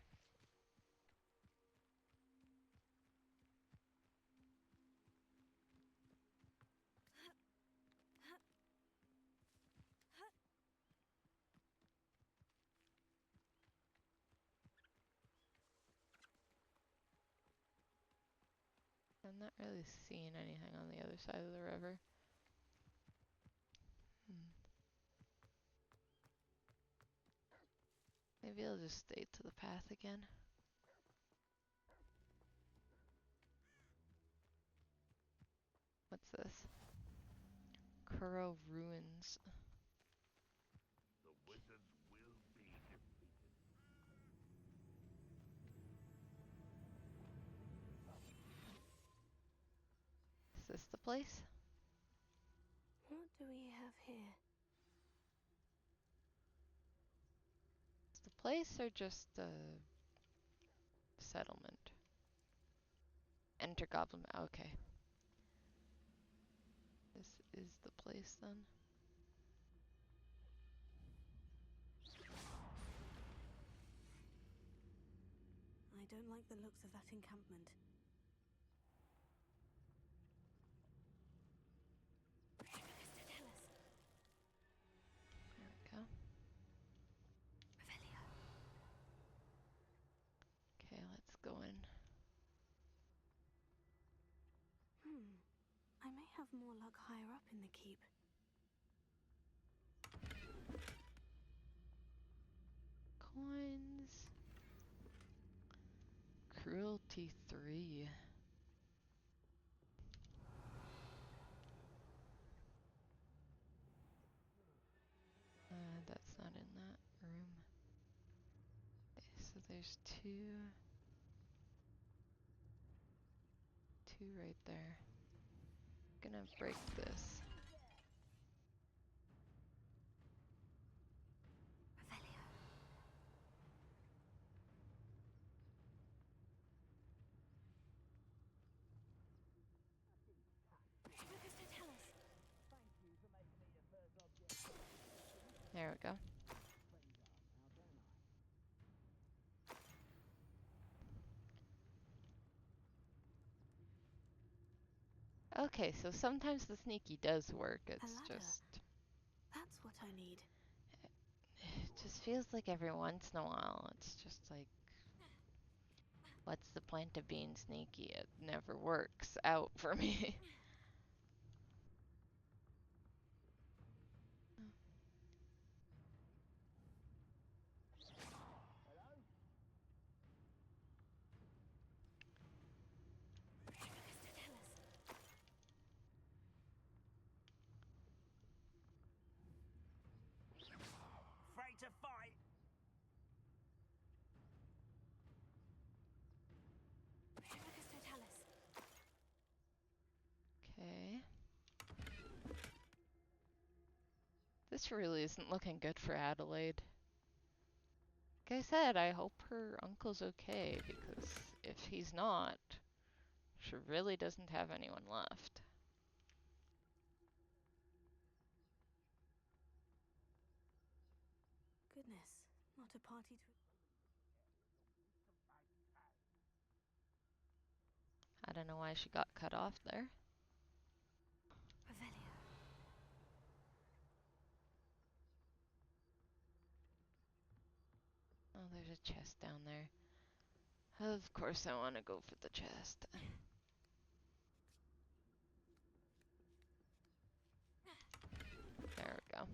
I'm not really seeing anything on the other side of the river. Maybe I'll just stay to the path again. What's this? Kuro ruins. The wizards will be defeated. Is this the place? What do we have here? Is the place or just the settlement? Enter Goblin. Okay. This is the place then. I don't like the looks of that encampment. There we go. Okay, let's go in. I may have more luck higher up in the keep. Coins. Cruelty 3. That's not in that room. Okay, so there's two right there. Gonna break this. There we go. Okay, so sometimes the sneaky does work. It's just... That's what I need. It just feels like every once in a while, it's just like... What's the point of being sneaky? It never works out for me. Afraid to fight? Okay. This really isn't looking good for Adelaide. Like I said, I hope her uncle's okay, because if he's not, she really doesn't have anyone left. Goodness, not a party to... I don't know why she got cut off there. Oh, there's a chest down there. Of course I want to go for the chest. There we go.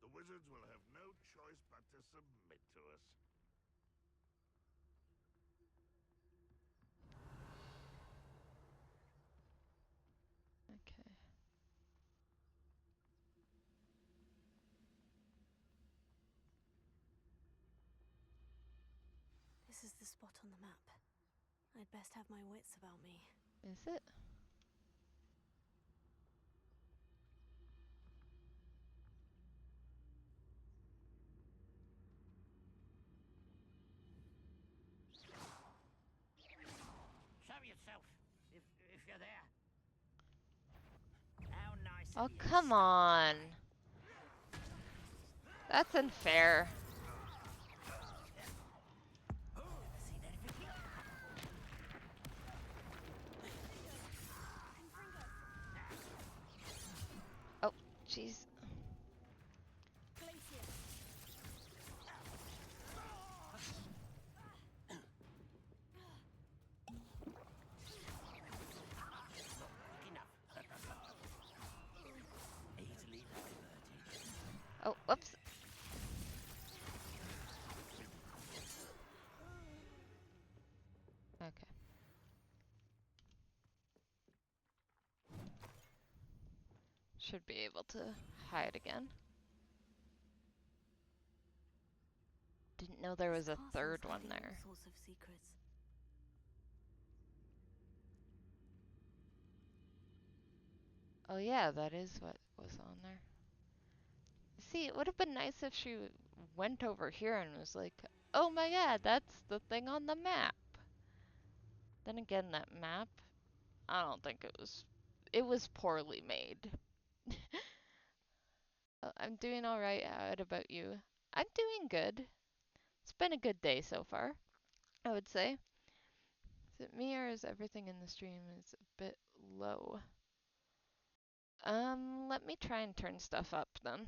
The wizards will have no choice but to submit to us. Okay. This is the spot on the map. I'd best have my wits about me. Is it? Show yourself, if you're there. How nice Oh, of you. come on. That's unfair. Oh, jeez. Oh, whoops. Okay. Should be able to hide again. Didn't know there was a third one there. All sorts of secrets. Oh yeah, that is what was on there. See, it would have been nice if she went over here and was like, oh my god, that's the thing on the map. Then again, that map, I don't think it was poorly made. I'm doing alright. How about you? I'm doing good. It's been a good day so far, I would say. Is it me or is everything in the stream is a bit low? Let me try and turn stuff up then.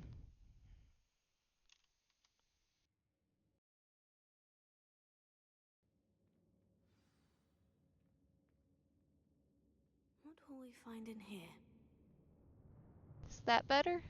What will we find in here? Is that better?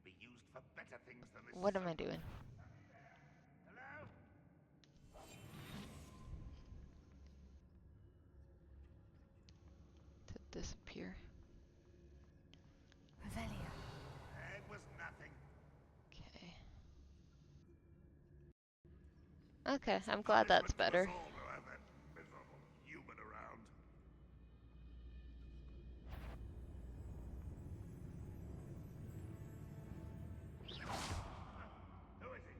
Be used for better things than this. What am I doing? Hello? To disappear. Revelio. It was nothing. Okay. Okay, I'm glad that's better. All to have that miserable human around. Who is he?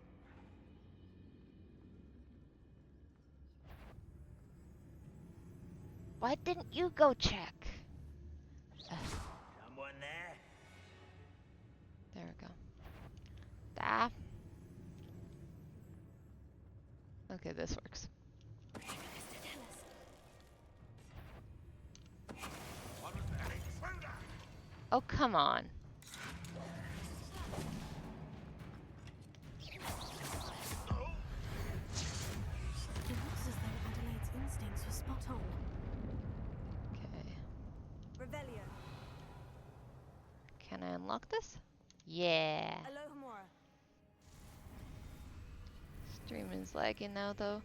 Why didn't you go check? Someone there? There we go. Ah. Okay, this works. Oh, come on. It looks as though Adelaide's instincts were spot on. Okay. Revelio. Can I unlock this? Yeah. Alohomora. Stream is lagging now though.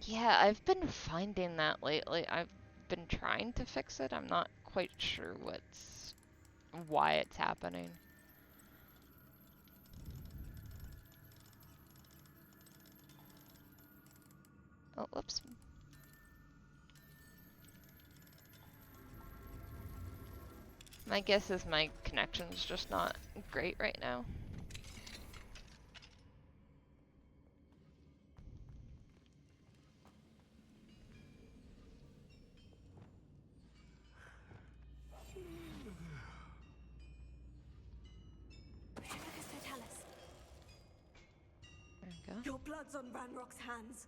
Yeah, I've been finding that lately. I've been trying to fix it. I'm not quite sure why it's happening. Oh, whoops. My guess is my connection's just not great right now. There we go. Your blood's on Ranrock's hands.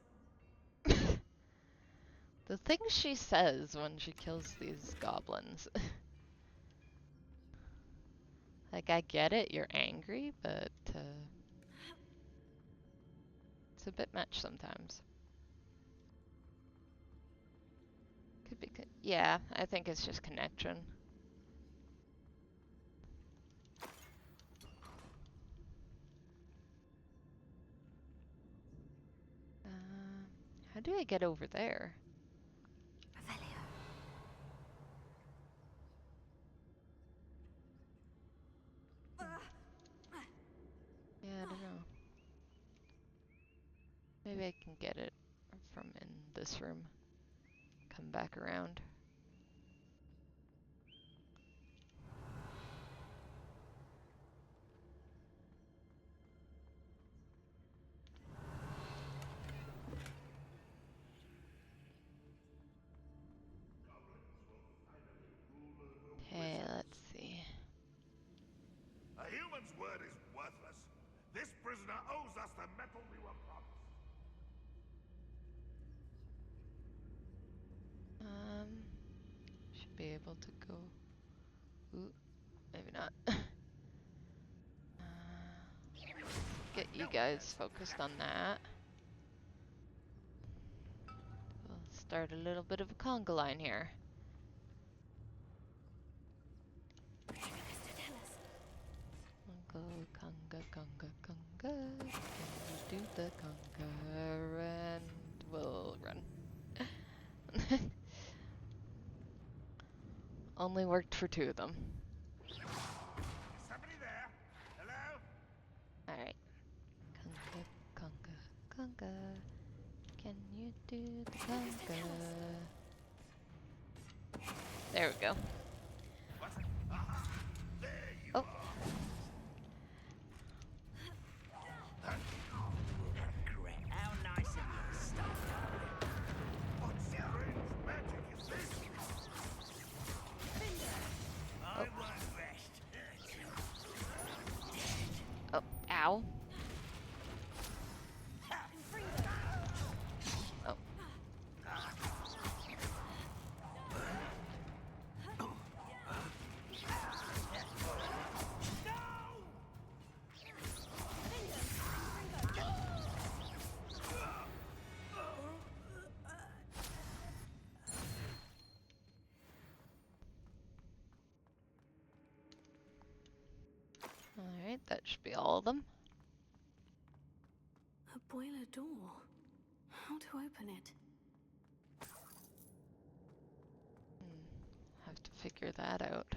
The things she says when she kills these goblins. Like, I get it, you're angry, but it's a bit much sometimes. Could be, yeah, I think it's just connection. How do I get over there? Revelio. Yeah, I don't know. Maybe I can get it from in this room. Come back around. Okay, let's see. A human's word is worthless. This prisoner owes us the metal we were promised. Should be able to go. Ooh, maybe not. Get you guys focused on that. We'll start a little bit of a conga line here. Conga, conga, conga, conga. Can you do the conga? And we'll run. Only worked for 2 of them. Somebody there? Hello? Alright. Conga, conga, conga. Can you do the conga? There we go. Oh. How nice of you to stop. What strange magic is this? I won't rest. Oh, ow. Oh. Alright, that should be all of them. A boiler door. How to open it? Have to figure that out.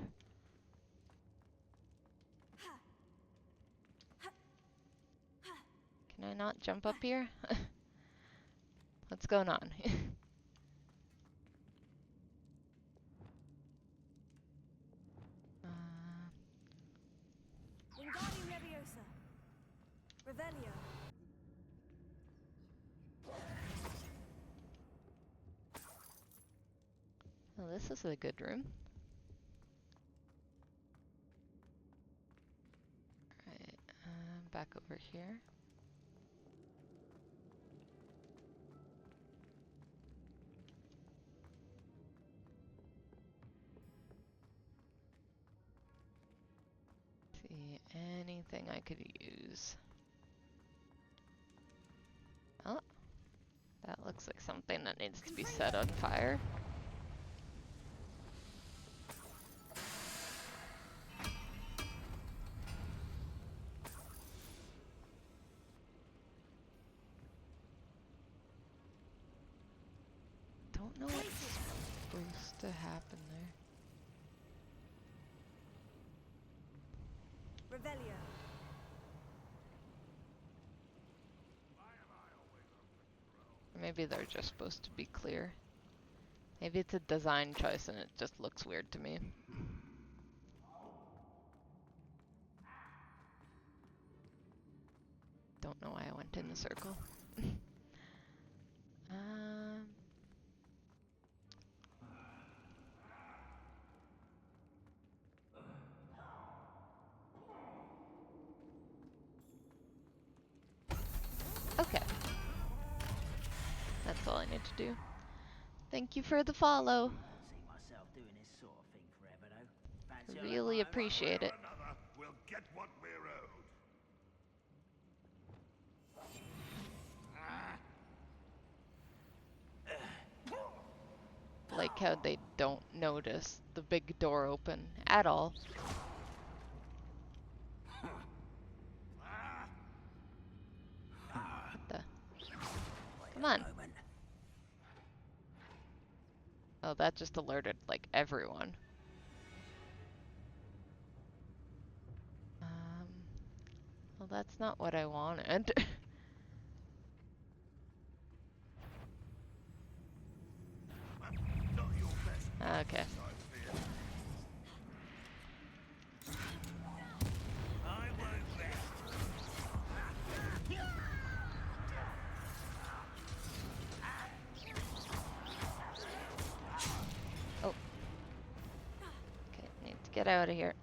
Can I not jump up here? What's going on? Wingardium Leviosa. Revelio. Well, this is a good room. Alright, back over here. See, anything I could use. Oh, that looks like something that needs to be set on fire. Don't know what's supposed to happen there. Revelio. Or maybe they're just supposed to be clear. Maybe it's a design choice and it just looks weird to me. Don't know why I went in a circle. Okay. That's all I need to do. Thank you for the follow. See myself doing this sort of thing forever, though. Fancy I'll Really have my own appreciate it. Another, we'll get what we're owed. Like how they don't notice the big door open at all. What the? Come on. Oh, that just alerted, like, everyone. Well, that's not what I wanted. Okay. I won't rest. Oh. Okay, need to get out of here.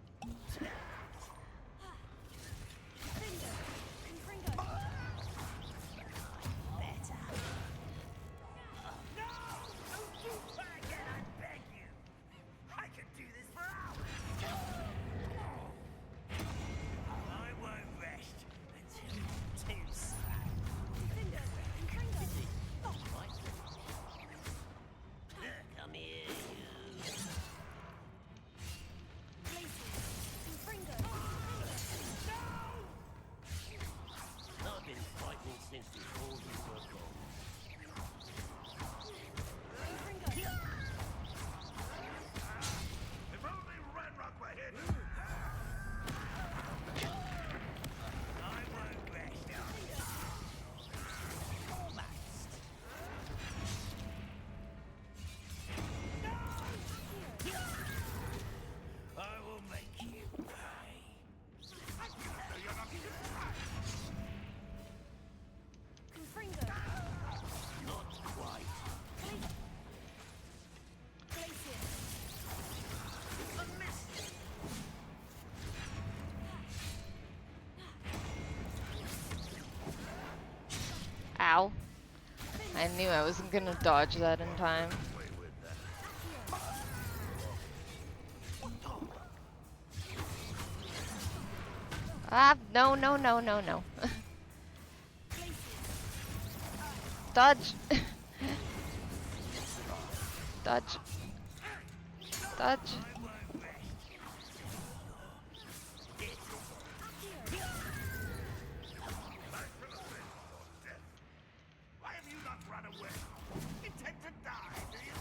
I knew I wasn't gonna dodge that in time. Ah, no, no, no, no, no. Dodge! Dodge. Dodge. Why have you not run away? Intend to die, do you?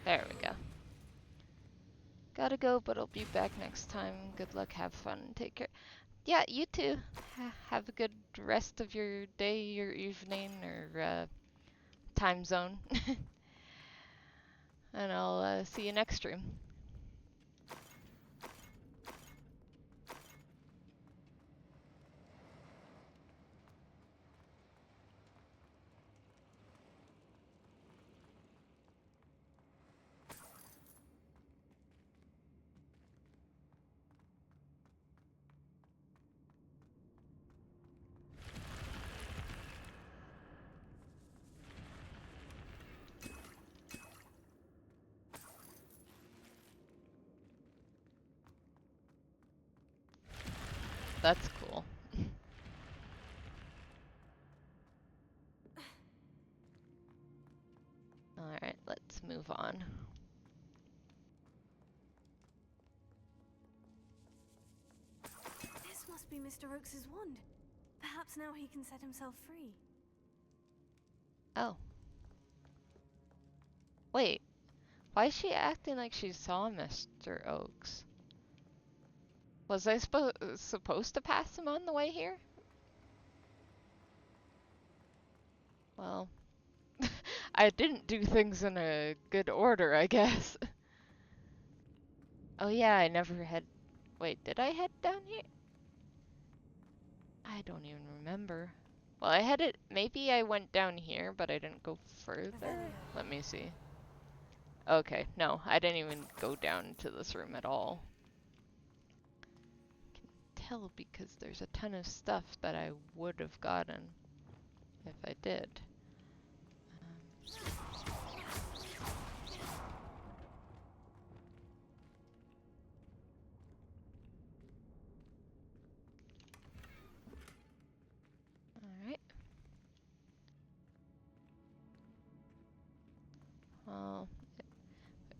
There we go. Gotta go, but I'll be back next time. Good luck, have fun, take care. Yeah, you too. Have a good rest of your day, your evening, or time zone. And I'll see you next stream. That's cool. Alright, let's move on. This must be Mr. Oaks's wand. Perhaps now he can set himself free. Oh. Wait. Why is she acting like she saw Mr. Oaks? Was I supposed to pass him on the way here? Well, I didn't do things in a good order, I guess. Oh yeah, I never had... Wait, did I head down here? I don't even remember. Well, I headed... Maybe I went down here, but I didn't go further? Let me see. Okay, no, I didn't even go down to this room at all. Can tell because there's a ton of stuff that I would have gotten if I did. Alright. Well, it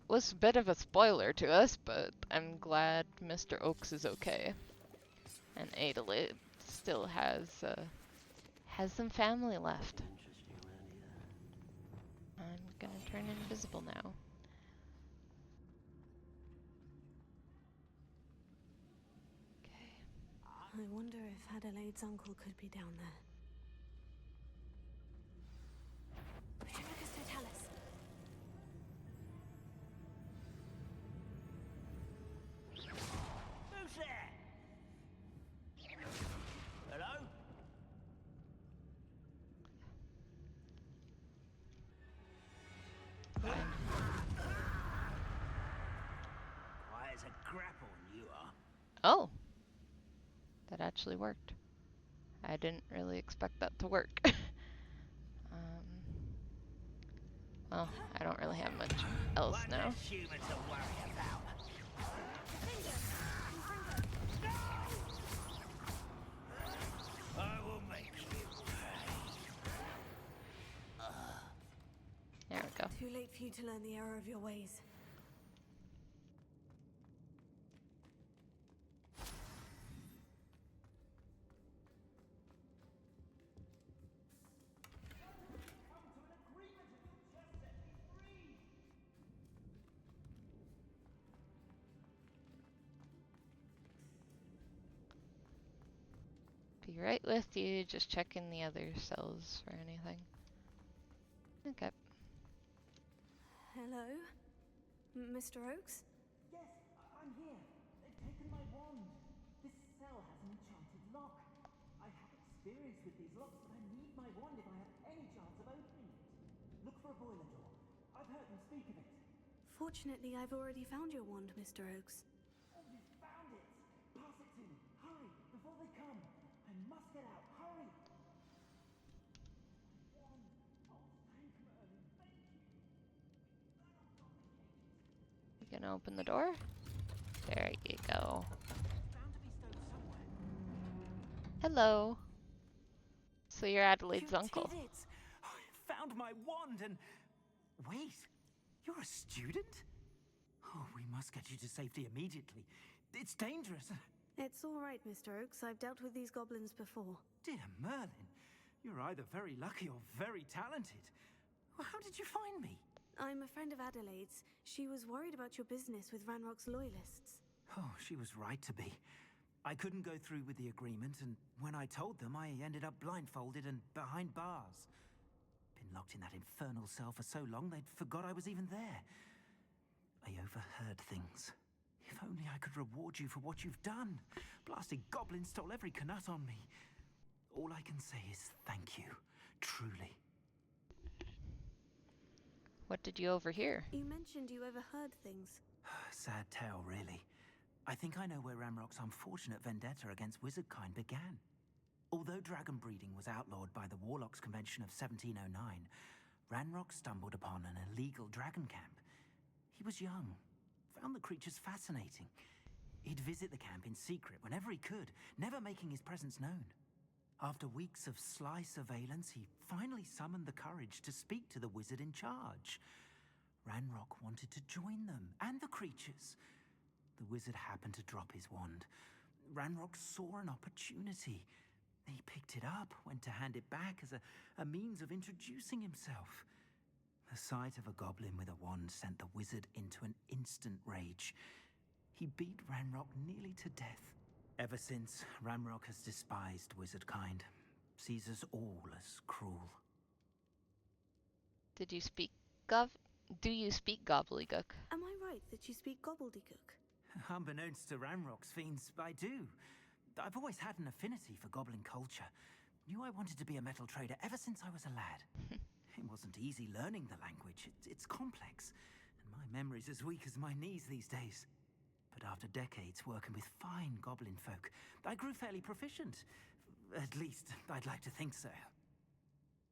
was a bit of a spoiler to us, but I'm glad Mr. Oaks is okay. And Adelaide still has some family left. I'm gonna turn invisible now. I wonder if Adelaide's uncle could be down there. Who's there? Hello? Quiet as a grapple, you are. Oh! That actually worked. I didn't really expect that to work. Well, I don't really have much else now. Human to worry about. I will make you pay. There we go. Too late for you to learn the error of your ways. Be right with you, just checking the other cells for anything. Okay. Hello? Mr. Oaks? Yes, I'm here. They've taken my wand. This cell has an enchanted lock. I have experience with these locks, but I need my wand if I have any chance of opening it. Look for a boiler door. I've heard them speak of it. Fortunately, I've already found your wand, Mr. Oaks. Oh, you found it! get out. Hurry! You gonna open the door? There you go. Hello. So you're Adelaide's uncle. Did it! I found my wand and... Wait, you're a student? Oh, we must get you to safety immediately. It's dangerous. It's all right, Mr. Oakes. I've dealt with these goblins before. Dear Merlin, you're either very lucky or very talented. Well, how did you find me? I'm a friend of Adelaide's. She was worried about your business with Ranrock's loyalists. Oh, she was right to be. I couldn't go through with the agreement, and when I told them, I ended up blindfolded and behind bars. Been locked in that infernal cell for so long, they'd forgot I was even there. I overheard things. If only I could reward you for what you've done. Blasted goblins stole every knut on me. All I can say is thank you, truly. What did you overhear? You mentioned you overheard things. Sad tale, really. I think I know where Ramrock's unfortunate vendetta against wizardkind began. Although dragon breeding was outlawed by the Warlocks Convention of 1709, Ranrock stumbled upon an illegal dragon camp. He was young, found the creatures fascinating. He'd visit the camp in secret whenever he could, never making his presence known. After weeks of sly surveillance, he finally summoned the courage to speak to the wizard in charge. Ranrock wanted to join them, and the creatures. The wizard happened to drop his wand. Ranrock saw an opportunity. He picked it up, went to hand it back as a means of introducing himself. The sight of a goblin with a wand sent the wizard into an instant rage. He beat Ranrock nearly to death. Ever since, Ranrock has despised wizardkind, sees us all as cruel. Do you speak gobbledygook? Am I right that you speak gobbledygook? Unbeknownst to Ranrock's fiends, I do. I've always had an affinity for goblin culture. Knew I wanted to be a metal trader ever since I was a lad. It wasn't easy learning the language. It's complex, and my memory's as weak as my knees these days. But after decades working with fine goblin folk, I grew fairly proficient. At least, I'd like to think so.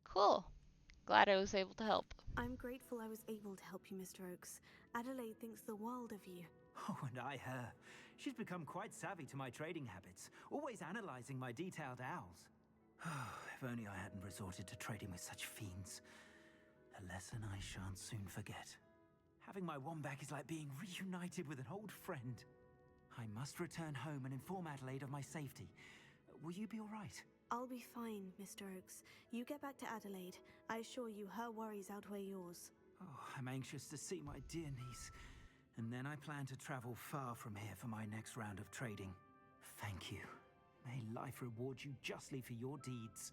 Cool. Glad I was able to help. I'm grateful I was able to help you, Mr. Oakes. Adelaide thinks the world of you. Oh, and I her. She's become quite savvy to my trading habits, always analyzing my detailed owls. If only I hadn't resorted to trading with such fiends. A lesson I shan't soon forget. Having my wand back is like being reunited with an old friend. I must return home and inform Adelaide of my safety. Will you be all right? I'll be fine, Mr. Oakes. You get back to Adelaide. I assure you her worries outweigh yours. Oh, I'm anxious to see my dear niece. And then I plan to travel far from here for my next round of trading. Thank you. May life reward you justly for your deeds.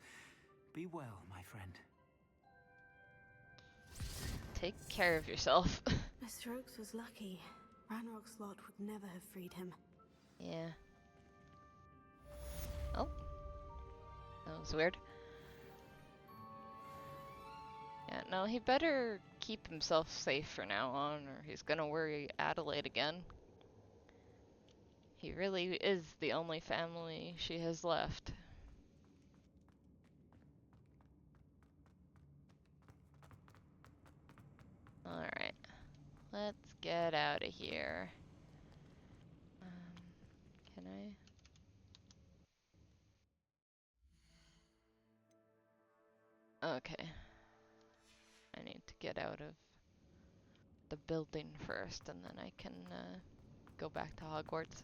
Be well, my friend. Take care of yourself. Mr. Oakes was lucky. Ranrock's lot would never have freed him. Yeah. Oh. That was weird. Yeah, no, he better keep himself safe for now on, or he's gonna worry Adelaide again. He really is the only family she has left. Alright. Let's get out of here. Can I? Okay. I need to get out of the building first, and then I can go back to Hogwarts.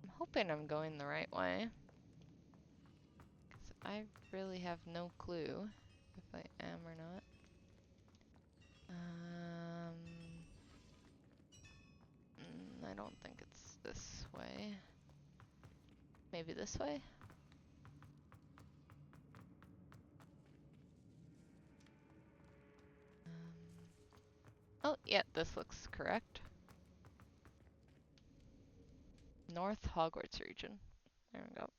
I'm hoping I'm going the right way, because I really have no clue if I am or not. I don't think it's this way. Maybe this way? Oh, yeah, this looks correct. North Hogwarts region. There we go.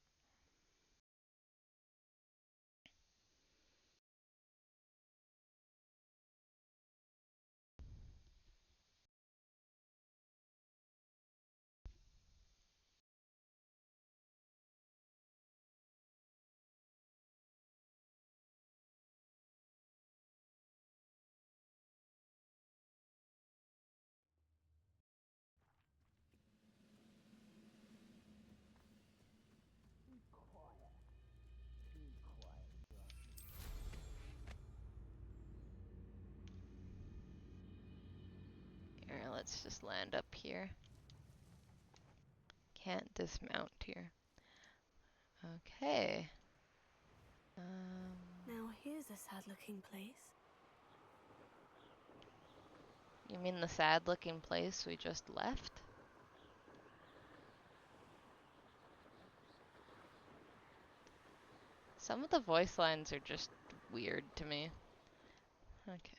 let's just land up here. Can't dismount here. Okay. Now here's a sad-looking place. You mean the sad-looking place we just left? Some of the voice lines are just weird to me. Okay.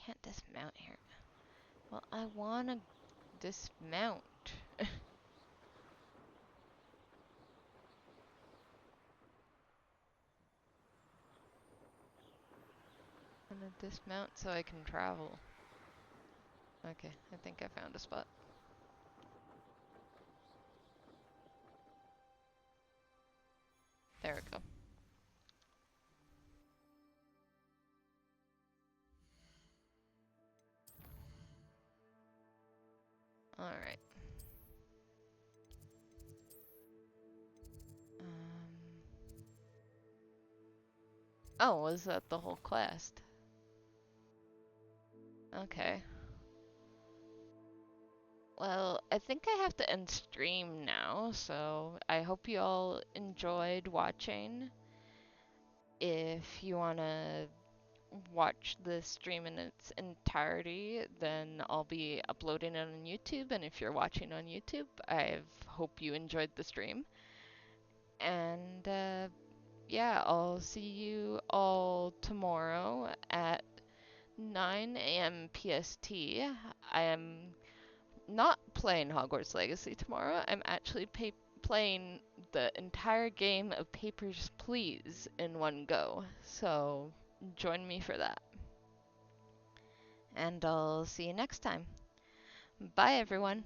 Can't dismount here. Well, I wanna dismount. I'm gonna dismount so I can travel. Okay, I think I found a spot. There we go. Alright. Oh, was that the whole quest? Okay. Well, I think I have to end stream now, so I hope you all enjoyed watching. If you wanna watch the stream in its entirety, then I'll be uploading it on YouTube, and if you're watching on YouTube, I hope you enjoyed the stream. And yeah, I'll see you all tomorrow at 9 a.m. PST. I am not playing Hogwarts Legacy tomorrow. I'm actually playing the entire game of Papers, Please in one go. So join me for that. And I'll see you next time. Bye, everyone.